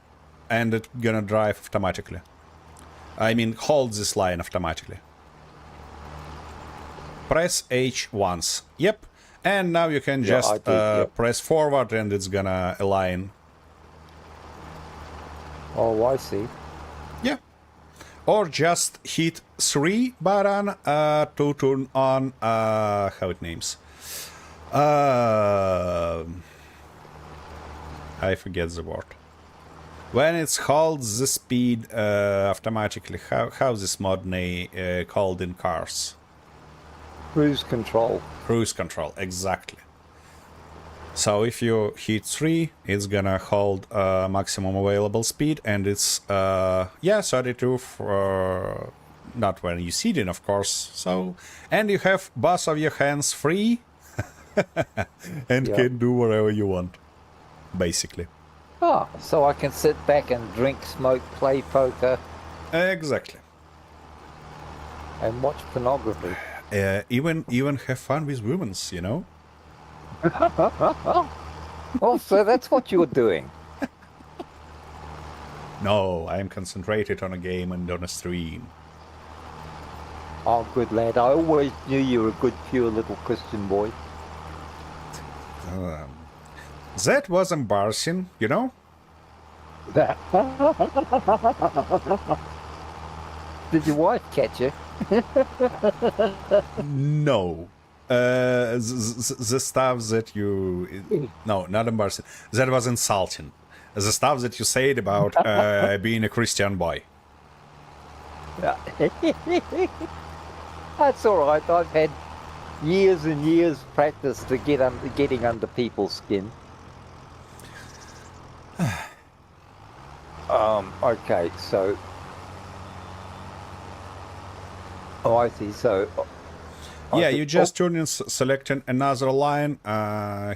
and it's gonna drive automatically. I mean, hold this line automatically. Press H once. Yep, and now you can Yeah, just I did, yep. press forward, and it's gonna align. Oh, I see. Yeah. Or just hit 3 button to turn on how it names. I forget the word. When it holds the speed automatically, how this mod called in cars? Cruise control. Cruise control, exactly. So if you hit 3, it's gonna hold maximum available speed, and it's 32 for not when you sit in, of course. So, and you have both of your hands free, and Yeah. can do whatever you want, basically. Ah, so I can sit back and drink, smoke, play poker, Exactly. and watch pornography. Even have fun with women's, you know. Oh, so that's what you're doing. No, I'm concentrated on a game and on a stream. Oh, good lad. I always knew you were a good, pure little Christian boy. That was embarrassing, you know. Did your wife catch you? No. The stuff that you... No, not embarrassing. That was insulting. The stuff that you said about being a Christian boy. That's all right. I've had years and years practice to getting under people's skin. Okay, so... Oh, I see. So... Yeah, you just turn in, selecting another line,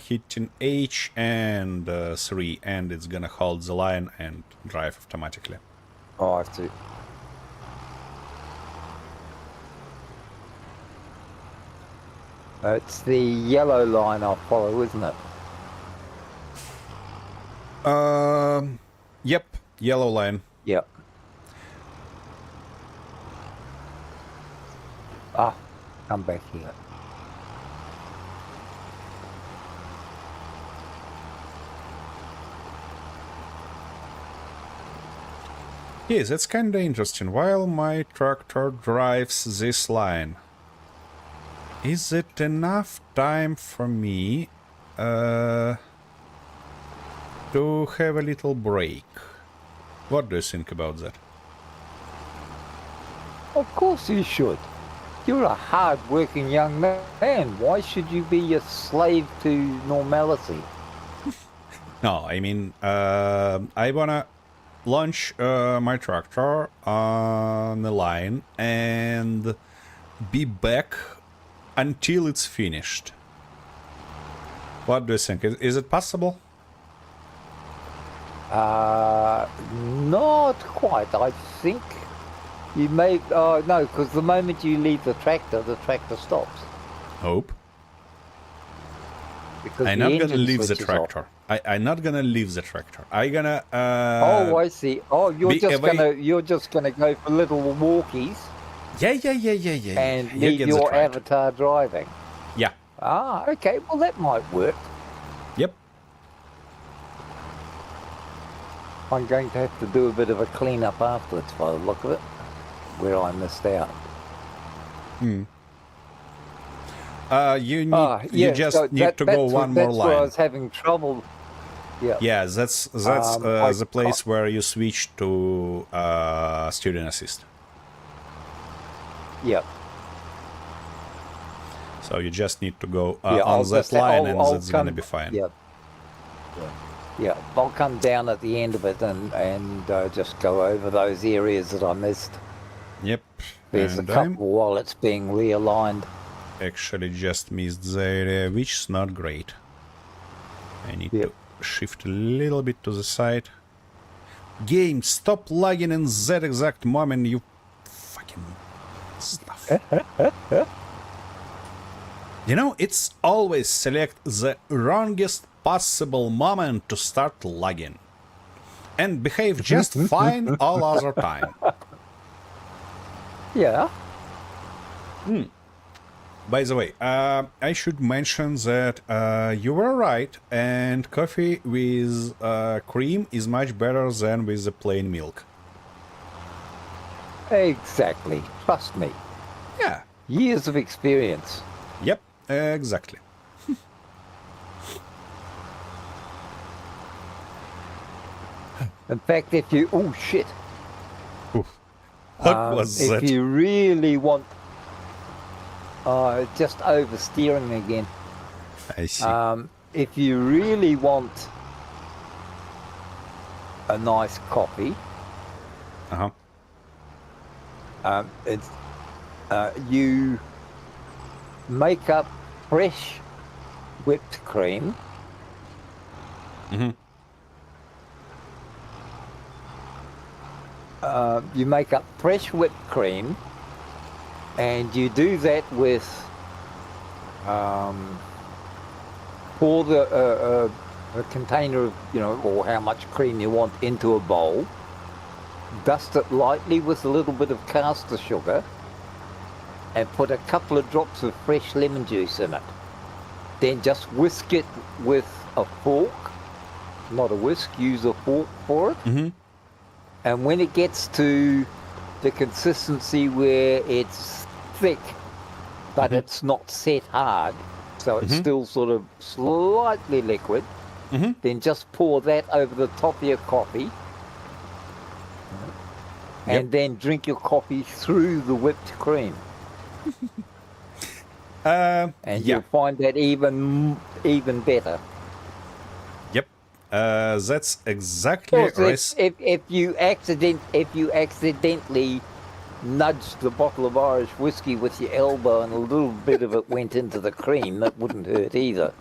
hitting H and 3, and it's gonna hold the line and drive automatically. Oh, I see. It's the yellow line I'll follow, isn't it? Yep, yellow line. Yep. Ah, come back here. Yes, that's kinda interesting. While my tractor drives this line, is it enough time for me to have a little break? What do you think about that? Of course you should. You're a hard-working young man. Why should you be a slave to normality? No, I mean, I wanna launch my tractor on the line and be back until it's finished. What do you think? Is it possible? Not quite. I think you may. Oh no, because the moment you leave the tractor stops. Hope. Because I'm the not gonna engine leave the switches tractor. I'm not gonna leave the tractor. I'm gonna. off. Oh, I see. Oh, be away- you're just gonna go for little walkies Yeah. and You leave get the your tractor. avatar driving. Yeah. Ah, okay. Well, that might work. Yep. I'm going to have to do a bit of a clean-up afterwards by the look of it, where I missed out. You need. You just so need to go one more that's where I line. was having trouble. Yeah. Yeah, that's the place where you switch to student assist. Yep. So you just need to go Yeah, on that line, and I'll that's gonna be fine. Yep. Yeah, I'll come down at the end of it and just go over those areas that I missed. Yep. There's And a couple while it's being realigned. actually just missed the area, which is not great. I need Yep. to shift a little bit to the side. Game, stop lagging in that exact moment, you fucking stuff. You know, it's always select the wrongest possible moment to start lagging. And behave just fine all other time. Yeah. By the way, I should mention that you were right, and coffee with cream is much better than with the plain milk. Exactly. Trust me. Yeah, Years of experience. yep, exactly. In fact, if you... Oh, shit. What was if that? you really want... just oversteering again. I see. If you really want a nice coffee, Uh-huh. it's you make up fresh whipped cream. Mhm. You make up fresh whipped cream, and you do that with pour a container of, or how much cream you want into a bowl. Dust it lightly with a little bit of caster sugar, and put a couple of drops of fresh lemon juice in it. Then just whisk it with a fork, not a whisk, use a fork for it. Mm-hmm. And when it gets to the consistency where it's thick, but it's not set hard, so it's still sort of slightly liquid, then just pour that over the top of your coffee. And then drink your coffee through the whipped cream. And you'll find that even better. Yep. That's exactly Of course, if you accidentally nudged the bottle of Irish whiskey with your elbow and a little bit of it went into the cream, that wouldn't hurt either.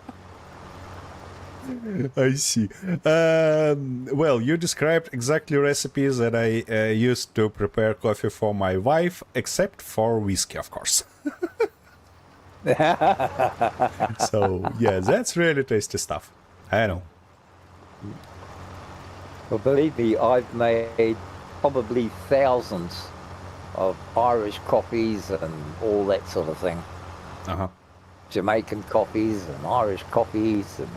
I see. Well, you described exactly recipes that I used to prepare coffee for my wife, except for whiskey, of course. So, yeah, that's really tasty stuff. I know. Well, believe me, I've made probably thousands of Irish coffees and all that sort of thing. Uh-huh. Jamaican coffees and Irish coffees and...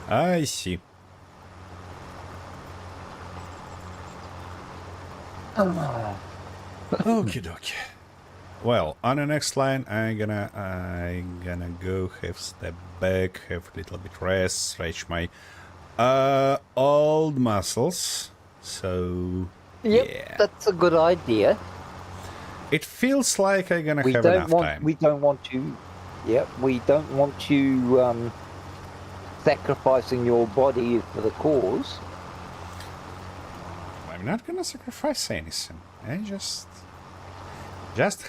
I see. Okie dokie. Well, on the next line, I'm gonna go have step back, have a little bit rest, stretch my old muscles. So Yep, yeah. that's a good idea. It feels like I'm gonna We have don't enough want. time. We don't want you. Yep. We don't want you sacrificing your body for the cause. I'm not gonna sacrifice anything. I just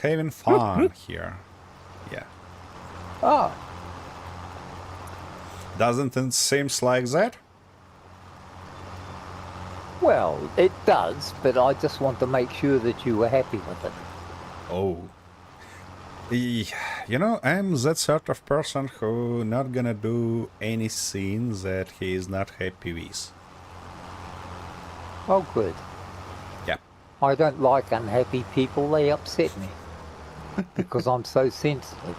having fun here. Yeah. Ah. Doesn't it seems like that? Well, it does, but I just want to make sure that you were happy with it. Oh. You know, I'm that sort of person who not gonna do anything that he is not happy with. Oh, good. Yeah. I don't like unhappy people. They upset me because I'm so sensitive.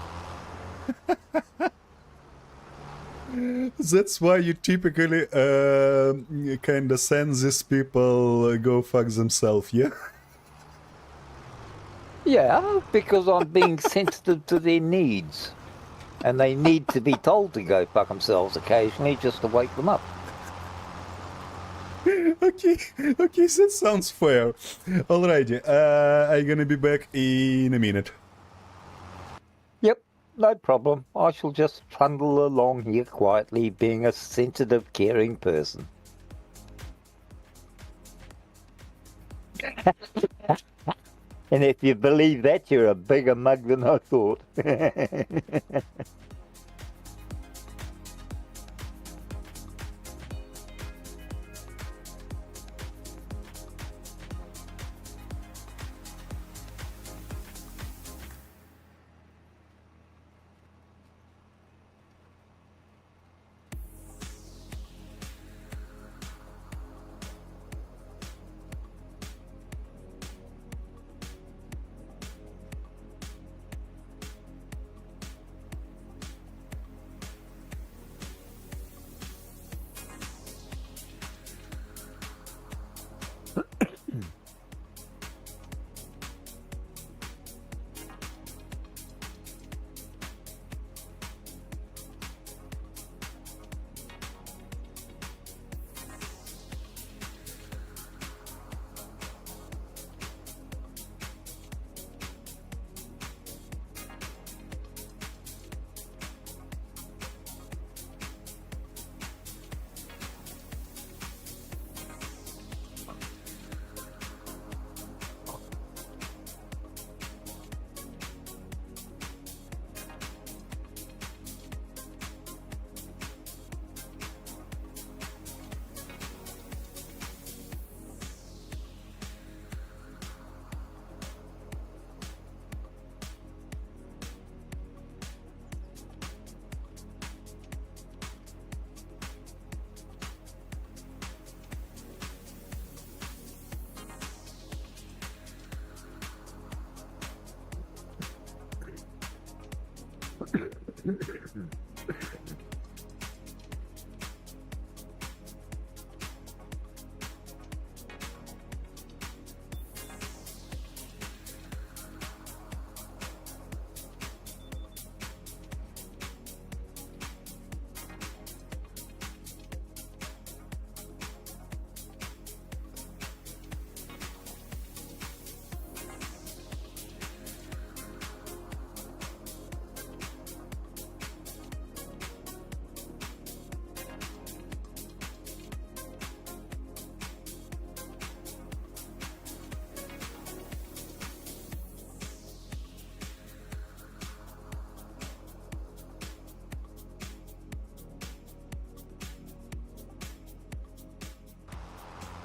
That's why you typically kind of send these people go fuck themselves, yeah? Yeah, because I'm being sensitive to their needs. And they need to be told to go fuck themselves occasionally just to wake them up. Okay, that sounds fair. Alrighty, I'm gonna be back in a minute. Yep, no problem. I shall just trundle along here quietly, being a sensitive, caring person. And if you believe that, you're a bigger mug than I thought.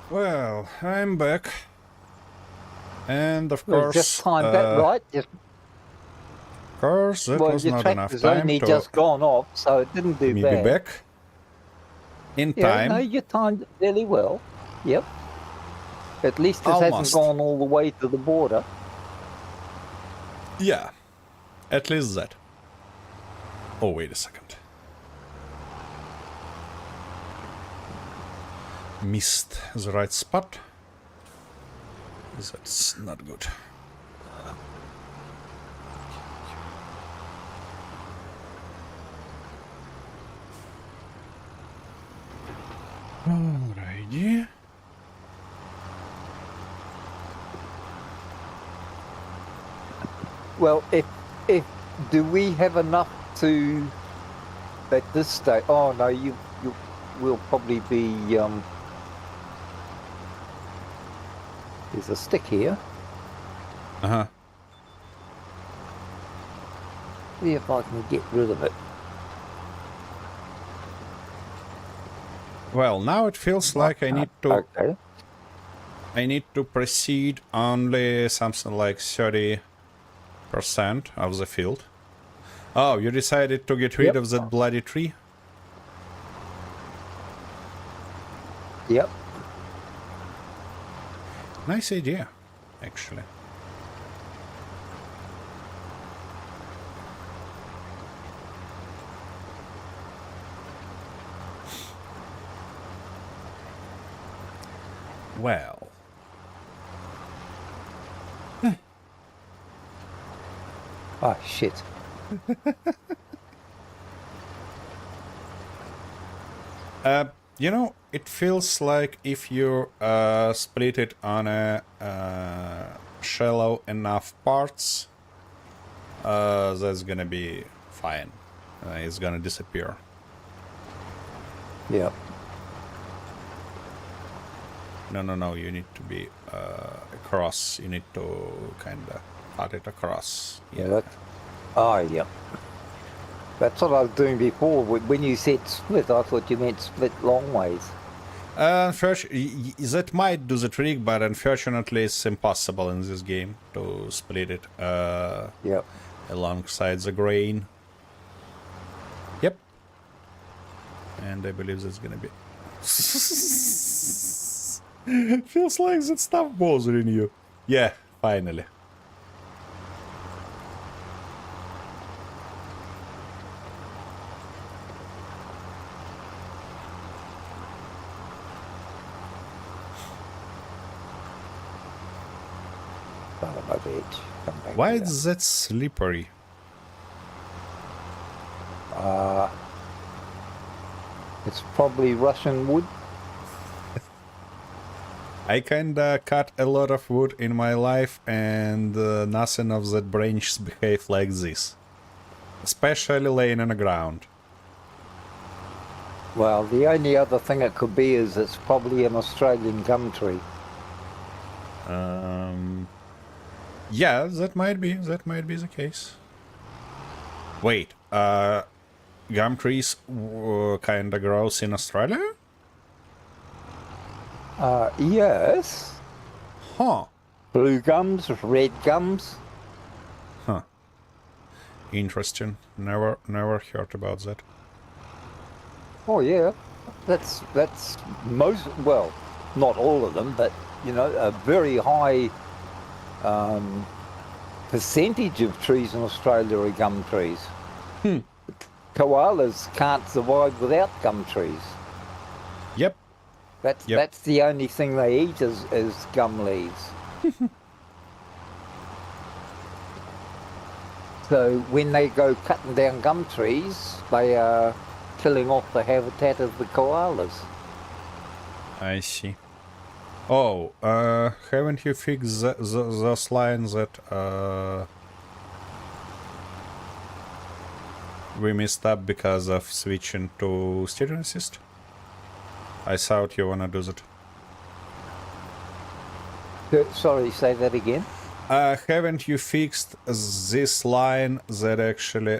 Well, I'm back. And of Well, course, just timed that right. Just, of course, that well, was your not track enough was time only to just gone off, so it didn't do me be bad. back in Yeah, time. no, you timed it fairly well. Yep. At least it hasn't Almost. gone all the way to the border. Yeah, at least that. Oh, wait a second. Missed the right spot. That's not good. Alrighty. Well, if do we have enough to at this stage? Oh no, you will probably be. There's a stick here. Uh-huh. See if I can get rid of it. Well, now it feels like I need to Okay. I need to proceed only something like 30% of the field. Oh, you decided to get rid Yep. of that bloody tree? Yep. Nice idea, actually. Well. Ah, shit. You know, it feels like if you split it on a shallow enough parts, that's gonna be fine. It's gonna disappear. Yep. No, you need to be across. You need to kind of cut it across. Yeah. Yep. That's what I was doing before. When you said split, I thought you meant split long ways. That might do the trick, but unfortunately it's impossible in this game to split it Yep. alongside the grain. Yep. And I believe that's gonna be... Feels like that stuff bothering you. Yeah, finally. Son of a bitch. Come back Why here. is that slippery? It's probably Russian wood. I kinda cut a lot of wood in my life, and nothing of that branches behave like this. Especially laying on the ground. Well, the only other thing it could be is it's probably an Australian gum tree. Yeah, that might be the case. Wait, gum trees kinda grows in Australia? Yes. Huh. Blue gums, red gums. Huh. Interesting. Never heard about that. Oh yeah, that's most, well, not all of them, but you know, a very high percentage of trees in Australia are gum trees. Koalas can't survive without gum trees. Yep. Yep. That's the only thing they eat is gum leaves. So when they go cutting down gum trees, they are killing off the habitat of the koalas. I see. Oh, haven't you fixed those lines that we messed up because of switching to steering assist? I thought you wanna do that. Sorry, say that again? Haven't you fixed this line that actually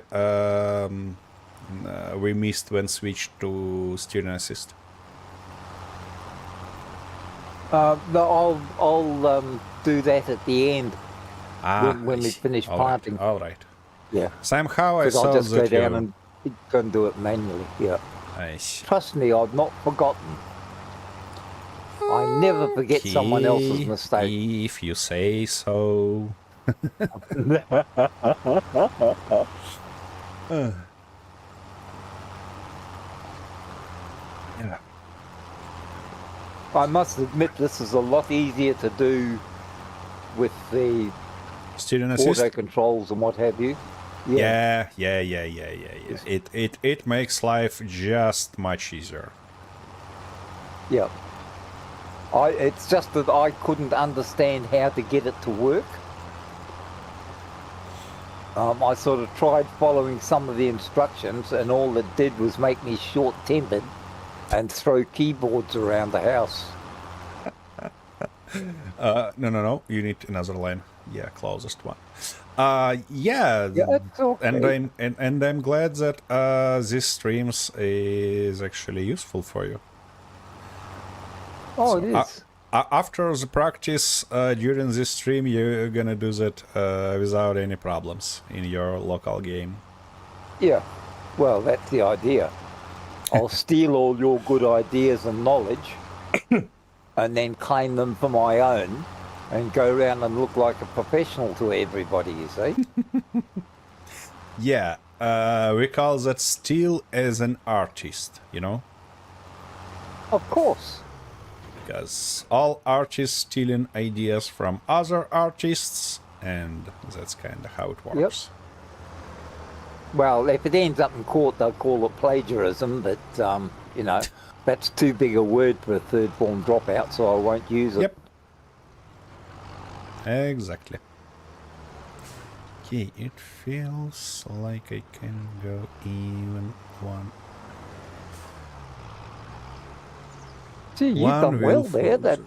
we missed when switched to steering assist? No, I'll do that at the end when we finish planting. All right. Yeah, Somehow I because saw I'll just go that down you... and go and do it manually. Yeah, I see. trust me, I've not forgotten. I never forget someone else's mistake. If you say so. Yeah. I must admit, this is a lot easier to do with the Steering assist? auto controls and what have you. Yeah. It makes life just much easier. Yeah. It's just that I couldn't understand how to get it to work. I sort of tried following some of the instructions, and all it did was make me short-tempered and throw keyboards around the house. No. You need another lane. Yeah, closest one. Yeah, it's okay. And I'm glad that this streams is actually useful for you. Oh, So, it is. after the practice during this stream, you're gonna do that without any problems in your local game. Yeah. Well, that's the idea. I'll steal all your good ideas and knowledge and then claim them for my own and go around and look like a professional to everybody, you see? Yeah, we call that steal as an artist, you know? Of course. Because all artists stealing ideas from other artists, and that's kind of how it works. Well, if it ends up in court, they'll call it plagiarism, but, you know, that's too big a word for a third form dropout, so I won't use it. Yep. Exactly. Okay, it feels like I can go even one. Gee, you've One done well wheel there. further.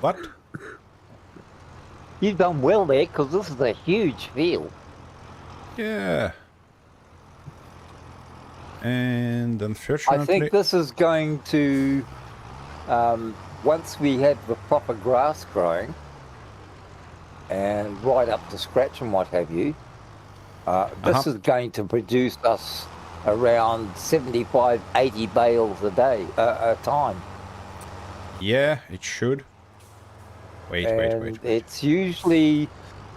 What? You've done well there, because this is a huge field. Yeah. And unfortunately, I think this is going to, once we have the proper grass growing and right up to scratch and what have you, this is going to produce us around 75, 80 bales a day, a time. yeah, it should. Wait. It's usually,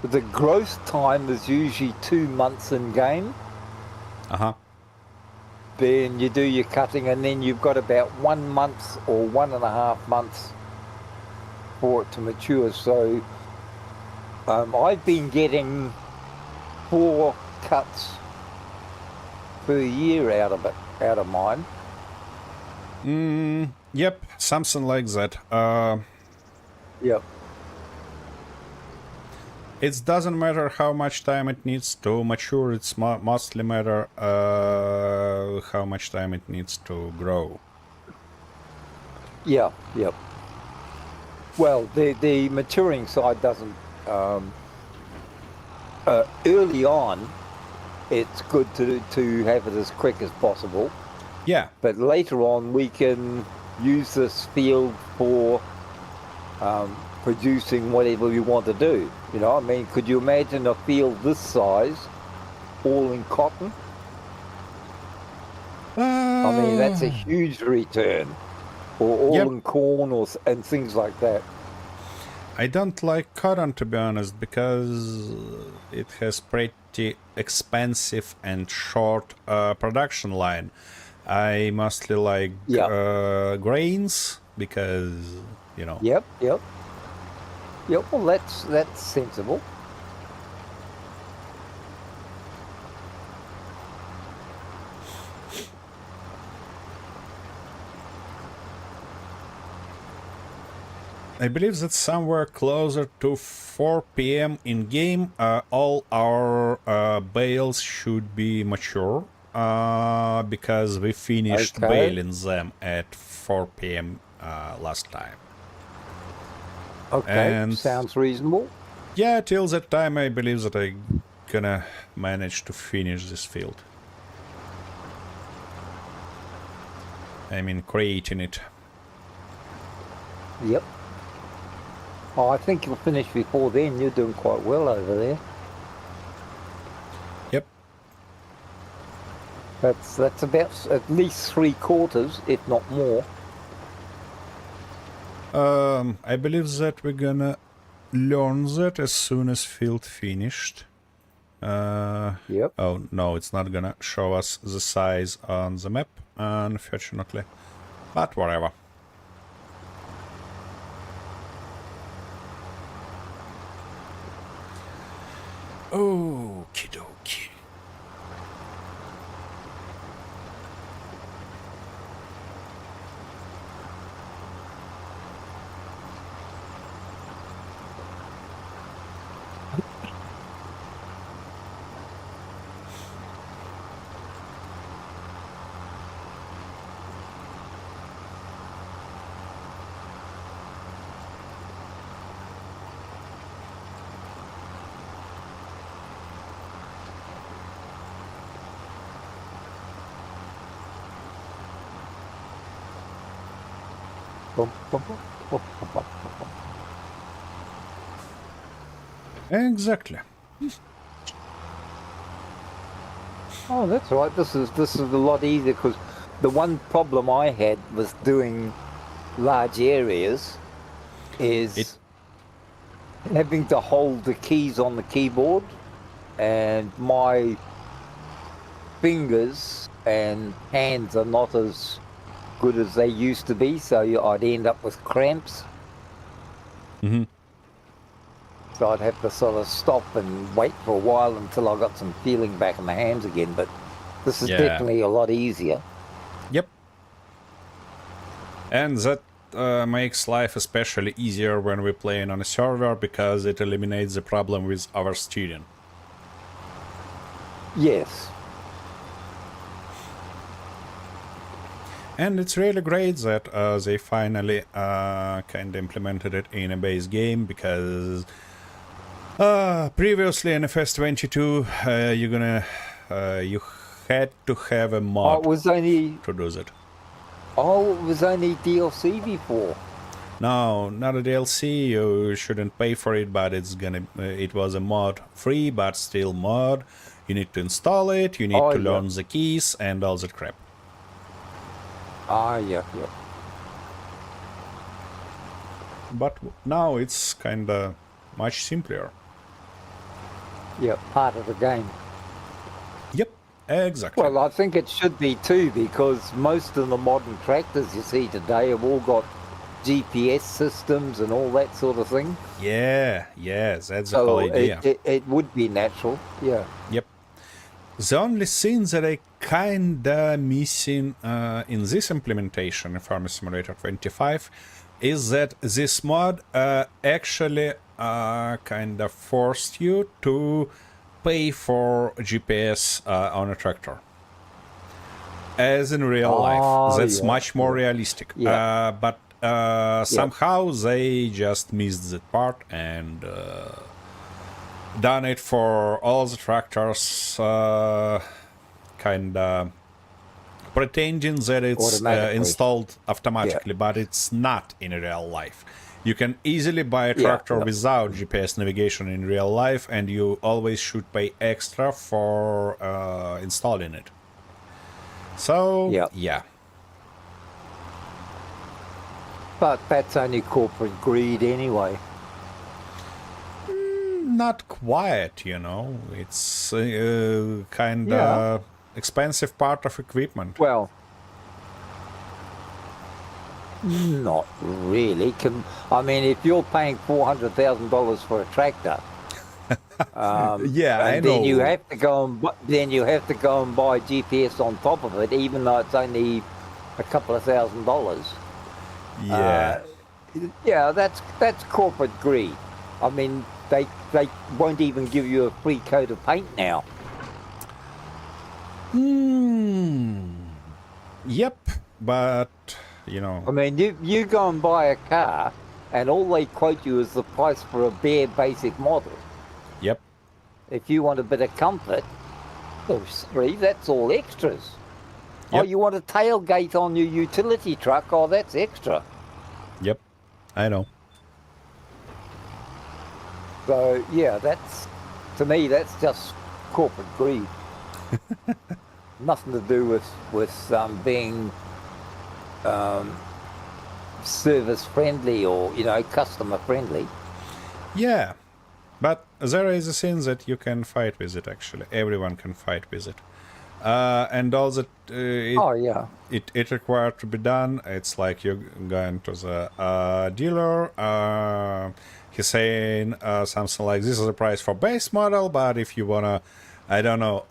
the growth time is usually 2 months in game. Then you do your cutting, and then you've got about 1 month or 1.5 months for it to mature. So I've been getting 4 cuts per year out of mine. Yep, something like that. Yep. It doesn't matter how much time it needs to mature. It's mostly matter how much time it needs to grow. Yeah. Yep. Well, the maturing side doesn't. Early on, it's good to have it as quick as possible. Yeah. But later on, we can use this field for producing whatever we want to do. You know, I mean, could you imagine a field this size, all in cotton? I mean, that's a huge return. Or all in corn and things like that. I don't like cotton, to be honest, because it has pretty expensive and short production line. I mostly like grains because, you know. Yep. Well, that's sensible. I believe that somewhere closer to 4 p.m. in game, all our bales should be mature, because we finished baling them at 4 p.m. Last time. Okay, and sounds reasonable. Yeah, till that time I believe that I'm gonna manage to finish this field. I mean, creating it. Yep. Oh, I think you'll finish before then. You're doing quite well over there. Yep. That's about at least 3/4, if not more. I believe that we're gonna learn that as soon as field finished. Yep. Oh, no, it's not gonna show us the size on the map, unfortunately. But whatever. Okie dokie. Bum, bum, bum, bum, bum. Exactly. Oh, that's right. This is a lot easier because the one problem I had with doing large areas is having to hold the keys on the keyboard, and my fingers and hands are not as good as they used to be, so I'd end up with cramps. Mm-hmm. So I'd have to sort of stop and wait for a while until I got some feeling back in my hands again. But this is definitely a lot easier. Yep. And that makes life especially easier when we're playing on a server because it eliminates the problem with oversteering. Yes. And it's really great that they finally kind of implemented it in a base game because previously in FS22 you had to have a mod to do that. Oh, it was only DLC before. No, not a DLC. You shouldn't pay for it, but it was a mod free, but still mod. You need to install it. You need to learn the keys and all that crap. Yeah. But now it's kind of much simpler. Yeah, part of the game. Yep, exactly. Well, I think it should be too, because most of the modern tractors you see today have all got GPS systems and all that sort of thing. Yeah, that's the whole idea. It would be natural, yeah. Yep. The only thing that I kinda missing in this implementation in Farming Simulator 25 is that this mod actually kind of forced you to pay for GPS on a tractor. As in real life. That's much more realistic. Yeah. But somehow they just missed that part and done it for all the tractors, kind of pretending that it's installed automatically, but it's not in real life. You can easily buy a tractor without GPS navigation in real life, and you always should pay extra for installing it. So, yeah. But that's only corporate greed anyway. Not quite, you know. It's kind of expensive part of equipment. Well, not really. I mean, if you're paying $400,000 for a tractor, I know. Then you have to go and buy GPS on top of it, even though it's only a couple of $1,000s. Yeah. That's corporate greed. I mean, they won't even give you a free coat of paint now. Yep, but you know. I mean, you go and buy a car, and all they quote you is the price for a bare basic model. Yep. If you want a bit of comfort, oh sorry, that's all extras. Yep. Oh, you want a tailgate on your utility truck? Oh, that's extra. Yep, I know. So yeah, to me that's just corporate greed. Nothing to do with being service friendly or customer friendly. Yeah, but there is a thing that you can fight with it. Actually, everyone can fight with it, and all that. It required to be done. It's like you're going to the dealer. He's saying something like, "This is the price for base model, but if you wanna, I don't know,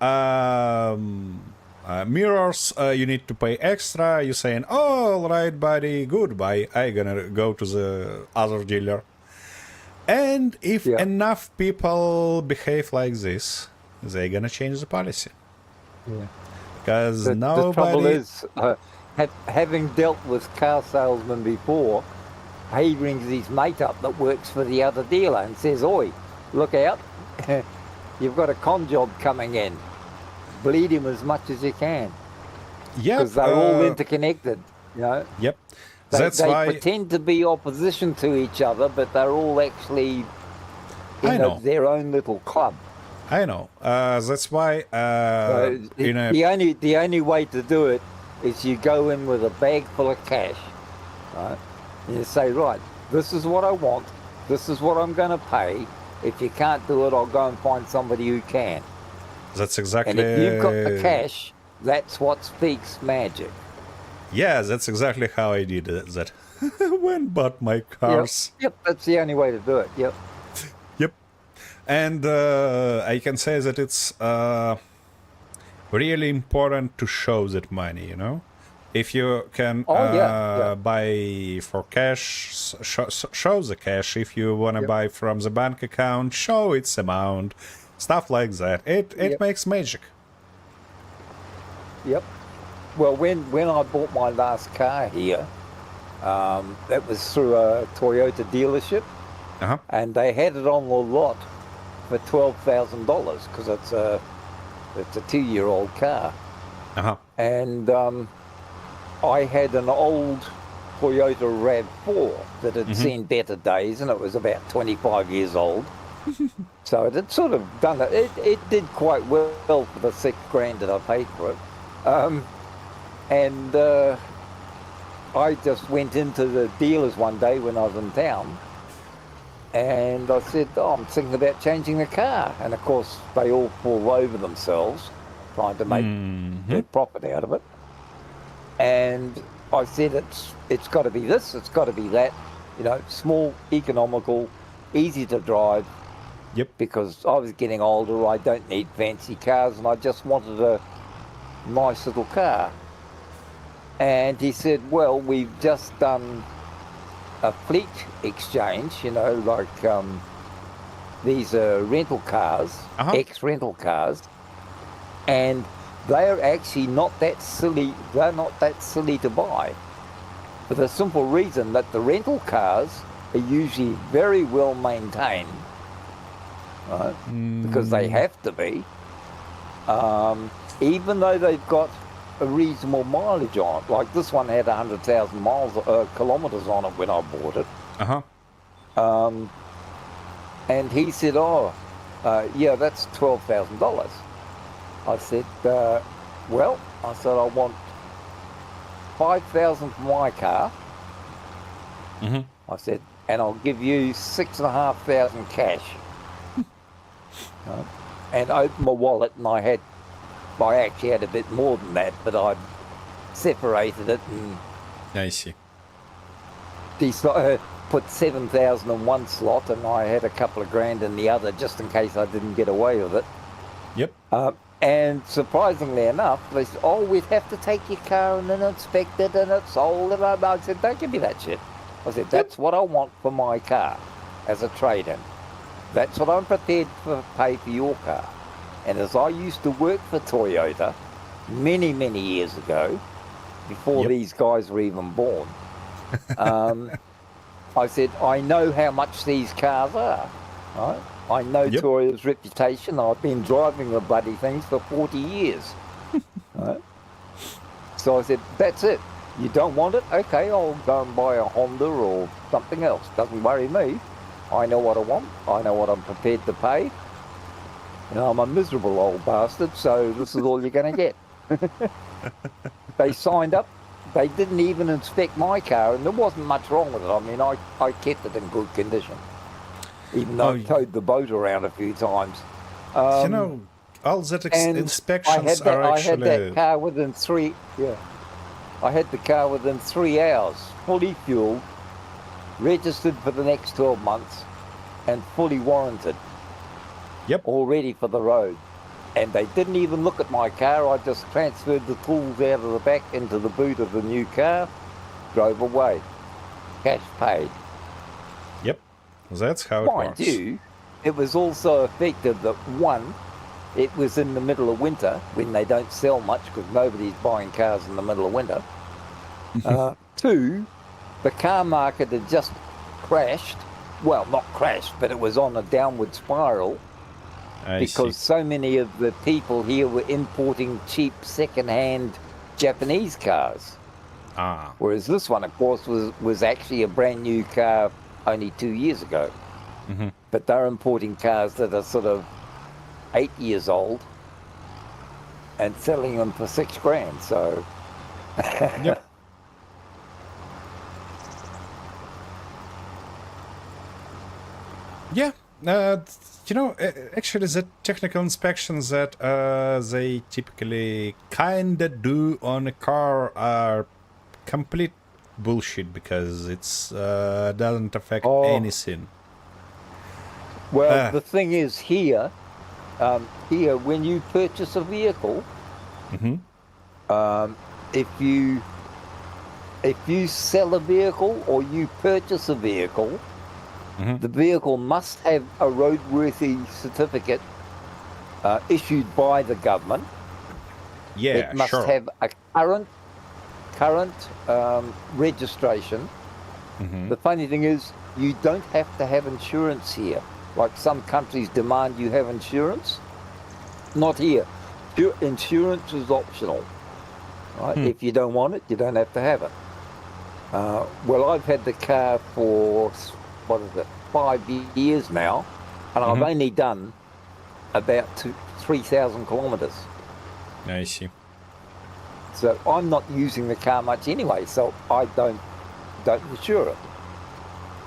mirrors, you need to pay extra." You're saying, "Oh, all right, buddy, goodbye. I'm gonna go to the other dealer." And if enough people behave like this, they're gonna change the policy. Yeah. Because the trouble is, having dealt with car salesmen before, he rings his mate up that works for the other dealer and says, "Oi, look out, you've got a con job coming in. Bleed him as much as you can." Yeah, because they're all interconnected, Yep. That's they why pretend to be opposition to each other, but they're all actually I know. their own little club. I know. That's why So in a the only way to do it is you go in with a bag full of cash, right? And you say, right, this is what I want. This is what I'm going to pay. If you can't do it, I'll go and find somebody who can. that's exactly And if you've got the cash, that's what speaks magic. yeah, that's exactly how I did that when bought my cars. Yep, that's the only way to do it. Yep. Yep. And I can say that it's really important to show that money, you know? If you can buy for cash, show the cash. If you want to buy from the bank account, show its amount. Stuff like that. It makes magic. Yep. Well, when I bought my last car here, that was through a Toyota dealership, and they had it on the lot for $12,000 because it's a 2-year-old car. And I had an old Toyota RAV4 that had seen better days, and it was about 25 years old. So it had sort of done it. It did quite well for the $6,000 that I paid for it. And I just went into the dealers one day when I was in town, and I said, I'm thinking about changing the car. And of course, they all fall over themselves trying to make their profit out of it. And I said, it's got to be this, it's got to be that, small, economical, easy to drive. Yep. Because I was getting older, I don't need fancy cars, and I just wanted a nice little car. And he said, well, we've just done a fleet exchange, like these are rental cars, ex-rental cars, and they're actually not that silly. They're not that silly to buy, for the simple reason that the rental cars are usually very well maintained, right? Because they have to be, even though they've got a reasonable mileage on it. Like this one had 100,000 kilometers on it when I bought it. And he said, yeah, that's $12,000. I said, well, I said, I want $5,000 for my car. I said, and I'll give you $6,500 cash. And opened my wallet, and I actually had a bit more than that, but I separated it and I see. Put 7,000 in one slot, and I had a couple of grand in the other, just in case I didn't get away with it. Yep. And surprisingly enough, they said, we'd have to take your car and then inspect it, and it's sold. And I said, don't give me that shit. I said, that's what I want for my car as a trade-in. That's what I'm prepared to pay for your car. And as I used to work for Toyota many, many years ago, before these guys were even born, I said, I know how much these cars are, right? I know Toyota's reputation. I've been driving the bloody things for 40 years, right? So I said, that's it. You don't want it? Okay, I'll go and buy a Honda or something else. Doesn't worry me. I know what I want. I know what I'm prepared to pay. I'm a miserable old bastard, so this is all you're going to get. They signed up. They didn't even inspect my car, and there wasn't much wrong with it. I mean, I kept it in good condition, even though I towed the boat around a few times. All that inspections are actually... I had that car within I had the car within 3 hours, fully fueled, registered for the next 12 months, and fully warranted. All ready for the road. And they didn't even look at my car. I just transferred the tools out of the back into the boot of the new car, drove away. Cash paid. Yep. That's how it works. Mind you, it was also effective that, one, it was in the middle of winter when they don't sell much because nobody's buying cars in the middle of winter. Two, the car market had just crashed. Well, not crashed, but it was on a downward spiral. Because so many of the people here were importing cheap second-hand Japanese cars. Ah. Whereas this one, of course, was actually a brand new car only 2 years ago. Mm-hmm. But they're importing cars that are sort of 8 years old and selling them for $6,000. So, Yep. Yeah. Actually, the technical inspections that they typically kinda do on a car are complete bullshit because it's doesn't affect oh, anything. well, Ah. the thing is here, when you purchase a vehicle, Mm-hmm. if you sell a vehicle or you purchase a vehicle, Mm-hmm. the vehicle must have a roadworthy certificate issued by the government. Yeah, It must sure. have a current registration. Mm-hmm. The funny thing is, you don't have to have insurance here. Like some countries demand you have insurance. Not here. Insurance is optional. Right? If you don't want it, you don't have to have it. Well, I've had the car for, 5 years now, and I've only done about 3,000 kilometres. I see. So I'm not using the car much anyway, so I don't insure it.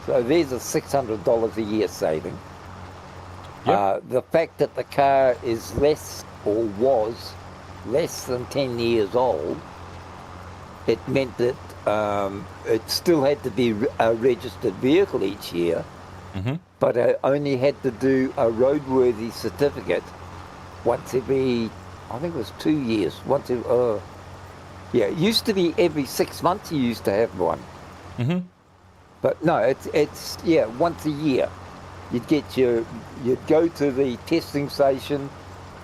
So there's a $600 a year saving. Yep. The fact that the car is was less than 10 years old, it meant that it still had to be a registered vehicle each year, but I only had to do a roadworthy certificate once every, I think it was 2 years. It used to be every 6 months you used to have one. Mm-hmm. But no, it's once a year. You'd go to the testing station.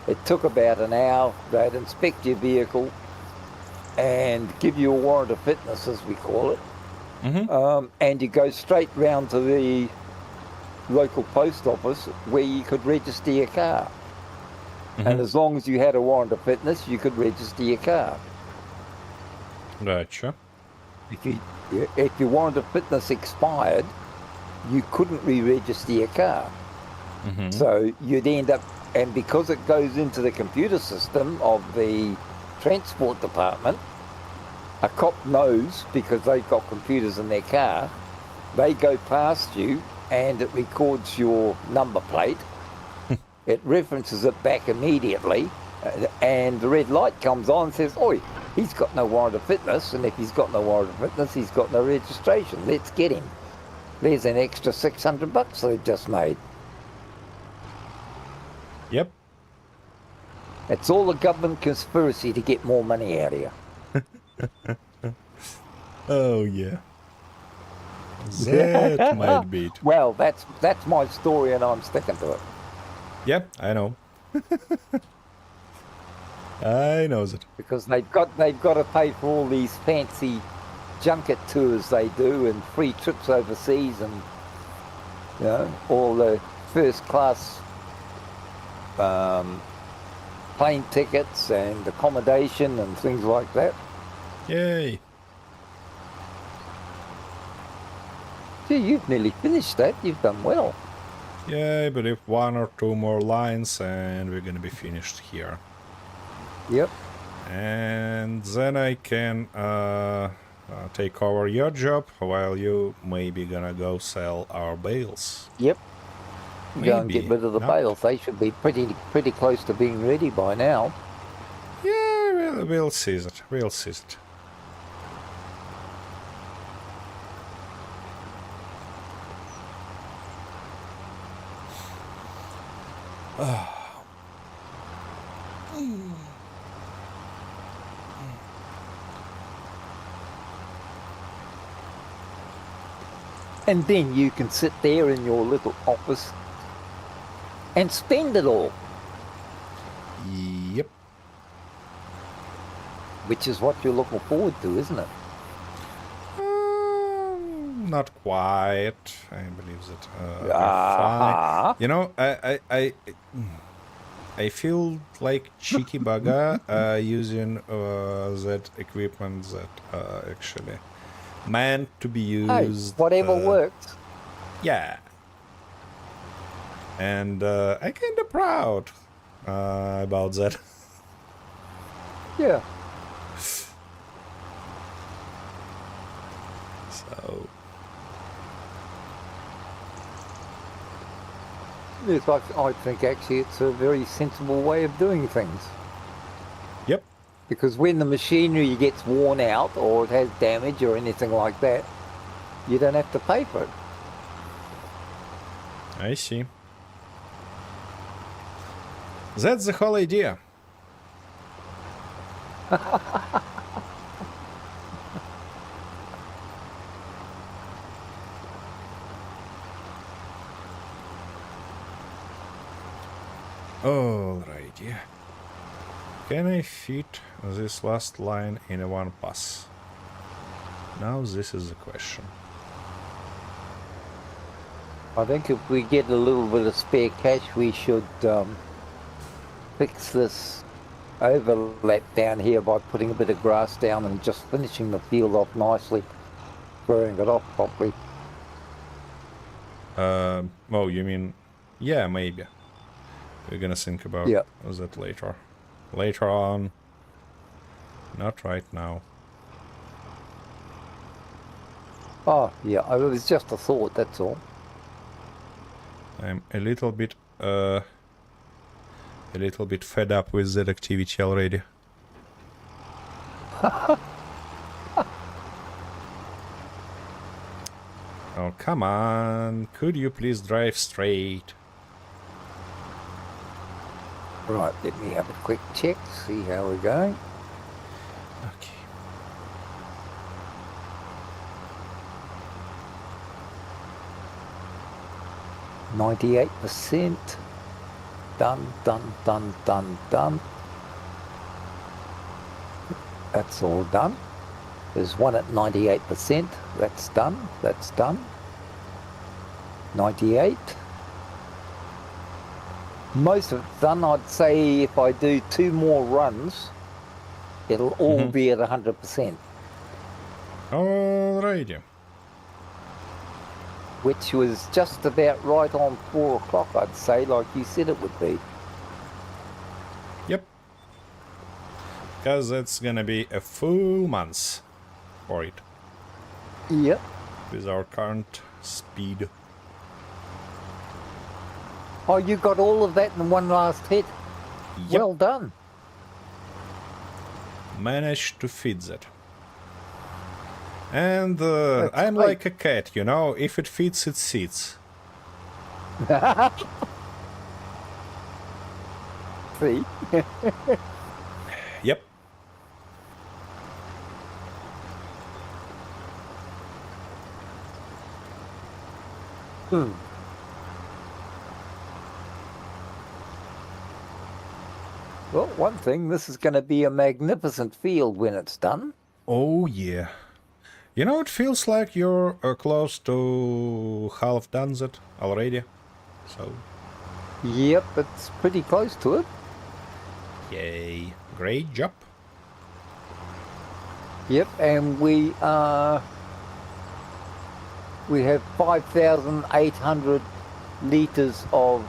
It took about an hour. They'd inspect your vehicle and give you a warrant of fitness, as we call it. Mm-hmm. And you go straight round to the local post office where you could register your car. And as long as you had a warrant of fitness, you could register your car. Gotcha. If your warrant of fitness expired, you couldn't re-register your car. So you'd end up, and because it goes into the computer system of the transport department, a cop knows, because they've got computers in their car, they go past you and it records your number plate. It references it back immediately, and the red light comes on and says, oi, he's got no warrant of fitness, and if he's got no warrant of fitness, he's got no registration. Let's get him. There's an extra $600 they've just made. Yep. It's all a government conspiracy to get more money out of you. Oh, yeah. That might be it. Well, that's my story, and I'm sticking to it. Yep, I know. I know that. Because they've got to pay for all these fancy junket tours they do, and free trips overseas, and all the first class plane tickets and accommodation and things like that. Yay. Gee, you've nearly finished that. You've done well. Yeah, I believe 1 or 2 more lines and we're gonna be finished here. Yep. And then I can take over your job while you maybe gonna go sell our bales. Yep. Go and get Maybe rid of the not. bales. They should be pretty close to being ready by now. Yeah, we'll see it. We'll see it. And then you can sit there in your little office and spend it all, Yep. which is what you're looking forward to, isn't it? Not quite. I believe that. We're fine. You know, I feel like cheeky bugger using that equipment that actually meant to be Hey, used. whatever works. Yeah. And I'm kind of proud about that. Yeah. So, Yes, I think actually it's a very sensible way of doing things. yep. Because when the machinery gets worn out or it has damage or anything like that, you don't have to pay for it. I see. That's the whole idea. Alrighty. Can I fit this last line in one pass? Now this is the question. I think if we get a little bit of spare cash, we should fix this overlap down here by putting a bit of grass down and just finishing the field off nicely, squaring it off properly. Oh, you mean, yeah, maybe. We're gonna think about Yeah. that later. Later on. Not right now. Oh, yeah, it was just a thought, that's all. I'm a little bit fed up with that activity already. Oh, come on. Could you please drive straight? Right, let me have a quick check, see how we're going. Okay. %98. Done, done, done, done, done. That's all done. There's one at 98%. That's done. That's done. 98. Most of it's done. I'd say if I do 2 more runs, it'll all be at 100%, Alrighty. which was just about right on 4 o'clock, I'd say, like you said it would be. Yep. Because that's gonna be a full month for it. Yep. With our current speed. Oh, you got all of that in one last hit? Yep. Well done. Managed to fit that. And That's I'm great. like a cat, you know, if it fits, it sits. See? Yep. Well, one thing, this is going to be a magnificent field when it's done. Oh, yeah. You know, it feels like you're close to half done that already. So, Yep, it's pretty close to it. yay. Great job. Yep, and we have 5,800 litres of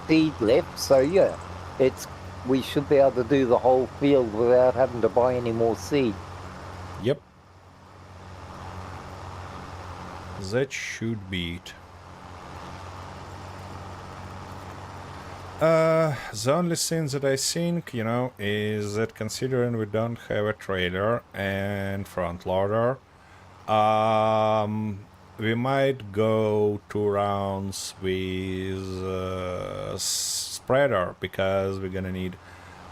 seed left, so yeah, we should be able to do the whole field without having to buy any more seed. Yep. That should be it. The only thing that I think, you know, is that considering we don't have a trailer and front loader, we might go 2 rounds with spreader because we're gonna need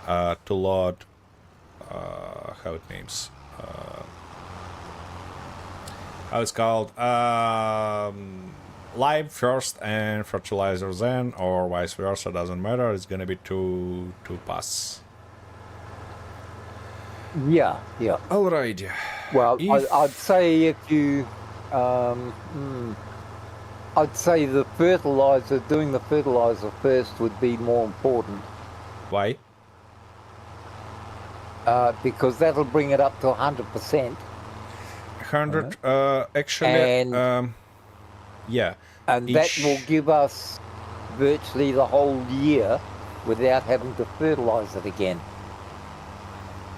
to load how it names how it's called lime first and fertilizer then, or vice versa, doesn't matter. It's gonna be two passes. Yeah, yeah. Alrighty. Well, If- I'd say if you, I'd say doing the fertilizer first would be more important. Why? Because that'll bring it up to 100%. 100. Actually, And- yeah. And that will Each- give us virtually the whole year without having to fertilize it again.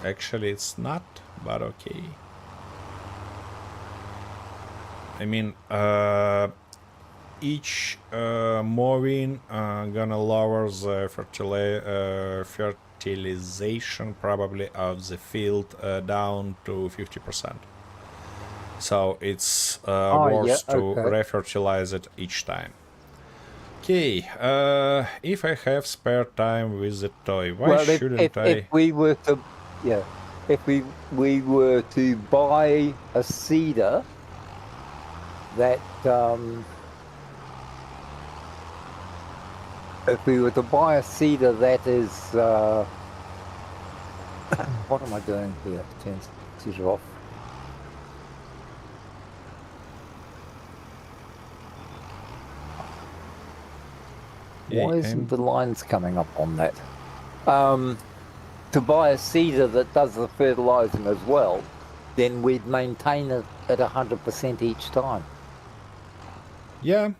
Actually, it's not, but okay. I mean, each moving gonna lower the fertilization probably of the field down to 50%. So it's worth to okay. refertilize it each time. Okay, if I have spare time with the toy, why shouldn't if we were to, if we were to buy a seeder that, if we were to buy a seeder that is, what am I doing here? Turn seeder off. Why isn't the lines coming up on that? To buy a seeder that does the fertilizing as well, then we'd maintain it at 100% each time. Yeah.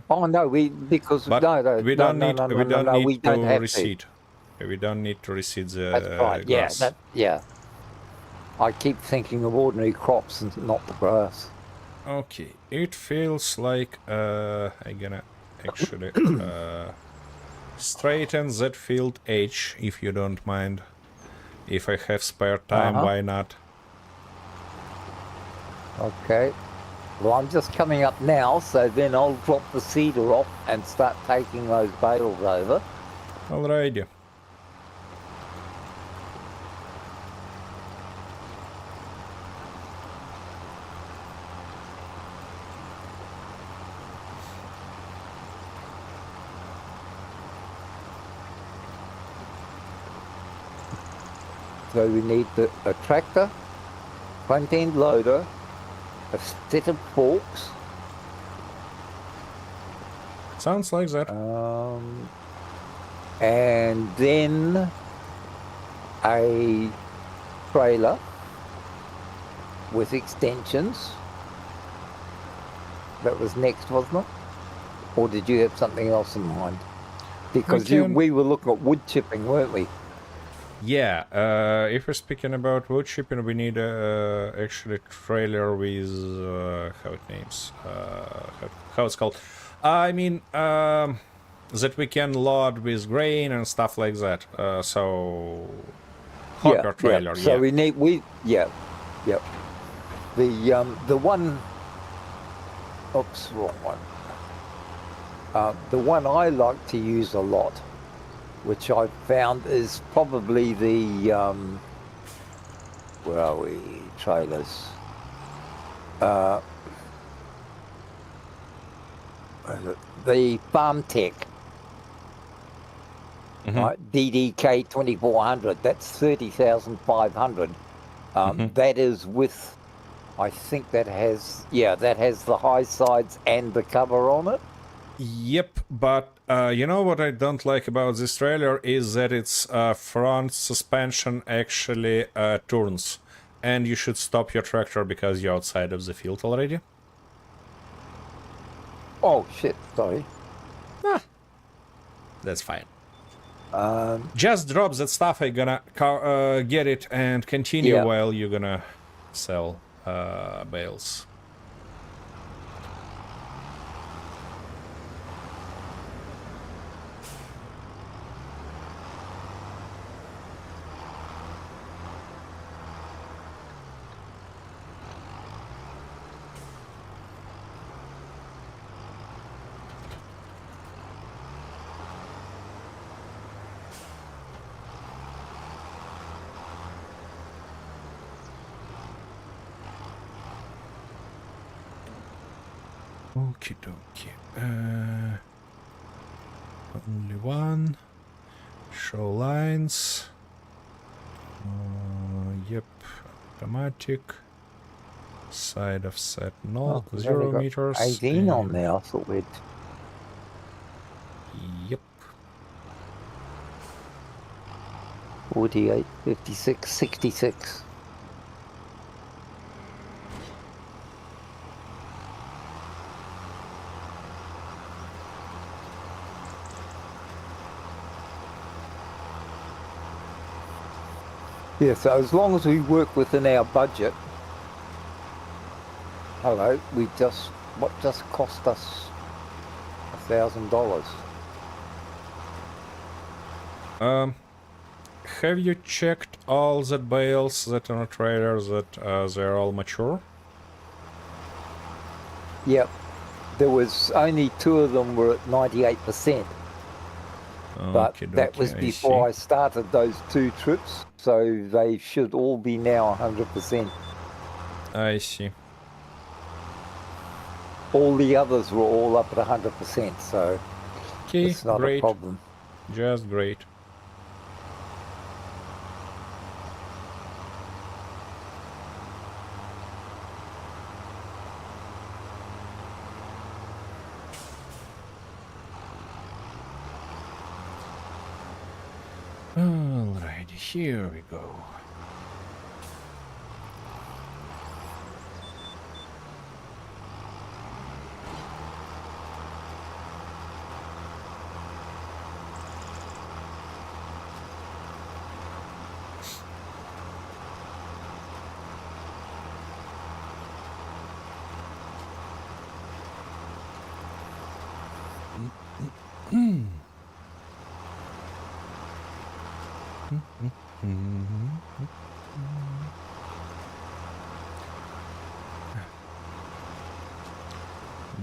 Oh no, because But we don't need to have reseed. We don't need to reseed the That's right. grass. Yeah. I keep thinking of ordinary crops and not the grass. Okay, it feels like I'm gonna actually straighten that field H, if you don't mind. If I have spare time, why not? Okay. Well, I'm just coming up now, so then I'll drop the seeder off and start taking those bales over. Alrighty. So we need a tractor, front end loader, a set of forks, Sounds like that. and then a trailer with extensions. That was next, wasn't it? Or did you have something else in mind? Because we were looking at wood chipping, weren't we? Yeah, if we're speaking about wood chipping, we need actually trailer with how it names, how it's called. I mean that we can load with grain and stuff like that. So hopper trailer. So we need the one. Oops, wrong one. The one I like to use a lot, which I've found is probably the, where are we, trailers? The Farm Tech, right? DDK 2400, that's 30,500. That is with, I think that has the high sides and the cover on it. Yep, but you know what I don't like about this trailer is that its front suspension actually turns, and you should stop your tractor because you're outside of the field already. Oh shit! Sorry. That's fine. Just drop that stuff. I'm gonna get it and continue while you're gonna sell bales. Okie dokie. Only one. Show lines. Yep. Automatic. Side offset null. 0 meters. 18 on there. I thought we'd. Yep. 48, 56, 66. Yeah, so as long as we work within our budget, hello, what just cost us $1,000? Have you checked all the bales that are on trailers that they're all mature? Yep. There was only 2 of them were at 98%. But that was before I started those 2 trips, so they should all be now 100%. I see. All the others were all up at 100%, so Okay, it's not great. a problem. Just great. Alrighty, here we go.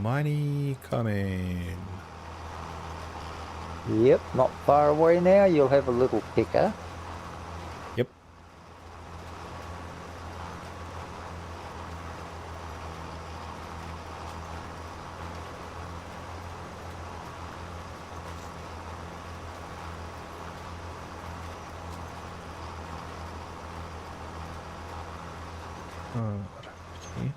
Money coming. Yep, not far away now. You'll have a little picker. Yep. Okay.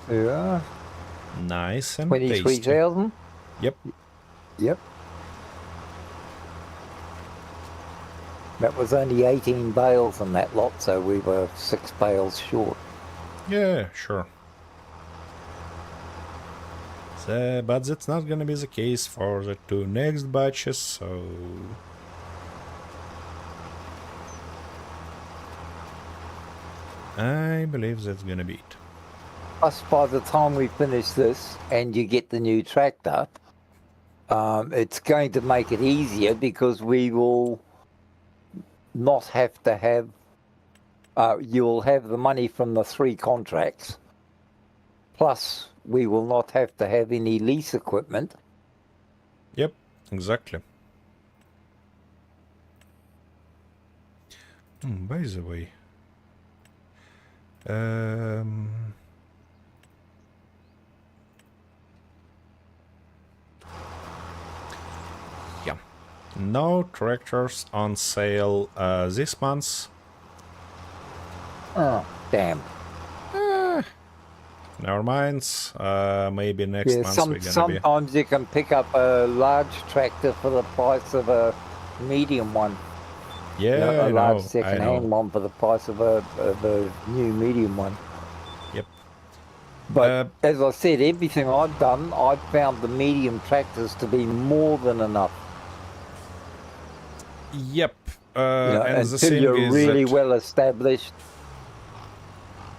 Yeah. Nice and tasty. 23,000? Yep. Yep. That was only 18 bales in that lot, so we were 6 bales short. Yeah, sure. But that's not gonna be the case for the 2 next batches, so... I believe that's gonna be it. Plus, by the time we finish this and you get the new tractor, it's going to make it easier because we will not have to have... you'll have the money from the 3 contracts. Plus, we will not have to have any lease equipment. Yep, exactly. By the way... yeah. No tractors on sale this month. Oh, damn. Never mind. Maybe next month we're gonna sometimes you can pick up a large tractor for the price of a medium one. Yeah, a large second-hand one for the price of a new medium one. Yep. But as I said, everything I've done, I've found the medium tractors to be more than enough. Yep. And until the thing you're is really that, well established.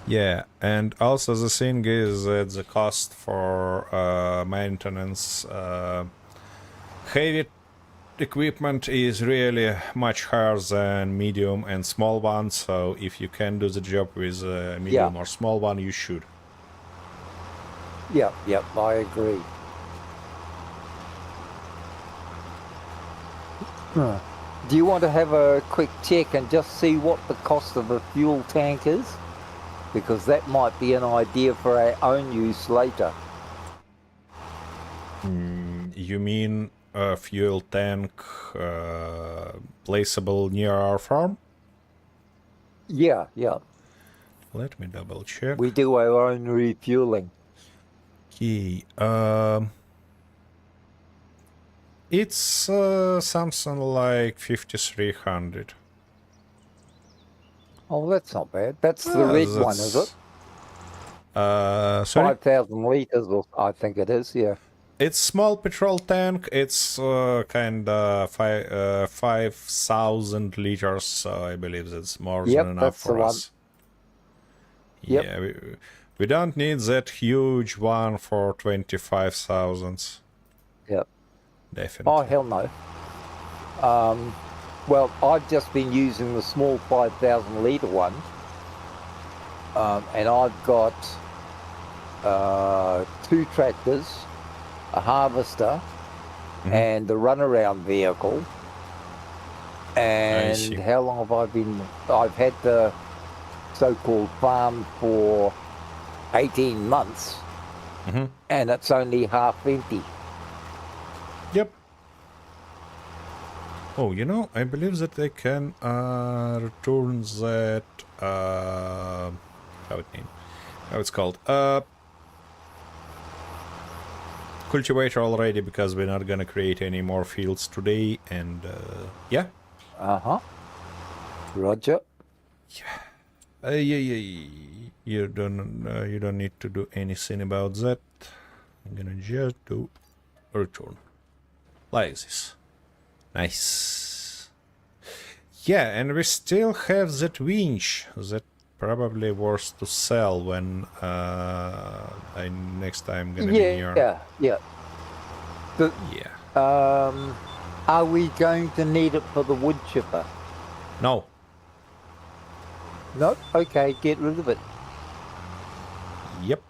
Yeah, and also the thing is that the cost for maintenance heavy equipment is really much higher than medium and small ones, so if you can do the job with a medium or small one, you should. Yep, I agree. Do you want to have a quick check and just see what the cost of a fuel tank is? Because that might be an idea for our own use later. You mean a fuel tank placeable near our farm? Yeah. let me double check. We do our own refueling. Okay, it's something like 5,300. Oh, that's not bad. That's the red one, is it? Sorry? 5,000 litres, or I think it is, yeah. It's small petrol tank. It's kind of 5,000 liters, so I believe that's more Yep, than enough that's the for one. us. Yep. Yeah, we don't need that huge one for 25,000. Yep. Definitely. Oh, hell no. Well, I've just been using the small 5,000 litre one. And I've got 2 tractors, a harvester, and the runaround vehicle. And see. how long have I been? I've had the so-called farm for 18 months, and it's only half empty. Yep. Oh, you know, I believe that I can return that. How it's called? Cultivator already, because we're not gonna create any more fields today. And yeah. Roger. You don't need to do anything about that. I'm gonna just do return like this. Nice. Yeah, and we still have that winch that probably worth to sell when I next time gonna be near. Yeah. Yeah. Are we going to need it for the wood chipper? No. No? Okay, get rid of it. Yep.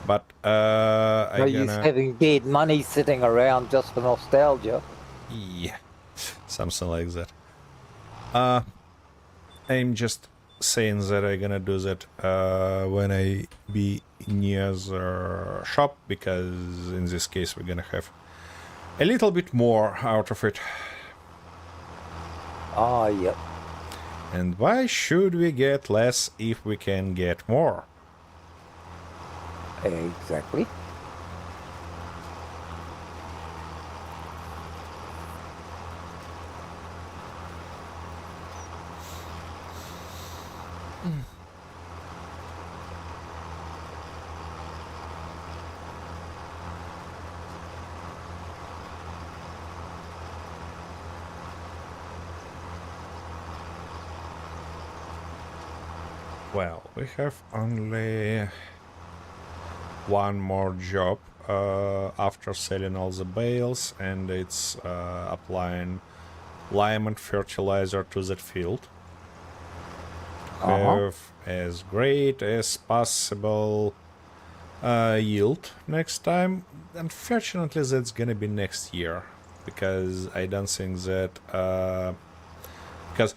But No I'm use gonna. having dead money sitting around just for nostalgia. Yeah, something like that. I'm just saying that I'm gonna do that when I be near the shop, because in this case we're gonna have a little bit more out of it. Ah, yep. And why should we get less if we can get more? Exactly. Well, we have only one more job after selling all the bales, and it's applying lime and fertilizer to that field to have as great as possible yield next time. Unfortunately, that's gonna be next year, because I don't think that because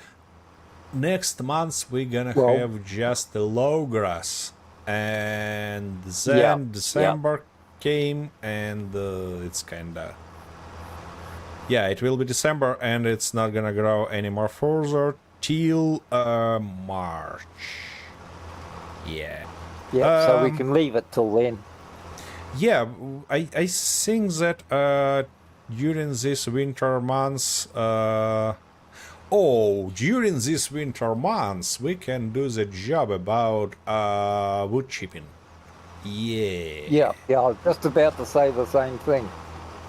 next month we're gonna have just the low grass, and then December came, and it's kinda, yeah, it will be December, and it's not gonna grow any more further till March. Yeah. So we can leave it till then. Yeah, I think that during this winter months, during this winter months, we can do the job about wood chipping. Yeah. Yeah, I was just about to say the same thing.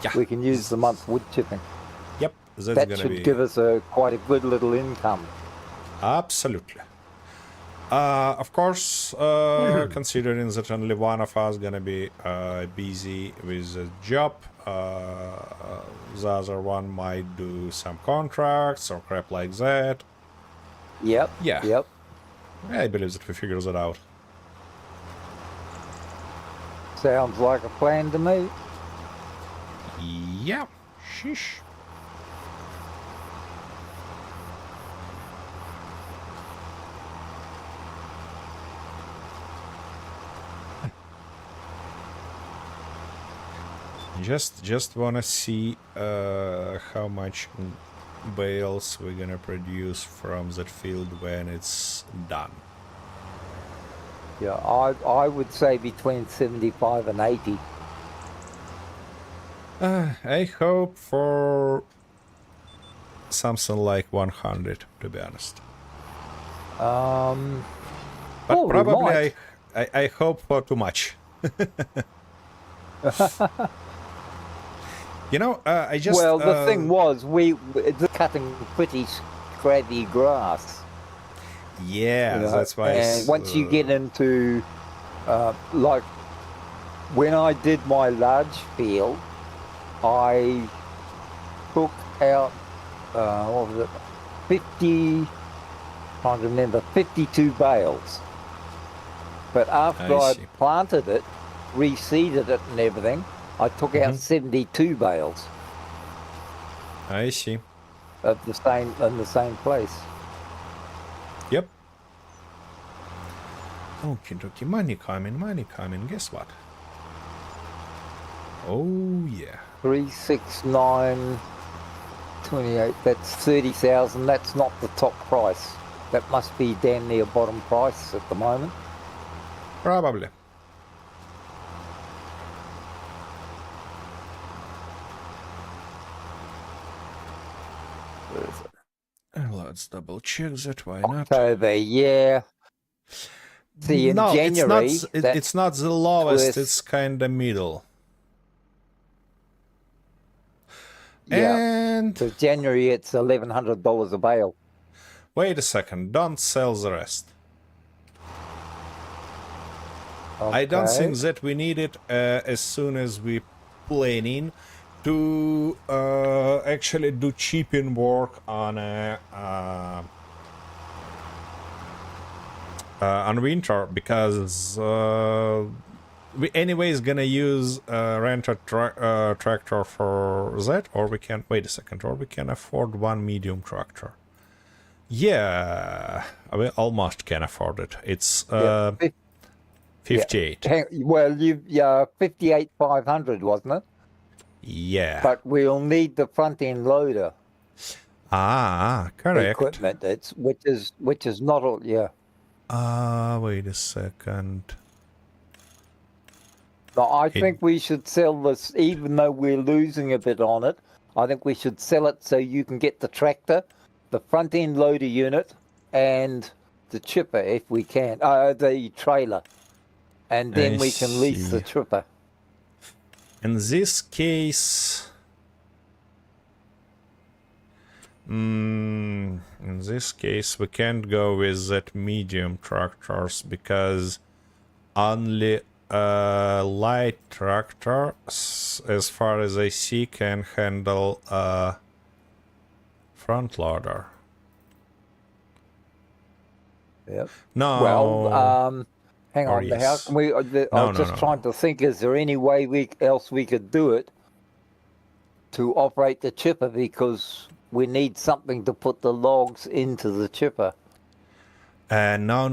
Yeah. We can use the month wood chipping. Yep, that's That gonna should be give us quite a good little income. absolutely. Of course, considering that only one of us gonna be busy with the job, the other one might do some contracts or crap like that. Yep. Yeah. Yep. I believe that we figure that out. Sounds like a plan to me. Yeah. Sheesh. Just wanna see how much bales we're gonna produce from that field when it's done? Yeah, I would say between 75 and 80. I hope for something like 100, to be honest. But Well, we probably might. I hope for too much. You know, I just... Well, the thing was, it's cutting pretty scrappy grass. Yeah, You know, that's why... and once you get into, like, when I did my large field, I took out, what was it, 50, I can't remember, 52 bales. But after I I see. planted it, reseeded it and everything, I took out 72 bales I see. of in the same place. Yep. Okie dokie, money coming. Guess what? Oh, yeah. 369.28. That's 30,000. That's not the top price. That must be damn near bottom price at the moment. Probably. Where is it? Let's double check that. Why not? October, yeah. See, in No, January, it's not the lowest. worth- It's kind of middle. Yeah. And Because January it's $1,100 a bale. wait a second. Don't sell the rest. I don't Okay. think that we need it as soon as we planning to actually do chipping work on winter, because we anyways gonna use rented tractor for that, or we can wait a second, or we can afford one medium tractor. Yeah, we almost can afford it. It's Yeah, 58. Well, 58,500, wasn't it? Yeah. But we'll need the front end loader Correct. equipment. Which is not all. Yeah. Wait a second. No, I think we should sell this, even though we're losing a bit on it. I think we should sell it so you can get the tractor, the front end loader unit, and the chipper if we can. The trailer, and then I we can lease the see. chipper. In this case, we can't go with that medium tractors, because only a light tractor, as far as I see, can handle a front loader. Yep. No. Well, hang Or on. How yes. can we? I No, was just no. trying to think. Is there any way else we could do it to operate the chipper? Because we need something to put the logs into the chipper. No.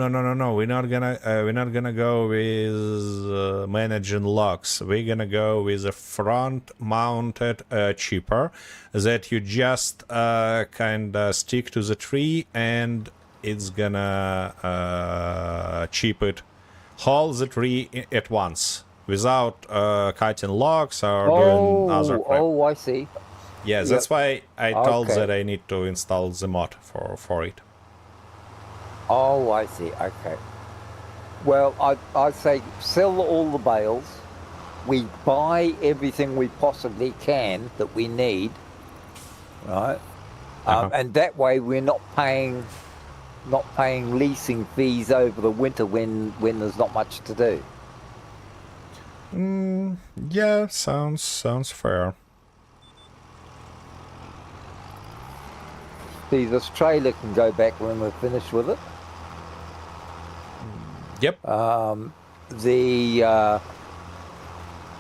We're not gonna go with managing logs. We're gonna go with a front-mounted chipper that you just kind of stick to the tree, and it's gonna chip it, haul the tree at once without cutting logs or doing other crap. Oh, I see. Yeah, that's why I told Okay. that I need to install the mod for it. Oh, I see. Okay. Well, I say sell all the bales. We buy everything we possibly can that we need, right? And that way we're not paying leasing fees over the winter when there's not much to do. Yeah, sounds fair. See, this trailer can go back when we're finished with it. Yep.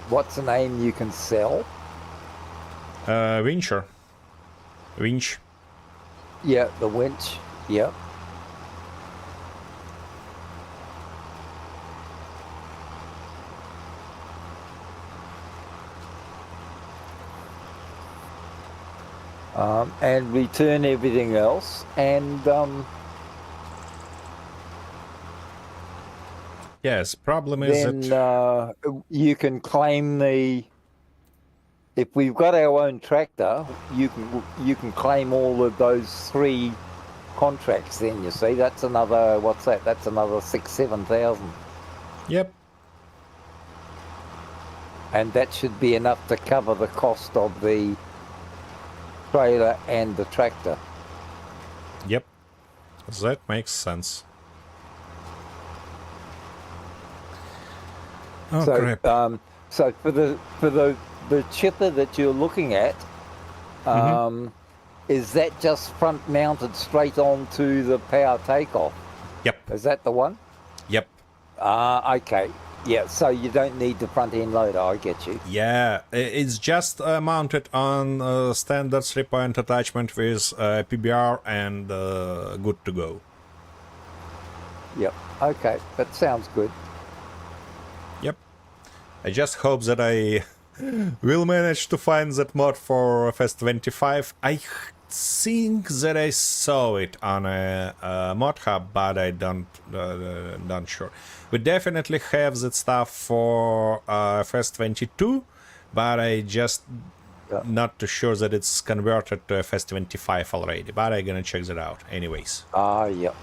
What's the name you can sell? Winch. Yeah, the winch. Yep. and return everything else, and Yes, problem is then that you can claim the. If we've got our own tractor, you can claim all of those 3 contracts. Then you see that's another, what's that? That's another 6,000-7,000, yep, and that should be enough to cover the cost of the trailer and the tractor. yep, that makes sense. Oh So, crap! so for the chipper that you're looking at, is that just front mounted straight onto the power takeoff? Yep, Is that the one? yep. Okay. Yeah, so you don't need the front end loader, I get you. Yeah, it's just mounted on standard 3-point attachment with PBR and good to go. Yep. Okay, that sounds good. Yep. I just hope that I will manage to find that mod for FS25. I think that I saw it on a mod hub, but I don't sure. We definitely have that stuff for FS22, but I just not too sure that it's converted to FS25 already. But I'm gonna check that out anyways. Yep.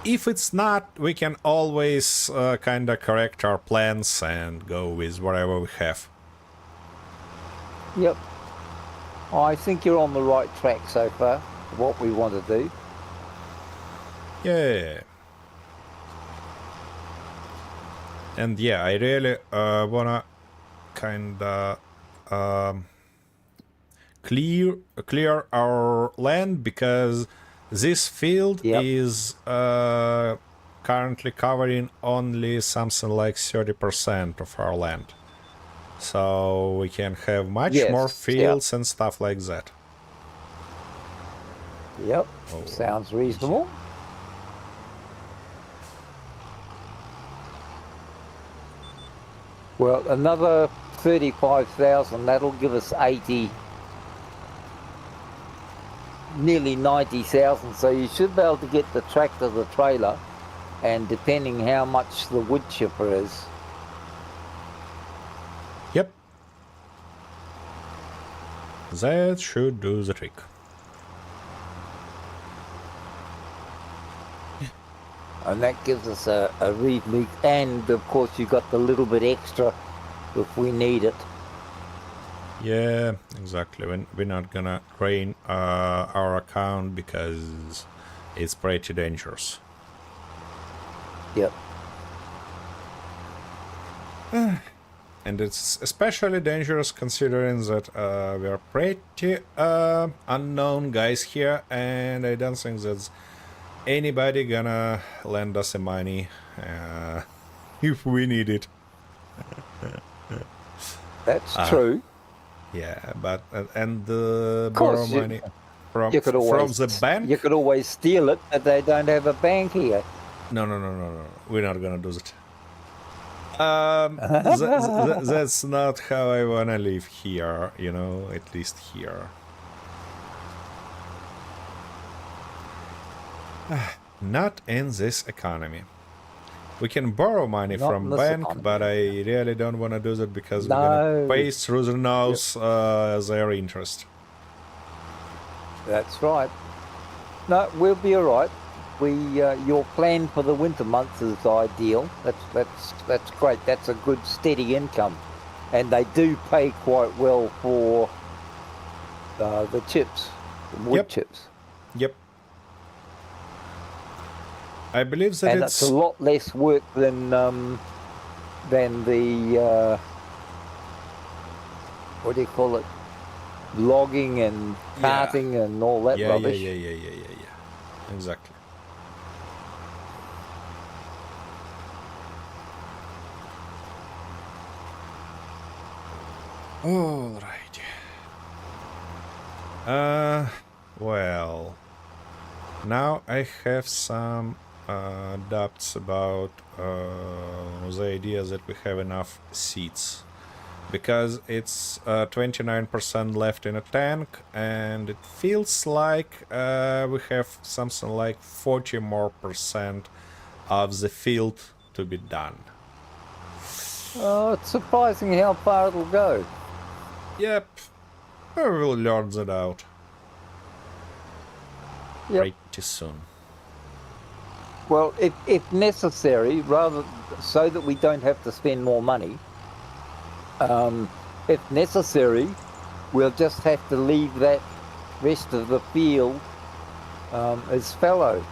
If it's not, we can always kind of correct our plans and go with whatever we have. Yep. I think you're on the right track so far, what we want to do. Yeah. And yeah, I really wanna kind of clear our land, because this field is currently covering only something like 30% of our land. So we can have much more fields and stuff like that. Yep, sounds reasonable. Well, another 35,000, that'll give us 80, nearly 90,000. So you should be able to get the tractor, the trailer, and depending how much the wood chipper is. Yep. That should do the trick. And that gives us a reasonably, and of course you got the little bit extra if we need it. Yeah, exactly. We're not gonna drain our account because it's pretty dangerous. Yep. And it's especially dangerous considering that we are pretty unknown guys here, and I don't think that's anybody gonna lend us some money if we need it. That's true. Yeah, but and borrow money from the bank. You could always steal it, but they don't have a bank here. No. We're not gonna do that. That's not how I wanna live here, you know, at least here. Not in this economy. We can borrow money from bank, but I really don't want to do that because we're gonna pay through the nose their interest. That's right. No, we'll be all right. Your plan for the winter months is ideal. That's great. That's a good steady income, and they do pay quite well for the chips, the wood chips. Yep. I believe that and it's a lot less work than the what do you call it? Logging and carting and all that rubbish. Yeah. Exactly. All right. Well, now I have some doubts about the idea that we have enough seats. because it's 29% left in a tank, and it feels like we have something like 40 more percent of the field to be done. Oh, it's surprising how far it'll go. Yep, we will learn that out Yep. pretty soon. Well, if necessary, rather so that we don't have to spend more money, if necessary, we'll just have to leave that rest of the field as fallow.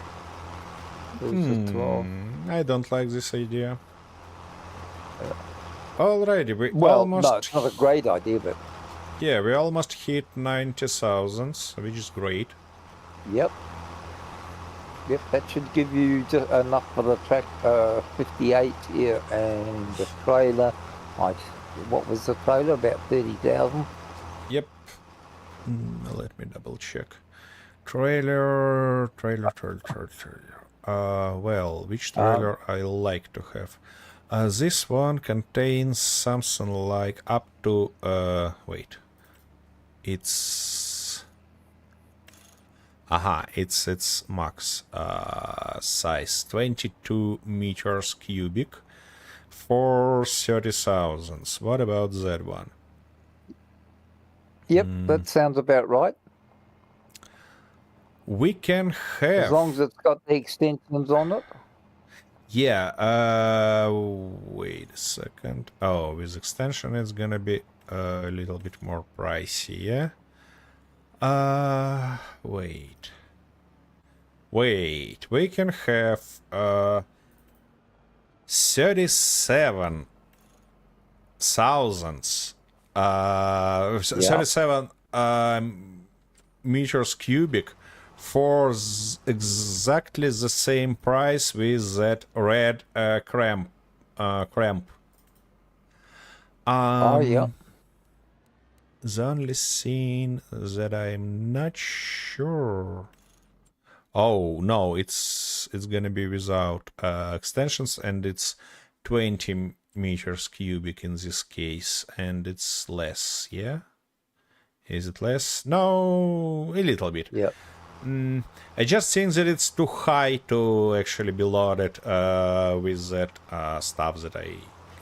There's a 12. I don't like this idea. Alrighty, we Well, almost... no, it's not a great idea, but Yeah, we almost hit 90,000, which is great. yep. Yep, that should give you just enough for the track 58 here, and the trailer, what was the trailer? About 30,000? Yep. Let me double check. Trailer. Well, which trailer I like to have? This one contains something like up to, wait. It's... Aha, it's max size, 22 meters cubic for 30,000. What about that one? Yep, that sounds about right. We can have... As long as it's got the extensions on it. Yeah, wait a second. Oh, with extension it's gonna be a little bit more pricey, yeah? Wait. Wait, we can have 37,000 37 meters cubic for exactly the same price with that red cramp. Yeah. The only thing that I'm not sure. Oh no, it's gonna be without extensions, and it's 20 meters cubic in this case, and it's less. Yeah, is it less? No, a little bit. Yep. I just think that it's too high to actually be loaded with that stuff that I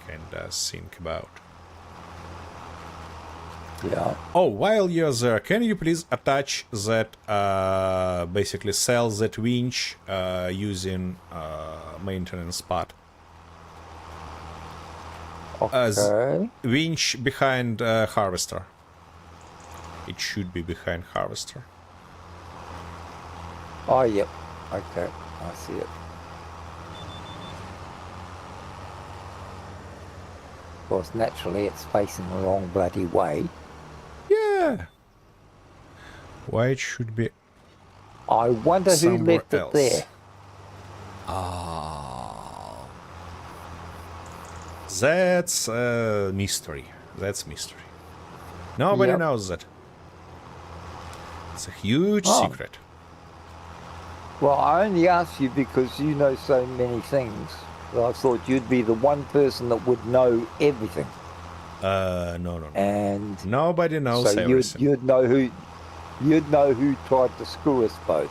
kinda think about. Yeah. Oh, while you're there, can you please attach that, basically sell that winch using maintenance part? Okay. Winch behind harvester. It should be behind harvester. Oh, yep. Okay, I see it. Of course, naturally, it's facing the wrong bloody way. Yeah. Why it should be I wonder who somewhere left else. it there. Oh. That's a mystery. That's mystery. Nobody Yep. knows that. It's a huge Oh. secret. Well, I only asked you because you know so many things. I thought you'd be the one person that would know everything. No. And Nobody knows so everything. you'd know who tried to screw us both.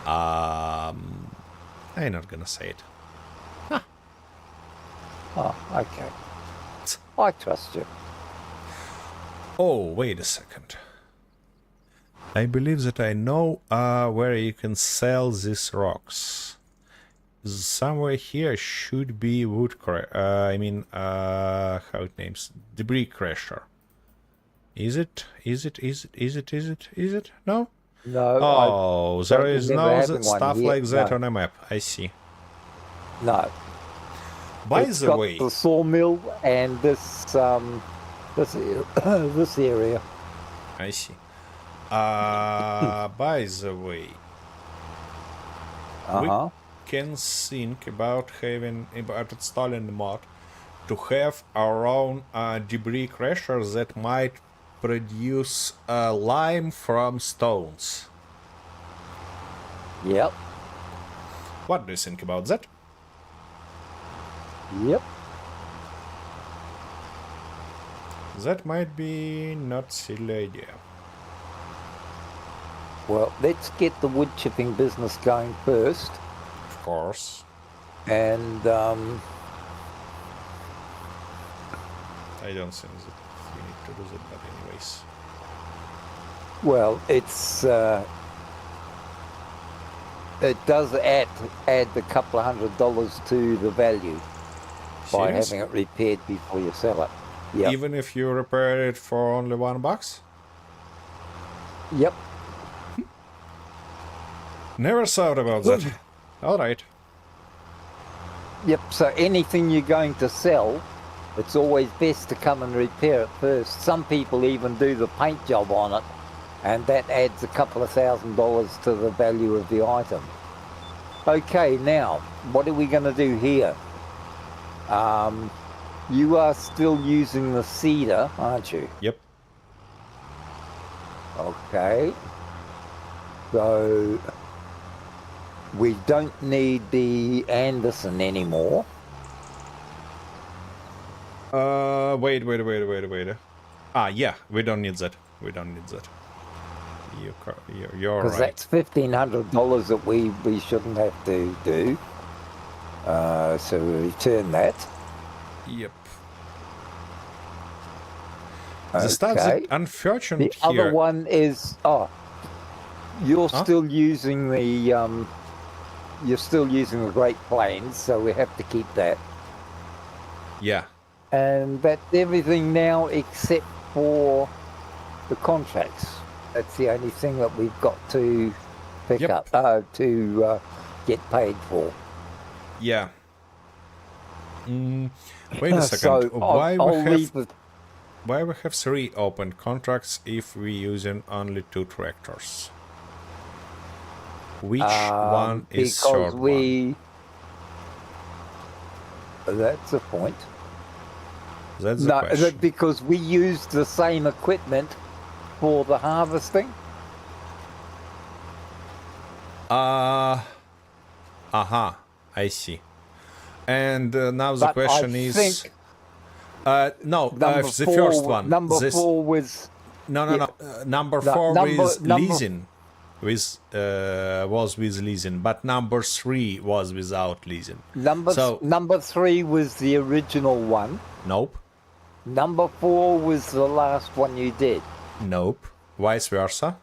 I'm not gonna say it. Oh, okay. I trust you. Oh, wait a second. I believe that I know where you can sell these rocks. Somewhere here should be wood how it names? Debris crusher. Is it? No? No. Oh, there don't is remember no having one stuff here. like that No. on a map. I see. No. By It's the got way, the sawmill and this this area. I see. By the way, Uh-huh. can think about installing the mod to have our own debris crusher that might produce lime from stones. Yep. What do you think about that? Yep. That might be not silly idea. Well, let's get the wood chipping business going first. Of course. And I don't think that we need to do that, but anyways. well, it does add a couple of $100 to the value by Serious? having it repaired before you sell it. Yep. Even if you repair it for only $1? Yep. Never thought about that. Alright. Yep. So anything you're going to sell, it's always best to come and repair it first. Some people even do the paint job on it, and that adds a couple of $1,000 to the value of the item. Okay, now, what are we going to do here? You are still using the cedar, aren't you? Yep. Okay. So we don't need the Anderson anymore. Wait. Ah, yeah, we don't need that. We don't need that. You're Because right. that's $1,500 that we shouldn't have to do. So we return that. Yep. The stuff Okay. that unfortunate The here. other one is you're still using the Great Plains, so we have to keep that. Yeah. And that's everything now except for the contracts. That's the only thing that we've got to pick Yep. up to get paid for. Yeah. Wait a second. So why I'll we leave have the why we have 3 open contracts if we using only 2 tractors? Which one is because short one? That's a point. That's the No, question. because we used the same equipment for the harvesting. I see. And now the But question I is think no, number the four, first one. Number this, 4 was No. Number No, 4 number- with number- leasing, was with leasing, but number 3 was without leasing. number 3 was the original one. Nope, Number 4 was the last one you did. nope. Vice versa.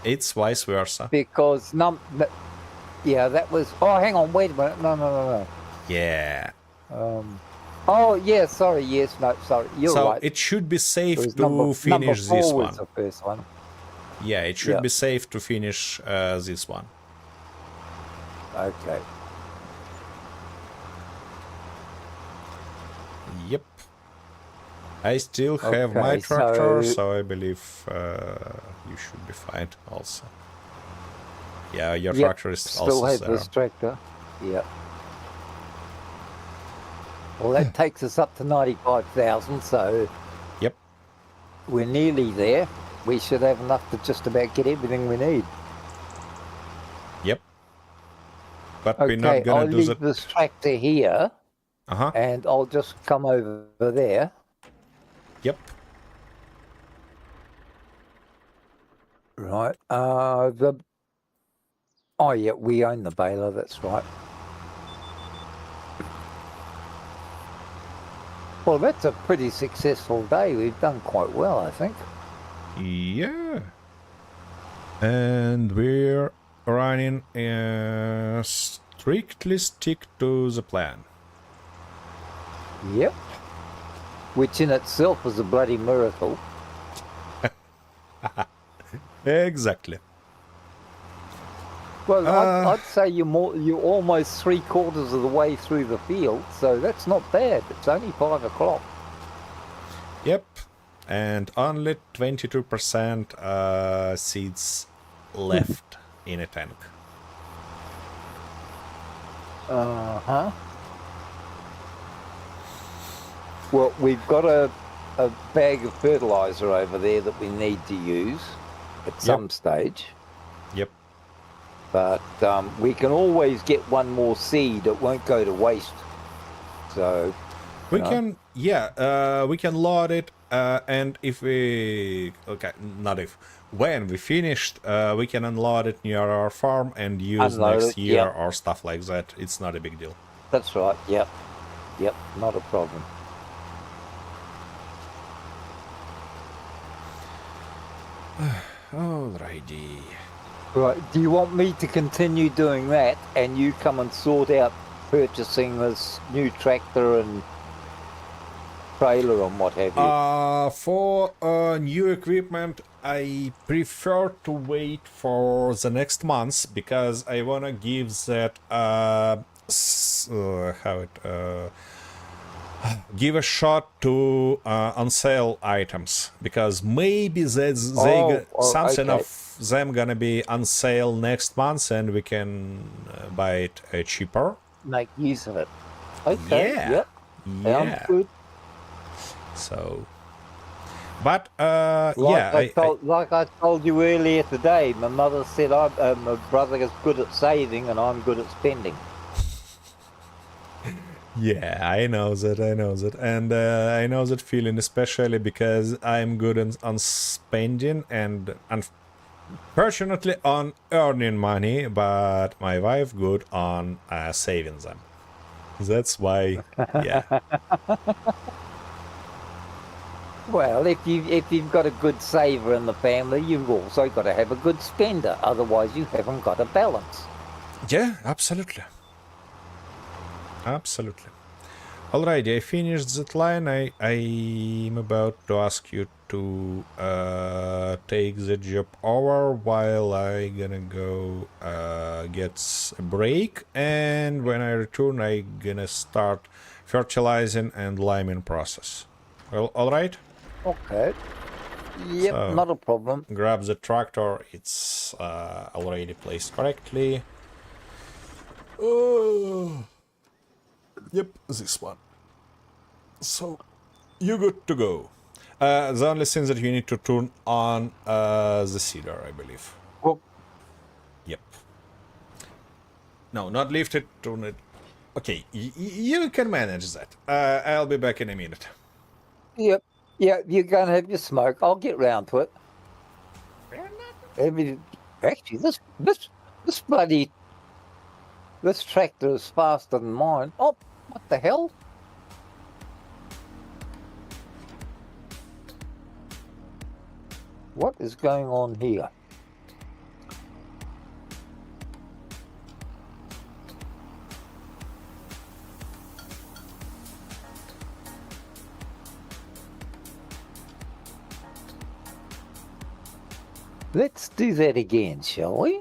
It's vice versa. Because that was. Oh, hang on, wait a minute. No. Yeah. Oh, yeah, sorry. Yes, no, sorry. You're So right. it should be safe It was to number finish 4 this was one. the first one. Yeah, it should Yeah. be safe to finish this one. Okay. Yep. I still have my Okay, tractor, so- so I believe you should be fine also. Yeah, your Yep, tractor is still also have there. this tractor. Yeah. Well, that takes us up to 95,000, so Yep. we're nearly there. We should have enough to just about get everything we need. Yep. But Okay, we're not gonna I'll do leave that. this tractor here, Uh-huh. and I'll just come over there. Yep. Right. Oh, yeah, we own the baler, that's right. Well, that's a pretty successful day. We've done quite well, I think. Yeah. And we're running strictly stick to the plan. Yep. Which in itself is a bloody miracle. Exactly. Well, I'd say you're almost 3/4 of the way through the field, so that's not bad. It's only 5 o'clock. Yep. And only 22% seeds left in a tank. Uh-huh. Well, we've got a bag of fertilizer over there that we need to use at some stage. Yep. But we can always get one more seed. It won't go to waste. So We you know? can, yeah, we can load it, and if we, okay, not if, when we finished, we can unload it near our farm and use Unload next it, year yep. or stuff like that. It's not a big deal. That's right. Yep. Yep. Not a problem. Alrighty. Right. Do you want me to continue doing that and you come and sort out purchasing this new tractor and trailer and what have you? For new equipment, I prefer to wait for the next month because I wanna give that give a shot to on sale items because maybe something okay. of them gonna be on sale next month and we can buy it cheaper. Make use of it. Okay. Yeah. Yep. Sounds Yeah. good. So, but Like I told you earlier today, my mother said my brother is good at saving and I'm good at spending. Yeah, I know that, and I know that feeling, especially because I'm good on spending and unfortunately on earning money, but my wife good on saving them. That's why, yeah. Well, if you've got a good saver in the family, you've also got to have a good spender. Otherwise, you haven't got a balance. Yeah, absolutely. Absolutely. Alrighty, I finished that line. I'm about to ask you to take the job over while I gonna go get a break, and when I return I gonna start fertilizing and liming process. Well, alright? Okay. Yep, So, not a problem. grab the tractor, it's already placed correctly. Yep, this one. So, you're good to go. The only thing that you need to turn on the seeder, I believe. Well, Yep. No, not lift it, turn it. Okay, you can manage that. I'll be back in a minute. yep. Yeah, you're going to have your smoke. I'll get round to it. Actually, this tractor is faster than mine. Oh, what the hell? What is going on here? Let's do that again, shall we?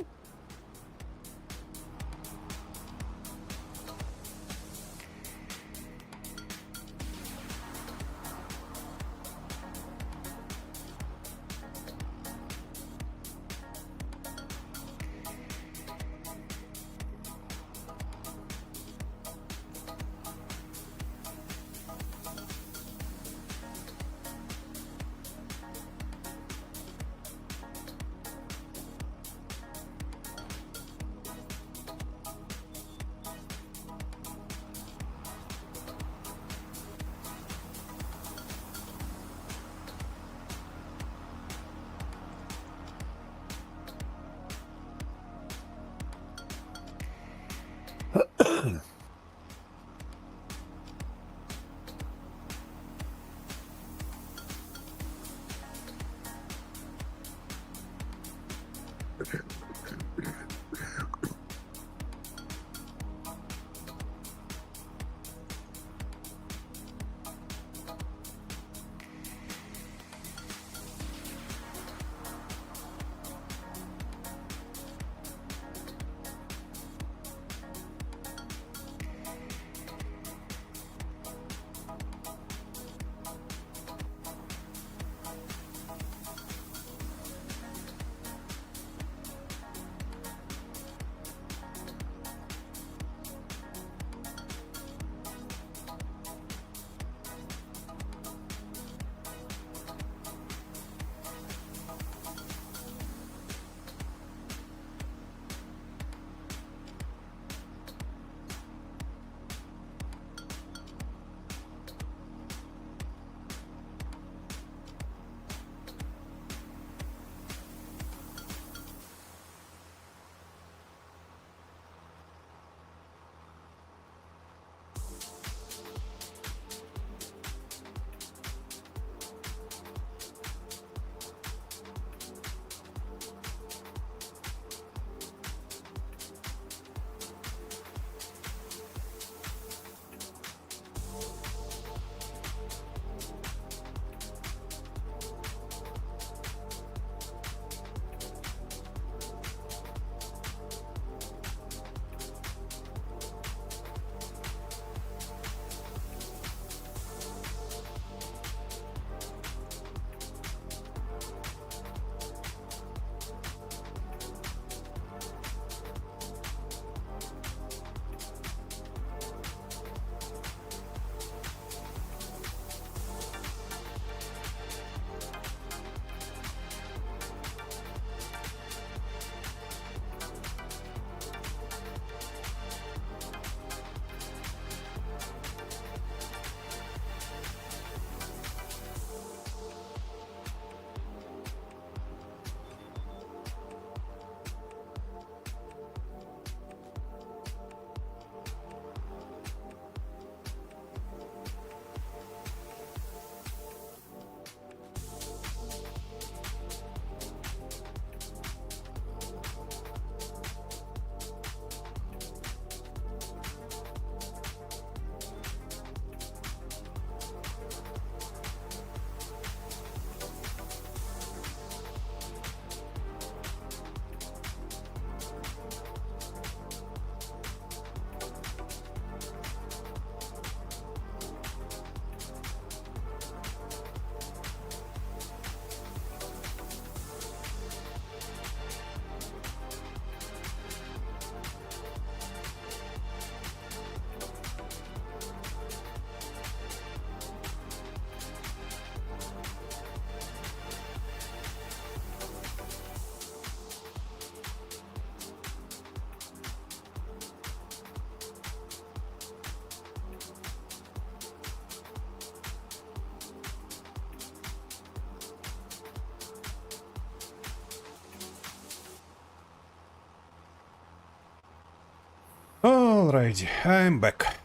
Alrighty, I'm back.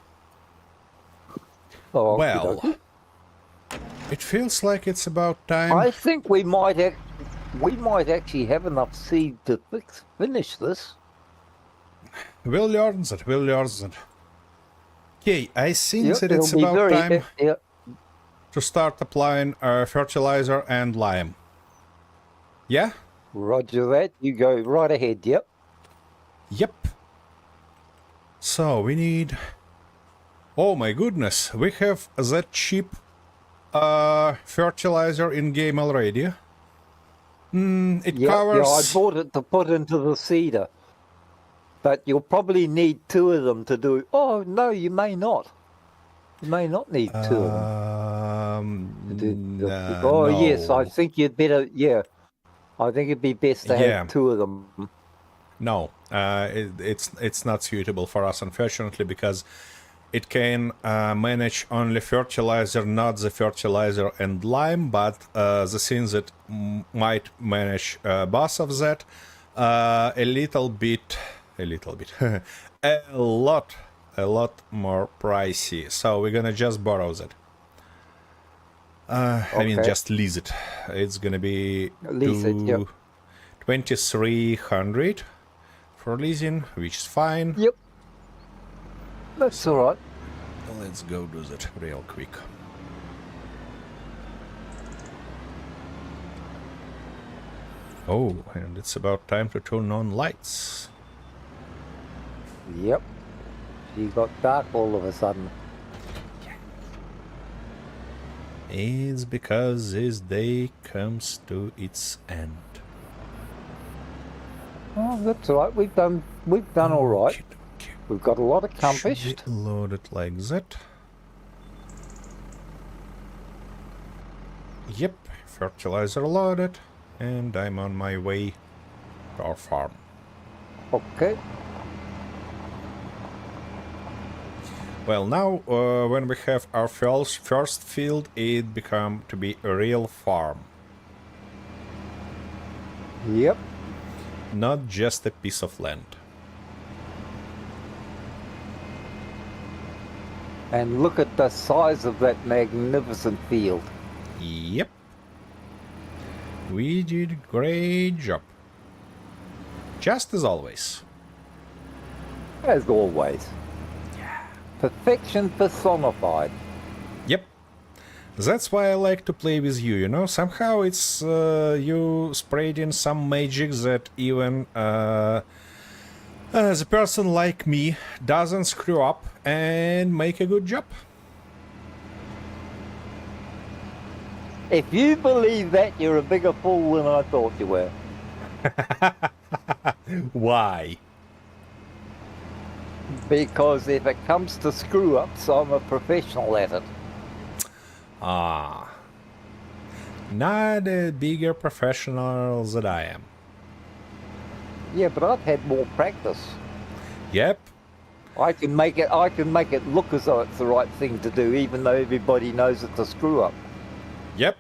Oh, Well, okey-dokey. it feels like it's about time. I think we might actually have enough seed to finish this. We'll learn that, we'll learn that. Okay, I think Yep, that it'll it's be about very time yeah. to start applying fertilizer and lime. Yeah? Roger that. You go right ahead. Yep. Yep. So we need... Oh my goodness, we have that cheap fertilizer in game already. It Yep, covers... Yeah, I bought it to put into the seeder. But you'll probably need 2 of them to do... Oh, no, you may not. You may not need 2 of them. To do no. yes, I think you'd better... Yeah, I think it'd be best to Yeah. have 2 of them. No, it's not suitable for us, unfortunately, because it can manage only fertilizer, not the fertilizer and lime, but the things that might manage both of that a little bit, a lot more pricey. So we're gonna just borrow that. I mean, Okay. just lease it. It's gonna be Lease it, yep. 2,300 for leasing, which is fine. Yep. That's all right. Let's go do that real quick. Oh, and it's about time to turn on lights. Yep. She got dark all of a sudden. It's because this day comes to its end. Oh, that's all right. We've done all right. Okay. We've got a lot Should accomplished. we load it like that? Yep, fertilizer loaded, and I'm on my way to our farm. Okay. Well, now when we have our first field, it become to be a real farm, Yep. not just a piece of land. And look at the size of that magnificent field. Yep. We did a great job. Just as always. As always. Perfection personified. Yep. That's why I like to play with you, you know? Somehow it's you spreading some magic that even the person like me doesn't screw up and make a good job. If you believe that, you're a bigger fool than I thought you were. Why? Because if it comes to screw-ups, I'm a professional at it. Ah. Not a bigger professional than I am. Yeah, but I've had more practice. Yep. I can make it look as though it's the right thing to do, even though everybody knows it's a screw-up. Yep.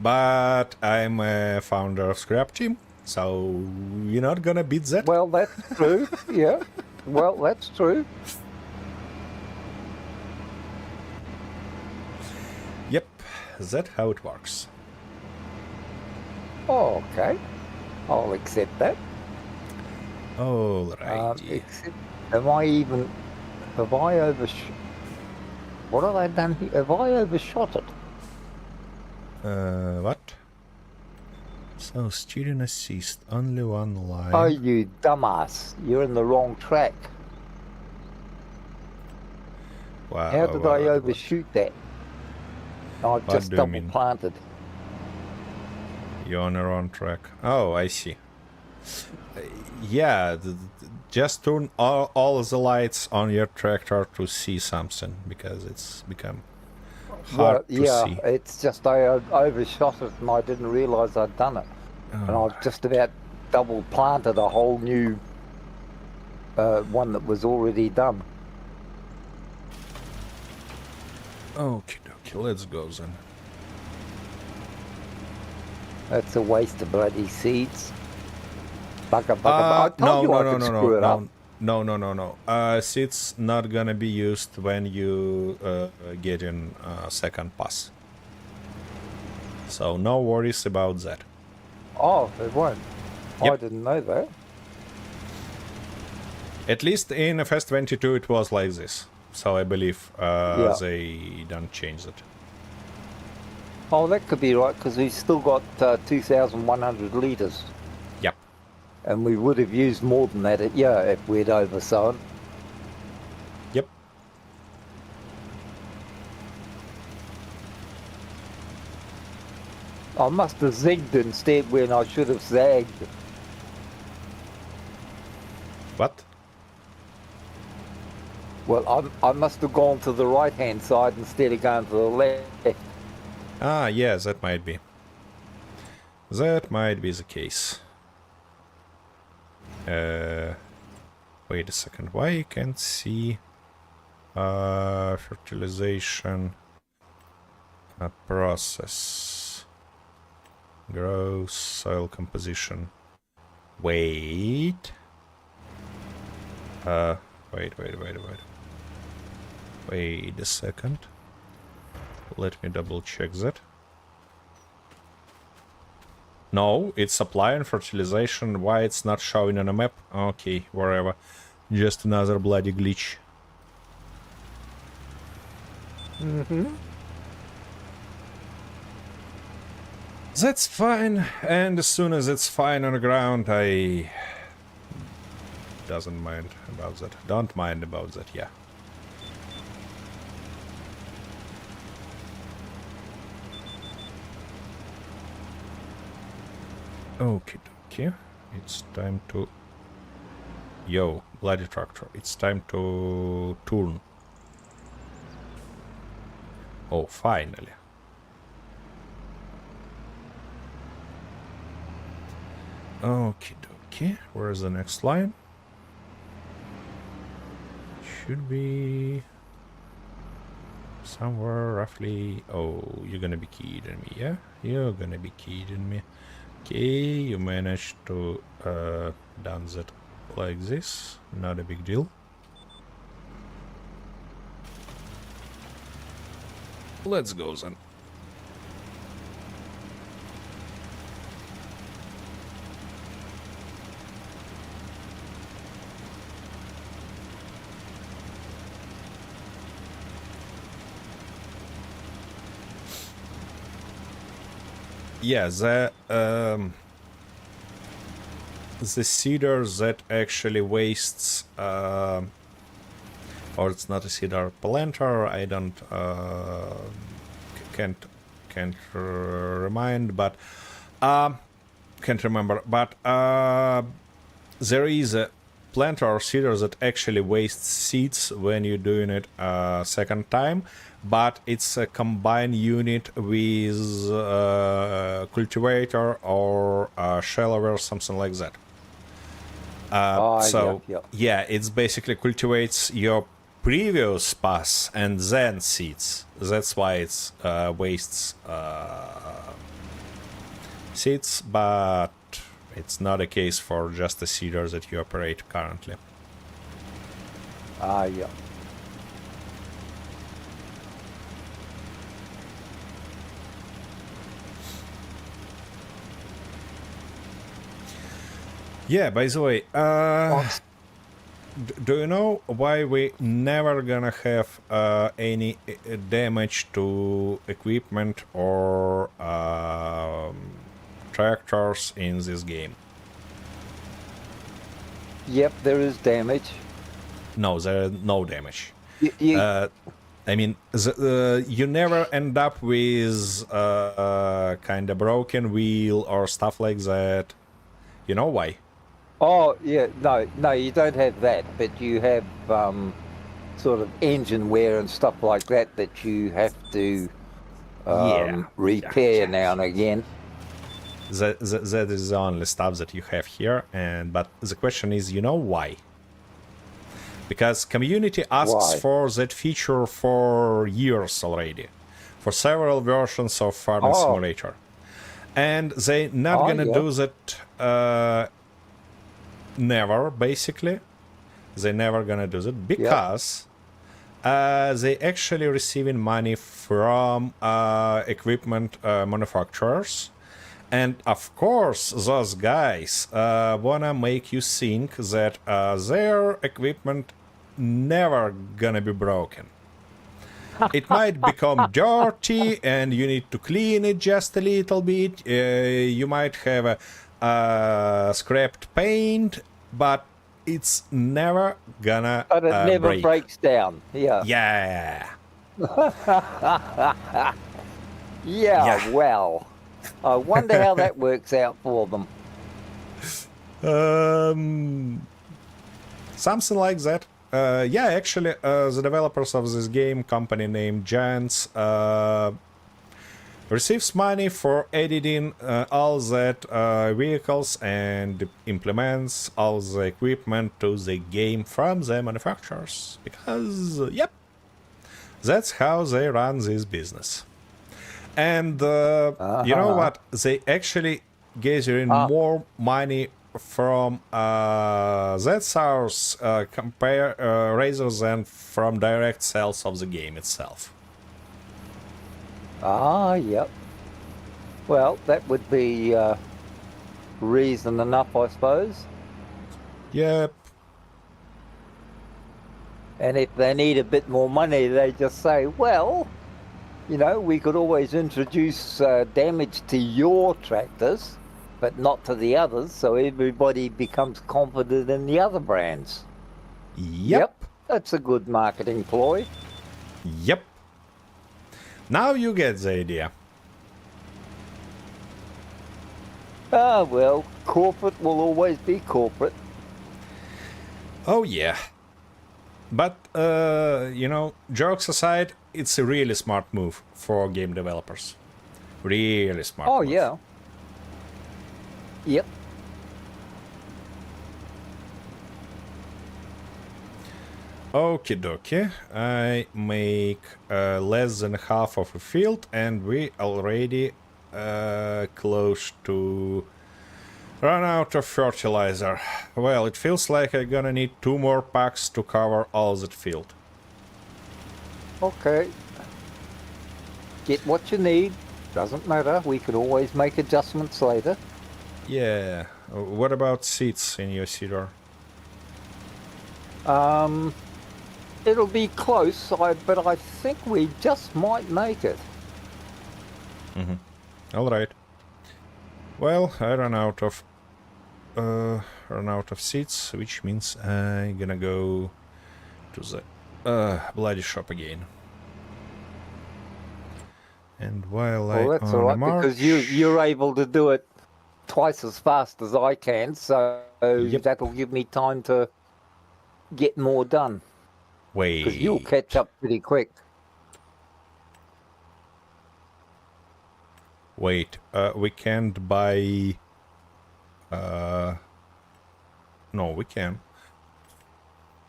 But I'm a founder of Scrap Team, so you're not gonna beat that. Well, that's true. Yeah. Well, that's true. Yep. That's how it works. Oh, okay. I'll accept that. Alrighty. Have I overshot? What have I done here? Have I overshot it? What? So, student assist, only one line. Oh, you dumbass. You're in the wrong track. Wow. How did I overshoot that? I've What just do you double mean? planted. You're on the wrong track. Oh, I see. Yeah, just turn all the lights on your tractor to see something, because it's become hard to yeah, see. it's just I overshot it and I didn't realise I'd done it. And Oh, I've just about double planted a whole new one that was already done. okie dokie, let's go then. That's a waste of bloody seeds. Bugger. I told you I could screw it up. No. Seats not gonna be used when you get in second pass. So no worries about that. Oh, it won't. Yep. I didn't know that. At least in FS22 it was like this. So I believe Yeah. they don't change it. Oh, that could be right, because we've still got 2,100 litres. Yep. And we would have used more than that, if we'd oversown. Yep. I must have zigged instead when I should have zagged. What? Well, I must have gone to the right-hand side instead of going to the left. Ah, yeah, that might be. That might be the case. Wait a second. Why I can't see fertilization process, growth, soil composition? Wait. Wait. Wait a second. Let me double check that. No, it's supply and fertilization. Why it's not showing on a map? Okay, whatever. Just another bloody glitch. That's fine. And as soon as it's fine on the ground, I doesn't mind about that. Don't mind about that, yeah. Okay. It's time to... Yo, bloody tractor. It's time to turn. Oh, finally. Okay. Where's the next line? Should be... somewhere roughly... Oh, you're gonna be kidding me, yeah? You're gonna be kidding me. Okay, you managed to done that like this. Not a big deal. Let's go then. Yeah, the cedar that actually wastes, or it's not a cedar, planter. I don't can't remind, but can't remember. But there is a planter or cedar that actually wastes seeds when you're doing it second time. But it's a combined unit with cultivator or shallower, something like that. Yeah, it's basically cultivates your previous pass and then seeds. That's why it's wastes seeds, but it's not a case for just the cedar that you operate currently. Yeah. Yeah, by the way, do you know why we never gonna have any damage to equipment or tractors in this game? Yep, there is damage. No, there is no damage. You I mean, you never end up with kind of broken wheel or stuff like that. You know why? Oh, yeah, no, you don't have that, but you have sort of engine wear and stuff like that you have to repair now and again. That is the only stuff that you have here, but the question is, you know why? Because community asks for that feature for years already, for several versions of Farming Simulator, and they not gonna do that. Never, basically. they're never gonna do that because they actually receiving money from equipment manufacturers. And of course, those guys wanna make you think that their equipment never gonna be broken. It might become dirty and you need to clean it just a little bit. You might have a scraped paint, but it's never gonna But it never break. breaks down. Yeah. Yeah. Yeah, well. I wonder how that works out for them. Something like that. Yeah, actually, the developers of this game, company named Giants, receives money for editing all that vehicles and implements all the equipment to the game from the manufacturers. Because, yep, that's how they run this business. And you know what? They actually gathering more money from that source rather than from direct sales of the game itself. Yep. Well, that would be reason enough, I suppose. Yep. And if they need a bit more money, they just say, well, you know, we could always introduce damage to your tractors, but not to the others, so everybody becomes confident in the other brands. Yep. That's a good marketing ploy. Yep. Now you get the idea. Well, corporate will always be corporate. Oh yeah. But, you know, jokes aside, it's a really smart move for game developers. Really smart move. Yeah. Yep. Okie dokie. I make less than half of a field and we already close to run out of fertilizer. Well, it feels like I'm gonna need 2 more packs to cover all that field. Okay. Get what you need. Doesn't matter. We can always make adjustments later. Yeah. What about seeds in your seeder? It'll be close, but I think we just might make it. Alright. Well, I run out of seeds, which means I'm gonna go to the bloody shop again. And while Well, that's all right, because you're able to do it twice as fast as I can, so that'll give me time to get more done. Wait. Because you'll catch up pretty quick. Wait, we can't buy... no, we can.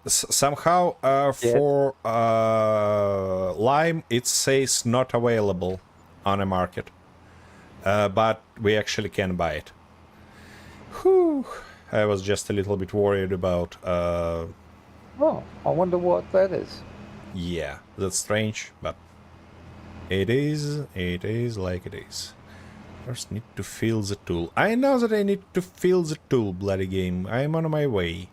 Somehow, for lime, it says not available on a market. But we actually can buy it. Whew. I was just a little bit worried about... Oh, I wonder what that is. Yeah, that's strange, but it is like it is. First need to fill the tool. I know that I need to fill the tool, bloody game. I'm on my way.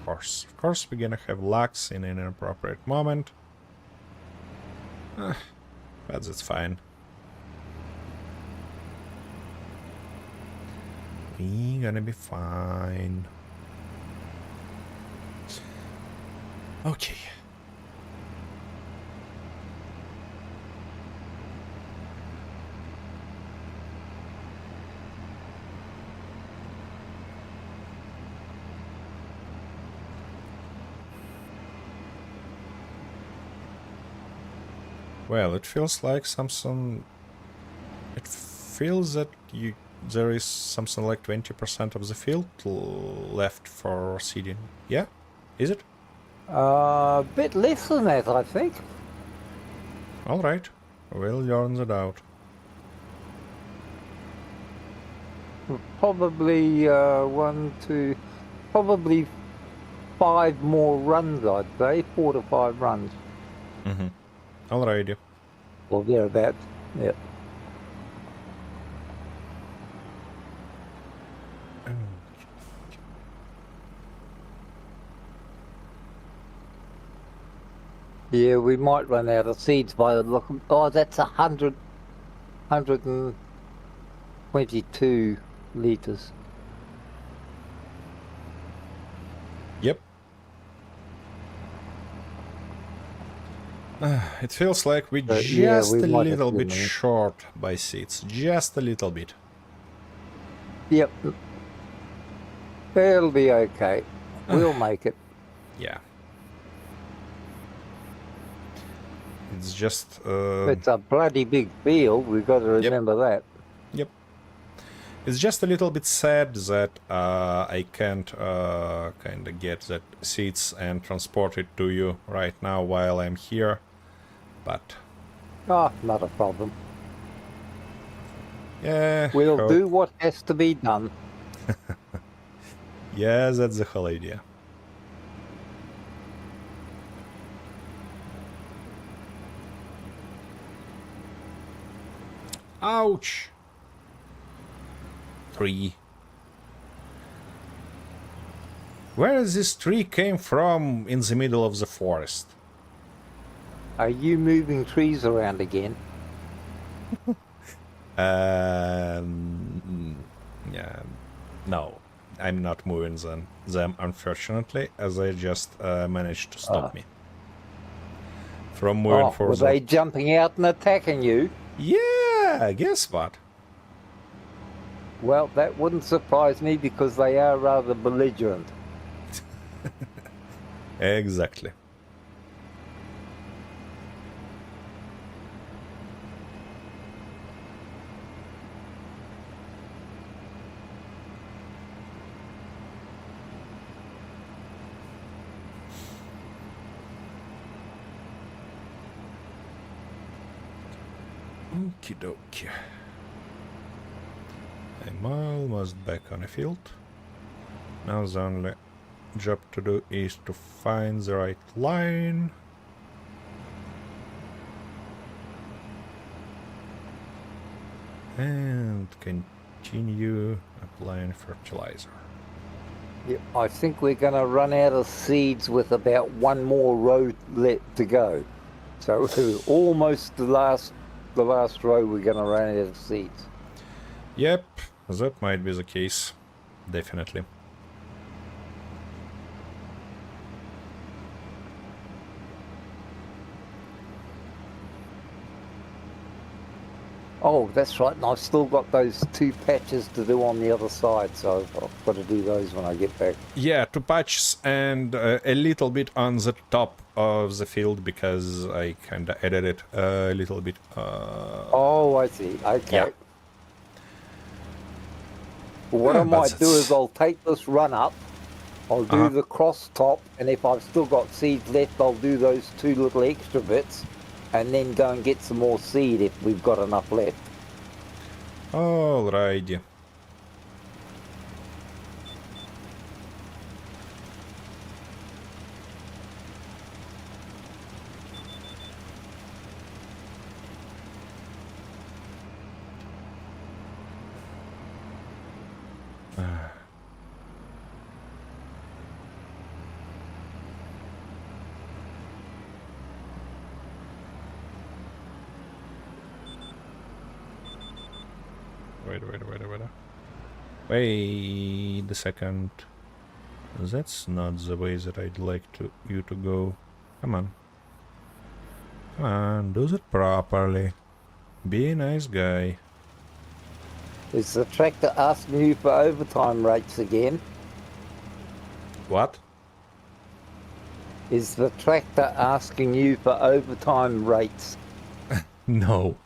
Of course we're gonna have lags in an inappropriate moment. But that's fine. We're gonna be fine. Okay. Well, it feels like something... It feels that there is something like 20% of the field left for seeding. Yeah? Is it? A bit less than that, I think. Alright. We'll learn that out. Probably probably 5 more runs, I'd say. 4 to 5 runs. Mm-hmm. Alrighty. Or thereabouts. Yeah. Yeah, we might run out of seeds by the look. Oh, that's 122 litres. Yep. It feels like we're Yeah, just we a might have little to bit move. short by seats. Just a little bit. Yep. It'll be okay. We'll make it. Yeah. It's just... It's a bloody big field. We've got to remember that. Yep. It's just a little bit sad that I can't kind of get that seats and transport it to you right now while I'm here. But... Oh, not a problem. yeah, We'll do what has to be done. Yeah, that's the whole idea. Ouch! Tree. Where this tree came from in the middle of the forest? Are you moving trees around again? Yeah, no, I'm not moving them unfortunately, as they just managed to stop me from moving Were further. they jumping out and attacking you? Yeah, guess what? Well, that wouldn't surprise me because they are rather belligerent. Exactly. Okie dokie. I'm almost back on the field. Now the only job to do is to find the right line. And continue applying fertilizer. Yep. I think we're going to run out of seeds with about 1 more row left to go. So almost the last row we're going to run out of seeds. Yep, that might be the case. Definitely. Oh, that's right. And I've still got those 2 patches to do on the other side, so I've got to do those when I get back. Yeah, 2 patches and a little bit on the top of the field because I kind of added it a little bit. Oh, I see. Okay. Yeah. Well, what I might do that's- is I'll take this run up, I'll do the cross top, and if I've still got seeds left, I'll do those 2 little extra bits, and then go and get some more seed if we've got enough left. Alrighty. Wait a second. That's not the way that I'd like you to go. Come on. Come on, do it properly. Be a nice guy. Is the tractor asking you for overtime rates again? What? Is the tractor asking you for overtime rates? No.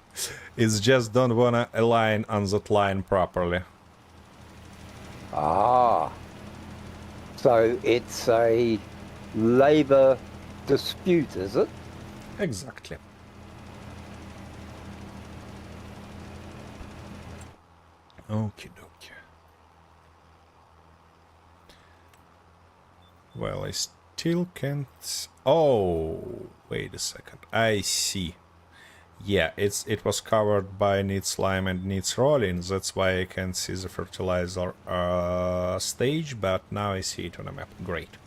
It's just don't wanna align on that line properly. Ah. So it's a labour dispute, is it? Exactly. Okie dokie. Well, I still can't... Oh, wait a second. I see. Yeah, it was covered by needs lime and needs rolling. That's why I can't see the fertilizer stage, but now I see it on a map. Great.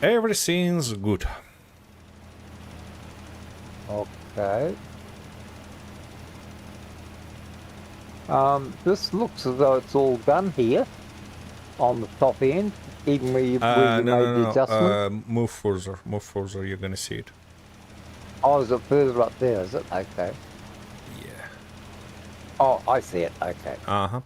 Everything's good. Okay. This looks as though it's all done here on the top end, even where you made the adjustment. Move further, you're gonna see it. Oh, is it further up there, is it? Okay. Yeah. Oh, I see it, okay. Uh-huh.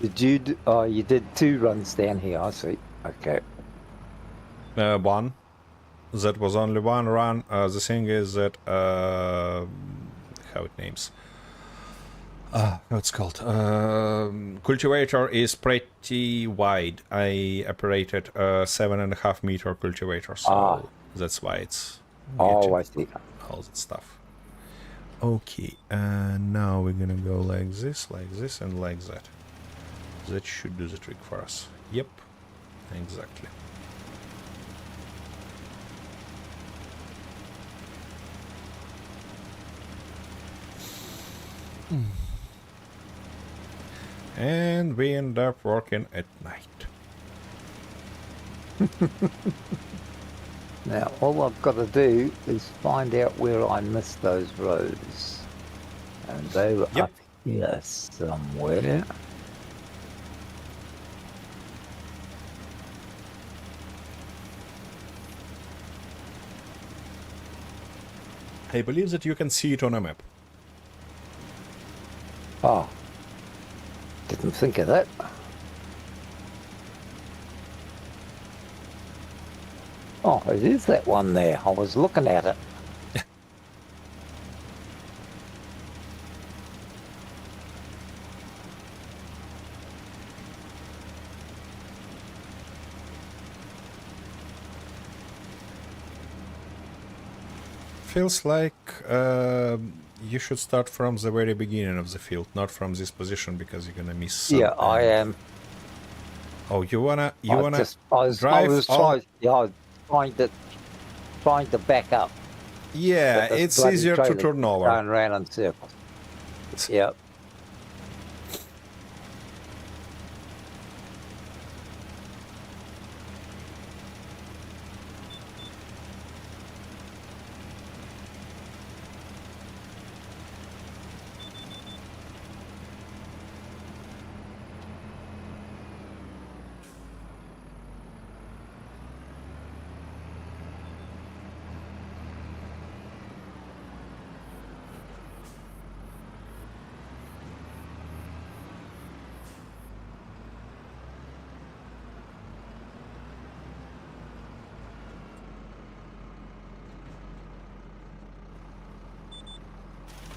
Did you do, oh, you did 2 runs down here, I see. Okay. One. That was only one run. The thing is that how it names? What's called? Cultivator is pretty wide. I operated a 7.5 meter cultivator, so that's why it's. Oh, I see. All that stuff. Okay, now we're gonna go like this, and like that. That should do the trick for us. Yep, exactly. And we end up working at night. Now, all I've got to do is find out where I missed those rows. And they were up here somewhere. I believe that you can see it on a map. Oh, didn't think of that. Oh, it is that one there. I was looking at it. Feels like you should start from the very beginning of the field, not from this position, because you're gonna miss something. Yeah, I am. Oh, you wanna I was trying to back up. Yeah, it's easier to turn over. Going around in circles. Yep.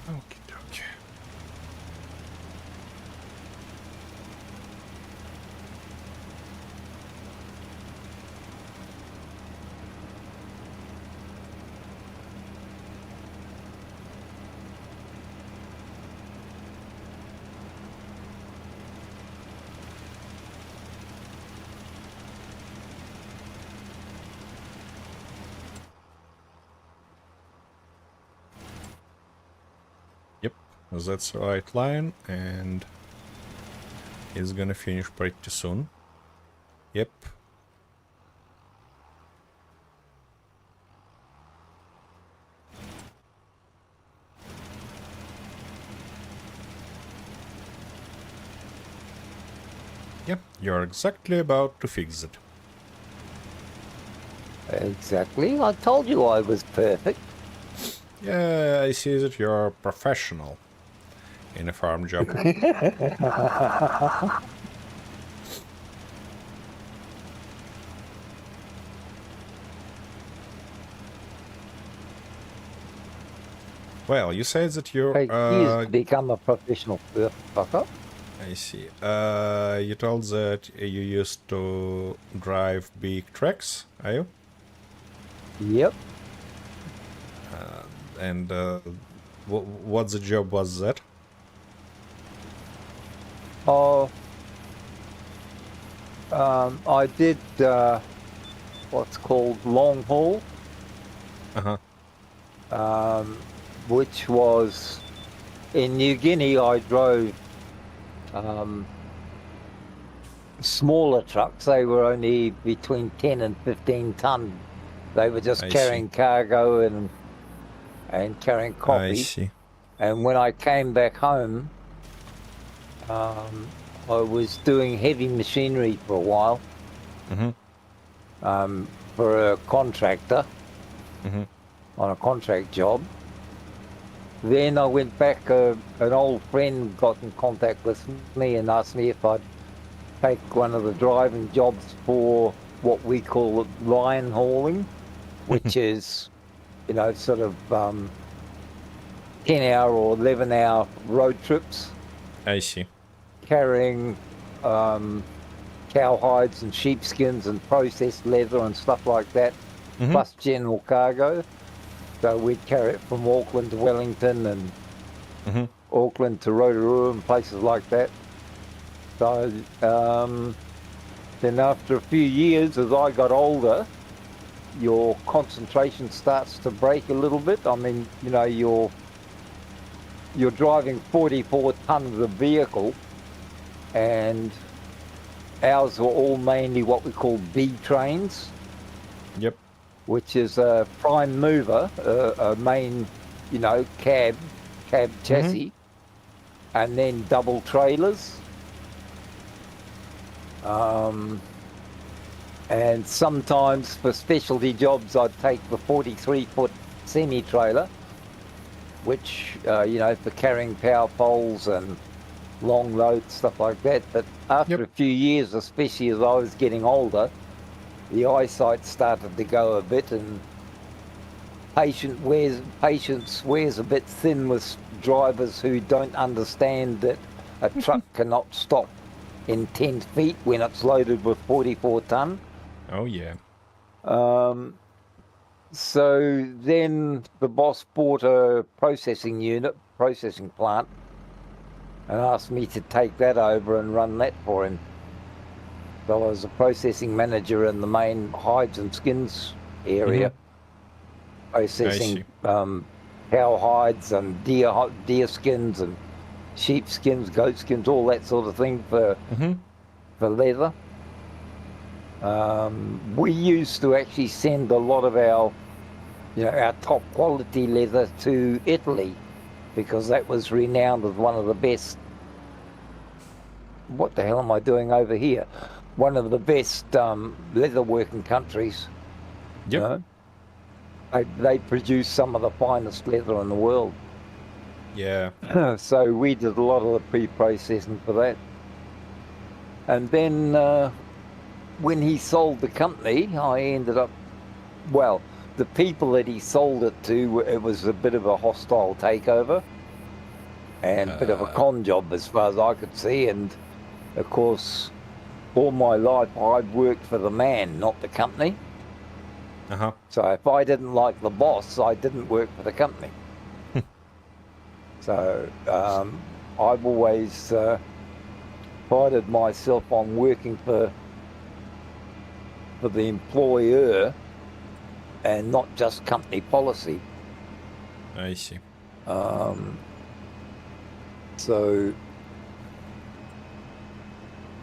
Okie dokie. Yep, that's the right line, and it's gonna finish pretty soon. Yep. Yep, you're exactly about to fix it. Exactly. I told you I was perfect. Yeah, I see that you're a professional in a farm job. Well, you said that you Takes years to become a professional fucker. I see. You told that you used to drive big trucks, are you? Yep. And what the job was that? Oh, I did what's called long haul, Uh-huh. which was in New Guinea. I drove smaller trucks. They were only between 10 and 15 ton. They were just I carrying see. cargo and carrying I coffee. see. And when I came back home, I was doing heavy machinery for a while Mm-hmm. for a contractor Mm-hmm. on a contract job. Then I went back, an old friend got in contact with me and asked me if I'd take one of the driving jobs for what we call line hauling, which is, you know, sort of 10-hour or 11-hour road trips, I see. carrying cow hides and sheepskins and processed leather and stuff like that, Mm-hmm. plus general cargo. So we'd carry it from Auckland to Wellington and Mm-hmm. Auckland to Rotorua and places like that. So then after a few years, as I got older, your concentration starts to break a little bit. I mean, you know, you're driving 44 tons of vehicle, and ours were all mainly what we call B trains, Yep. which is a prime mover, a main, you know, cab chassis, and then double trailers. And sometimes for specialty jobs, I'd take the 43-foot semi-trailer, which, you know, for carrying power poles and long loads, stuff like that. But after a few years, especially as I was getting older, the eyesight started to go a bit, and patience wears a bit thin with drivers who don't understand that a truck cannot stop in 10 feet when it's loaded with 44 ton. Oh yeah. So then the boss bought a processing plant, and asked me to take that over and run that for him. So I was a processing manager in the main hides and skins area, processing cow hides and deer skins and sheep skins, goat skins, all that sort of thing for leather. We used to actually send a lot of our, you know, our top quality leather to Italy, because that was renowned as one of the best. What the hell am I doing over here? One of the best leather working countries. Yep. You know? They produce some of the finest leather in the world. Yeah. So we did a lot of the pre-processing for that. And then when he sold the company, I ended up, well, the people that he sold it to, it was a bit of a hostile takeover and a bit of a con job as far as I could see. And of course, all my life I'd worked for the man, not the company. So if I didn't like the boss, I didn't work for the company. So I've always prided myself on working for the employer and not just company policy. I see. So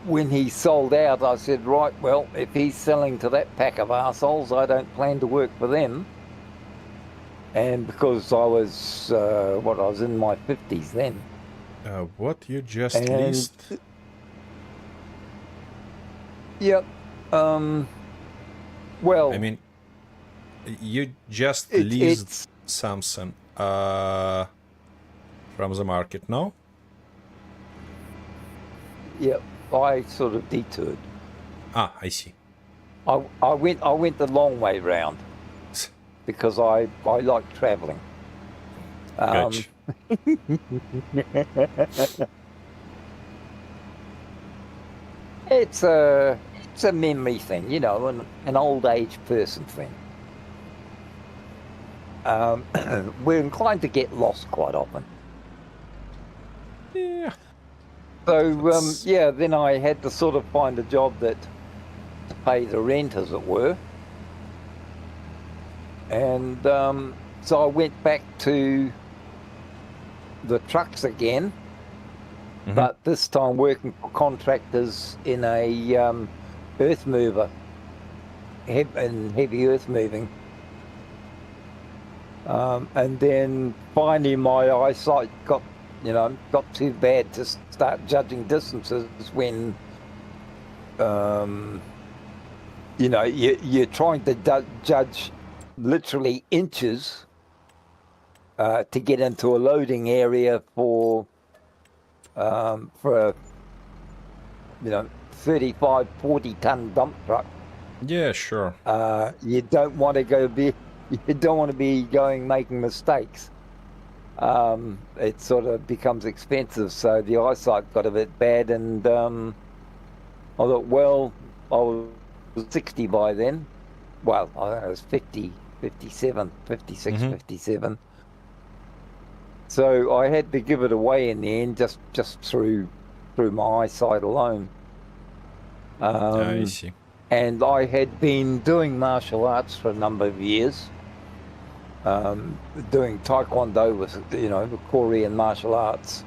when he sold out, I said, right, well, if he's selling to that pack of arseholes, I don't plan to work for them. And because I was, I was in my 50s then. What you just leased? Yep. Well, I mean, you just leased something from the market, no? Yep. I sort of detoured. Ah, I see. I went the long way round because I like traveling. Gotcha. It's a memory thing, you know, an old age person thing. We're inclined to get lost quite often. Yeah. So yeah, then I had to sort of find a job that to pay the rent, as it were. And so I went back to the trucks again, but this time working for contractors in a earth mover, in heavy earth moving. And then finally my eyesight got too bad to start judging distances when, you're trying to judge literally inches to get into a loading area for a 35, 40 ton dump truck. Yeah, sure. You don't want to be making mistakes. It sort of becomes expensive, so the eyesight got a bit bad, and I thought, well, I was 60 by then. Well, I was 50, 57, 56, 57. So I had to give it away in the end, just through my eyesight alone. I see. And I had been doing martial arts for a number of years, doing taekwondo with the Korean martial arts.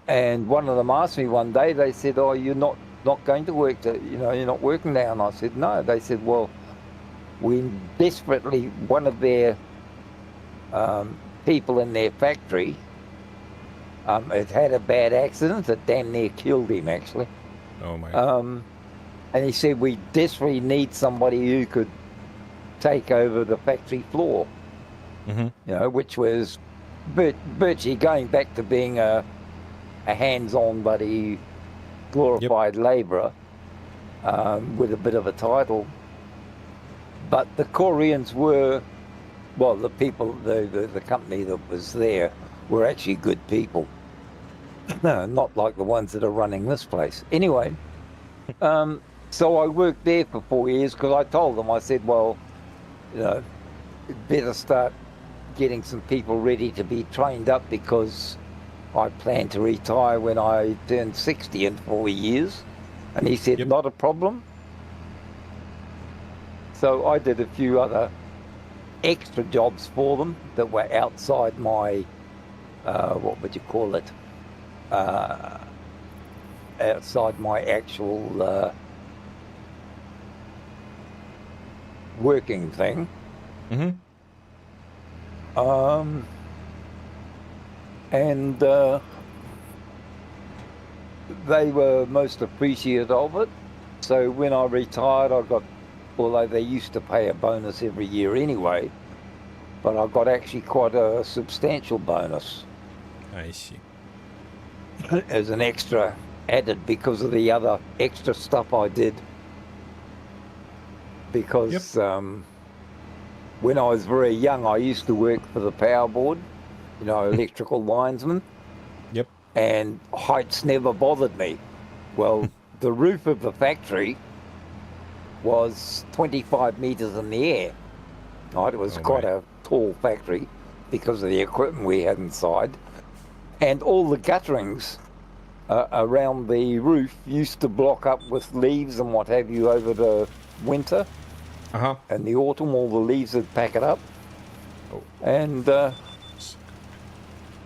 And one of them asked me one day. They said, "Oh, you're not going to work? You're not working now?" And I said, "No." They said, "Well, one of their people in their factory had a bad accident that damn near killed him, actually." Oh my. And he said, "We desperately need somebody who could take over the factory floor," which was virtually going back to being a hands-on buddy, glorified labourer with a bit of a title. But the Koreans were, well, the people, the company that was there were actually good people. No, not like the ones that are running this place. Anyway, so I worked there for 4 years because I told them, I said, well, better start getting some people ready to be trained up because I plan to retire when I turn 60 in 4 years. And he said, not a problem. So I did a few other extra jobs for them that were outside my, what would you call it? Outside my actual working thing. And they were most appreciative of it. So when I retired, although they used to pay a bonus every year anyway, but I got actually quite a substantial bonus. I see. As an extra added because of the other extra stuff I did. Because when I was very young, I used to work for the power board, electrical linesman. And heights never bothered me. Well, the roof of the factory was 25 meters in the air. Right? It was quite a tall factory because of the equipment we had inside. And all the gutterings around the roof used to block up with leaves and what have you over the winter. And the autumn, all the leaves would pack it up. And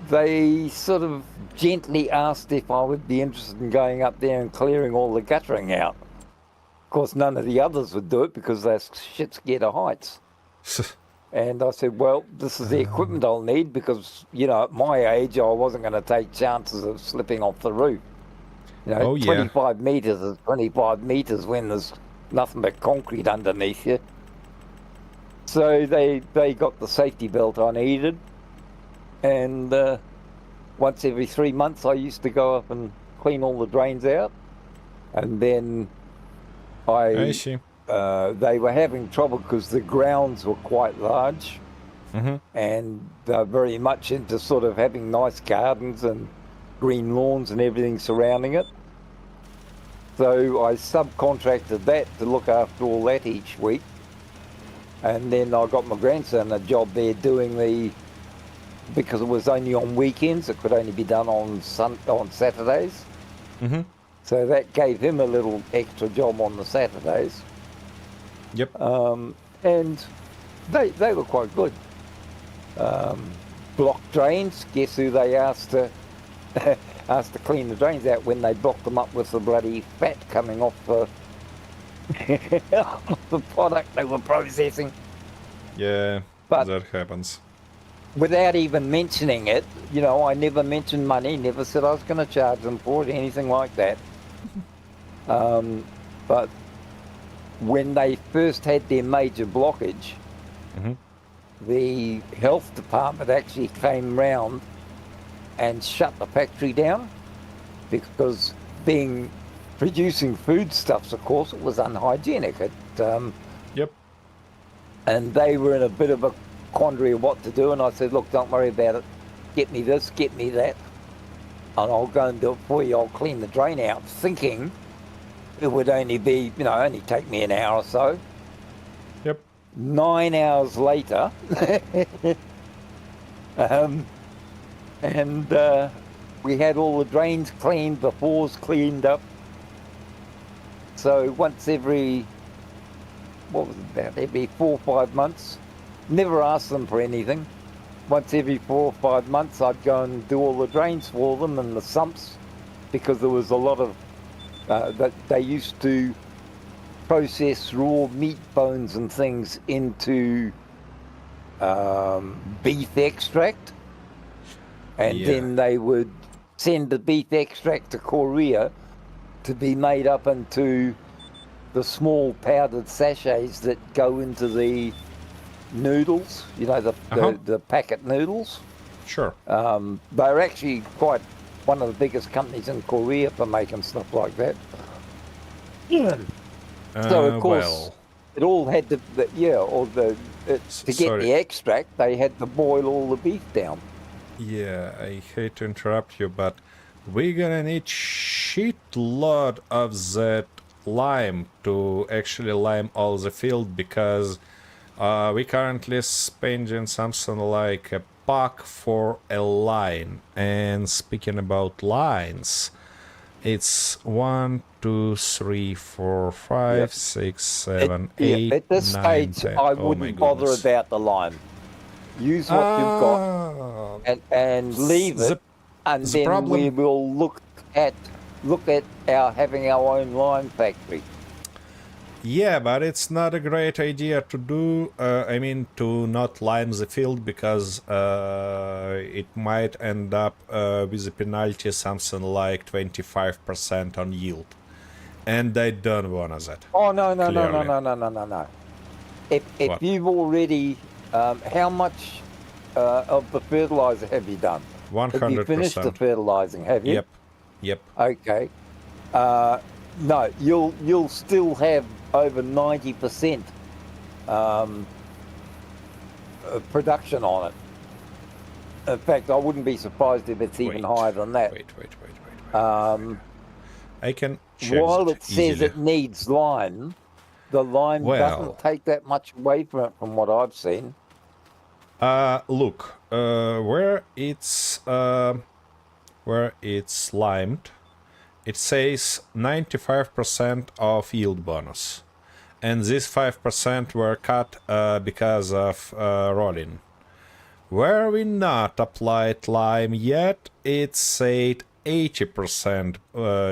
they sort of gently asked if I would be interested in going up there and clearing all the guttering out. Of course, none of the others would do it because they're shit scared of heights. And I said, well, this is the equipment I'll need because, at my age, I wasn't going to take chances of slipping off the roof. 25 meters is 25 meters when there's nothing but concrete underneath you. So they got the safety belt I needed. And once every 3 months, I used to go up and clean all the drains out. And then I see. They were having trouble because the grounds were quite large. and they're very much into sort of having nice gardens and green lawns and everything surrounding it. So I subcontracted that to look after all that each week. And then I got my grandson a job there doing because it was only on weekends, it could only be done on Saturdays. Mm-hmm. So that gave him a little extra job on the Saturdays. Yep. And they were quite good. Block drains, guess who they asked to asked to clean the drains out when they blocked them up with the bloody fat coming off the the product they were processing. Yeah, But that happens. without even mentioning it, you know, I never mentioned money, never said I was going to charge them for it, anything like that. But when they first had their major blockage, the health department actually came round and shut the factory down because producing foodstuffs, of course, it was unhygienic. Yep. And they were in a bit of a quandary of what to do, and I said, look, don't worry about it. Get me this, get me that, and I'll go and do it for you. I'll clean the drain out, thinking it would only be, you know, only take me an hour or so. Yep. 9 hours later, we had all the drains cleaned, the floors cleaned up. So once every 4 or 5 months, never asked them for anything. Once every 4 or 5 months, I'd go and do all the drains for them and the sumps, because there was a lot of that they used to process raw meat bones and things into beef extract, and then they would send the beef extract to Korea to be made up into the small powdered sachets that go into the noodles, you know, the packet noodles. Sure. They're actually quite one of the biggest companies in Korea for making stuff like that. So of course, it all had to, to get the extract, they had to boil all the beef down. Yeah, I hate to interrupt you, but we're gonna need shitload of that lime to actually lime all the field, because we currently spending something like $1 for a line. And speaking about lines, it's 1, 2, 3, 4, 5, 6, 7, 8, at this 9, stage, 10. I wouldn't bother about the lime. Use what you've got and leave it, and then we will look at our having our own lime factory. Yeah, but it's not a great idea to do, to not lime the field, because it might end up with a penalty something like 25% on yield. And I don't want that. Oh, no. If you've already, how much of the fertilizer have you done? 100%. Have you finished the fertilizing, have you? Yep. Okay. No, you'll still have over 90% production on it. In fact, I wouldn't be surprised if it's even higher than that. Wait. I can check. While it says easily. it needs lime, the lime doesn't take that much away from it, from what I've seen. Look, where it's limed, it says 95% of yield bonus, and this 5% were cut because of rolling. Where we not applied lime yet, it said 80%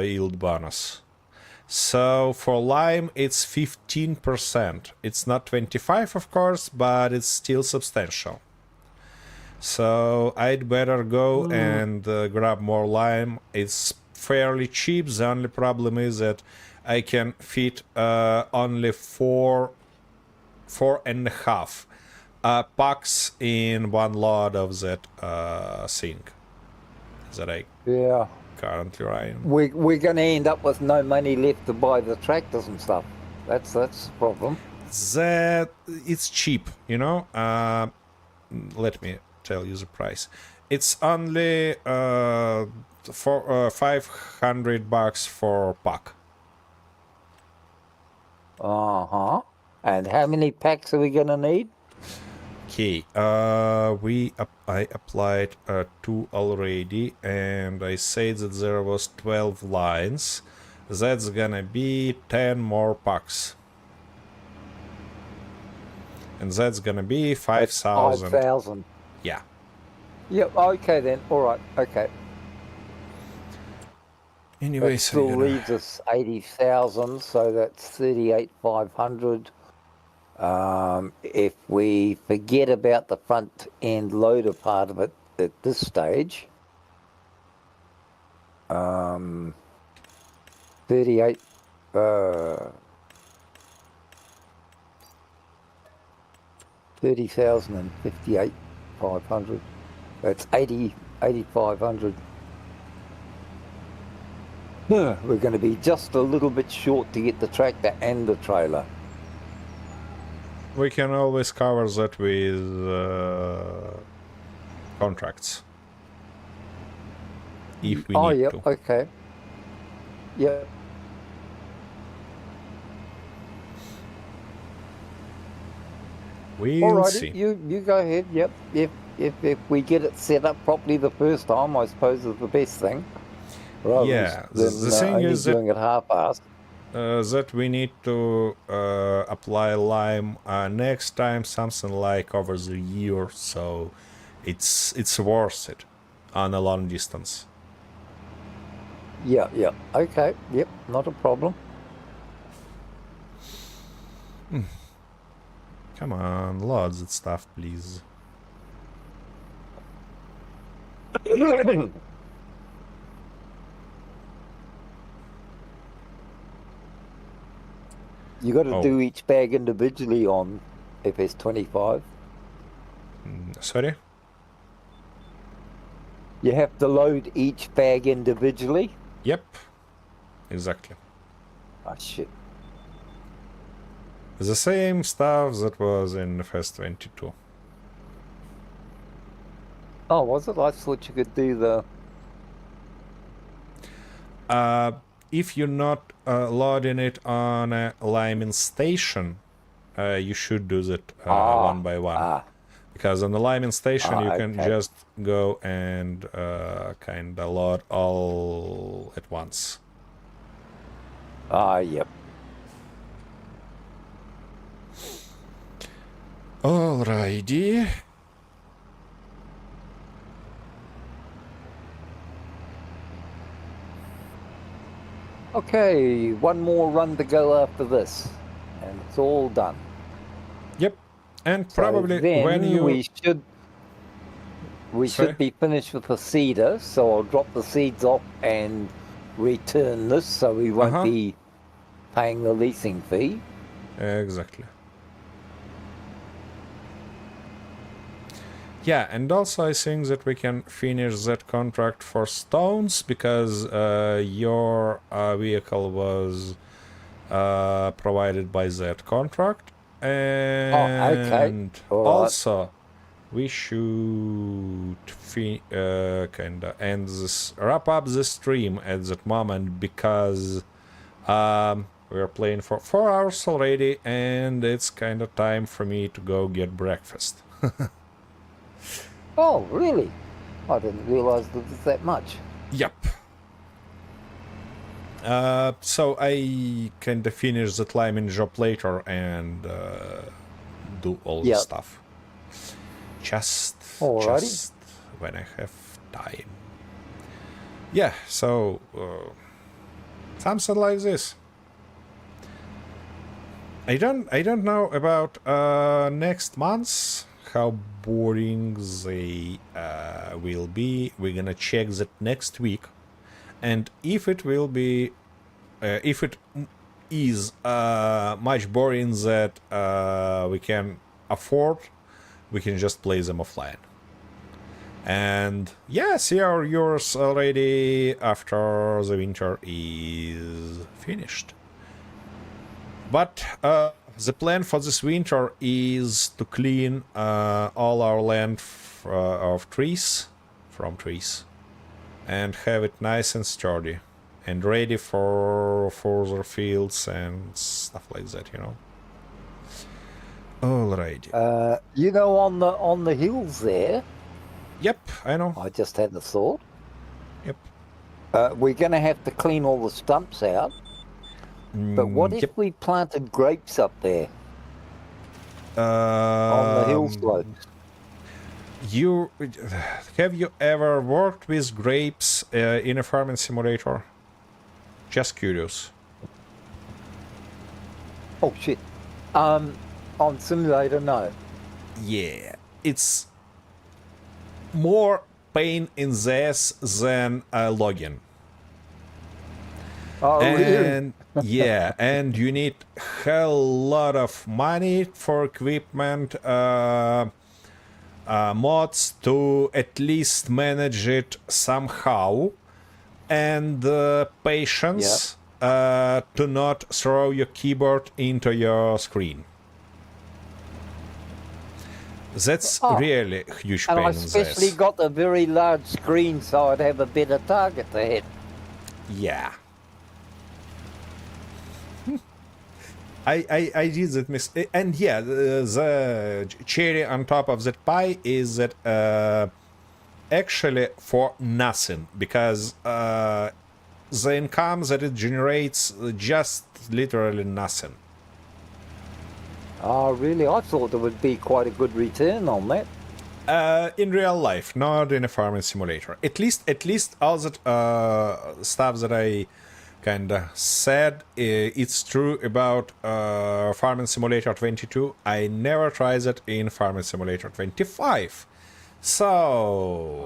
yield bonus. So for lime, it's 15%. It's not 25, of course, but it's still substantial. So I'd better go and grab more lime. It's fairly cheap. The only problem is that I can fit only 4.5 packs in one load of that thing that I currently riding. We're going to end up with no money left to buy the tractors and stuff. That's the problem. That it's cheap, you know. let me tell you the price. It's only for $500 for pack. Uh-huh. And how many packs are we going to need? Okay, I applied 2 already, and I said that there was 12 lines. That's gonna be 10 more packs. And that's gonna be 5,000. 5,000. Yeah. Yep, okay then. All right, okay. Anyway, That still leaves us 80,000, so that's 38,500. If we forget about the front end loader part of it at this stage, 38, 30,000 and 58,500. That's 8,500. We're going to be just a little bit short to get the tractor and the trailer. We can always cover that with contracts. If we need yep, to. okay. Yep. We'll see. You go ahead. Yep. If we get it set up properly the first time, I suppose is the best thing. Rather Yeah, than, the thing only is that doing it half-assed. That we need to apply lime next time, something like over the year, so it's worth it on a long distance. Yeah, yeah. Okay, yep, not a problem. Come on, load that stuff, please. You got to do each bag individually on FS25. Sorry? You have to load each bag individually? Yep, exactly. Ah, shit. The same stuff that was in FS22. Oh, was it? I thought you could do the... If you're not loading it on a liming station, you should do that one by one. Because on the liming station, you can just go and kind of load all at once. Yep. Alrighty. Okay, one more run to go after this, and it's all done. Yep, and probably then when you... we should be finished with the seeder, so I'll drop the seeds off and return this, so we won't be paying the leasing fee. Exactly. Yeah, and also I think that we can finish that contract for stones, because your vehicle was provided by that contract. And also we should kind of wrap up the stream at that moment, because we're playing for 4 hours already, and it's kind of time for me to go get breakfast. Oh, really? I didn't realize that it's that much. Yep. So I kind of finish the climbing job later and do all the stuff. Just when I have time. Yeah, so something like this. I don't know about next month, how boring they will be. We're gonna check that next week, and if it will be if it is much boring that we can afford, we can just play them offline. And yeah, see our yours already after the winter is finished. But the plan for this winter is to clean all our land of trees, from trees, and have it nice and sturdy and ready for further fields and stuff like that, you know. Alrighty. You know, on the hills there, Yep, I know. I just had the thought. Yep. We're going to have to clean all the stumps out. But what if Yep. we planted grapes up there on the hill slopes? You have you ever worked with grapes in a farming simulator? Just curious. Oh shit! On simulator, no. Yeah, it's more pain in the ass than logging. Oh really? And yeah, and you need a hell lot of money for equipment, mods to at least manage it somehow, and patience to not throw your keyboard into your screen. That's really a huge And pain I in the especially ass. got a very large screen, so I'd have a better target to hit. Yeah. I did that mistake, and yeah, the cherry on top of that pie is that actually for nothing, because the income that it generates just literally nothing. Oh really? I thought there would be quite a good return on that. In real life, not in a farming simulator. At least all that stuff that I kinda said, it's true about Farming Simulator 22. I never tried it in Farming Simulator 25. So,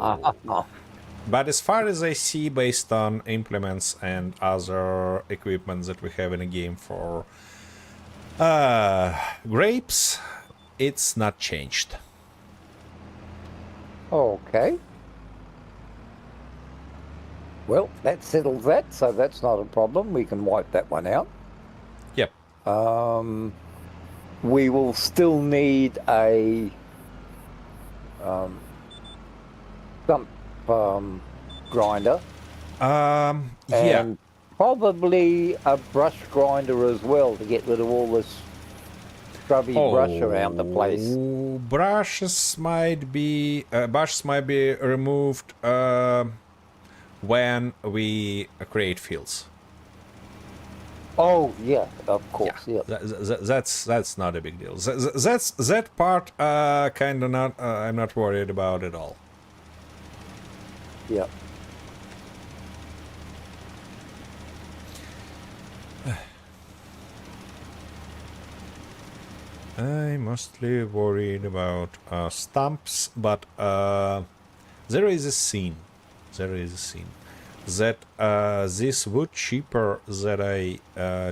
but as far as I see, based on implements and other equipment that we have in a game for grapes, it's not changed. Okay. Well, that settles that, so that's not a problem. We can wipe that one out. Yep. We will still need a stump grinder Yeah. and probably a brush grinder as well to get rid of all this scrubby brush around the place. Brushes might be removed when we create fields. Oh yeah, of course. Yeah. That's not a big deal. That part kind of not. I'm not worried about at all. Yeah. I'm mostly worried about stumps, but there is a scene. There is a scene that this wood chipper that I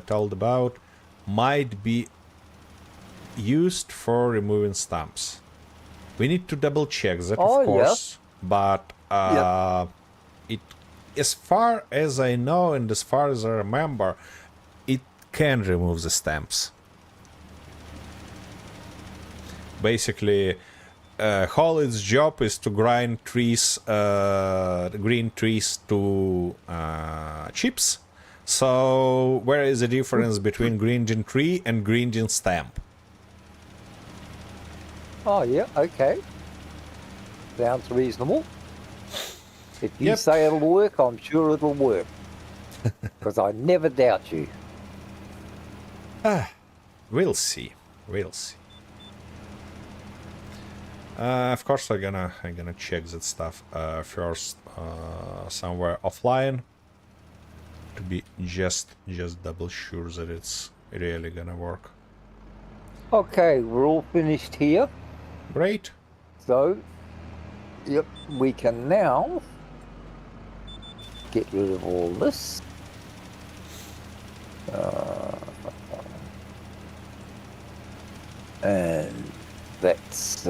told about might be used for removing stumps. We need to double check that, Oh, of course, but it, as far as I know and as far as I remember, it can remove the stumps. Basically, whole its job is to grind trees, green trees to chips. So where is the difference between grinding tree and grinding stamp? Oh yeah. Okay. Sounds reasonable. If you Yep. say it'll work, I'm sure it'll work. Because I never doubt you. We'll see. We'll see. Of course, I'm gonna check that stuff first somewhere offline to be just double sure that it's really gonna work. Okay, we're all finished here. Great. So, yep, we can now get rid of all this. And that's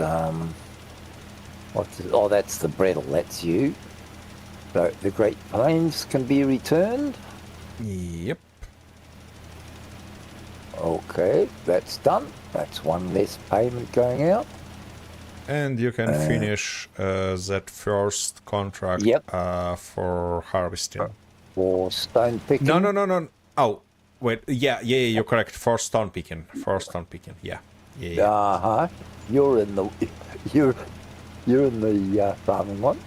what's it? Oh, that's the Brettle. That's you. So the Great Plains can be returned. Yep. Okay, that's done. That's one less payment going out. And you can finish that first contract Yep. for harvesting. For stone picking. No. Oh, wait. Yeah, you're correct. For stone picking. Yeah. Uh-huh. You're in the farming one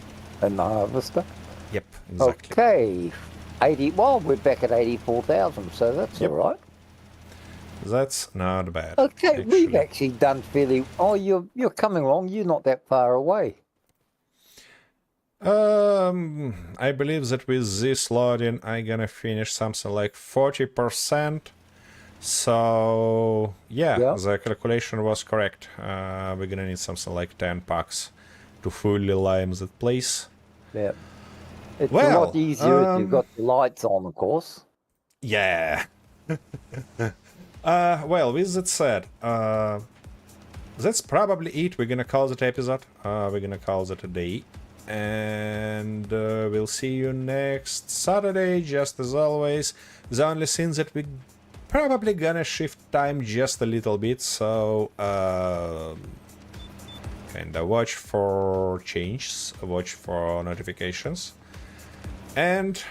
and the harvester. Yep, exactly. Okay. 80. Well, we're back at 84,000, so that's Yep. all right. That's not bad. Okay, we've actually done fairly. Oh, you're coming along. You're not that far away. I believe that with this loading, I'm gonna finish something like 40%. So yeah, the calculation was correct. We're gonna need something like 10 packs to fully lime that place. Yeah. It's a lot easier if you've got the lights on, of course. Yeah. Well, with that said, that's probably it. We're gonna call that episode. We're gonna call that a day. And we'll see you next Saturday, just as always. The only thing that we probably gonna shift time just a little bit, so kinda watch for changes, watch for notifications. And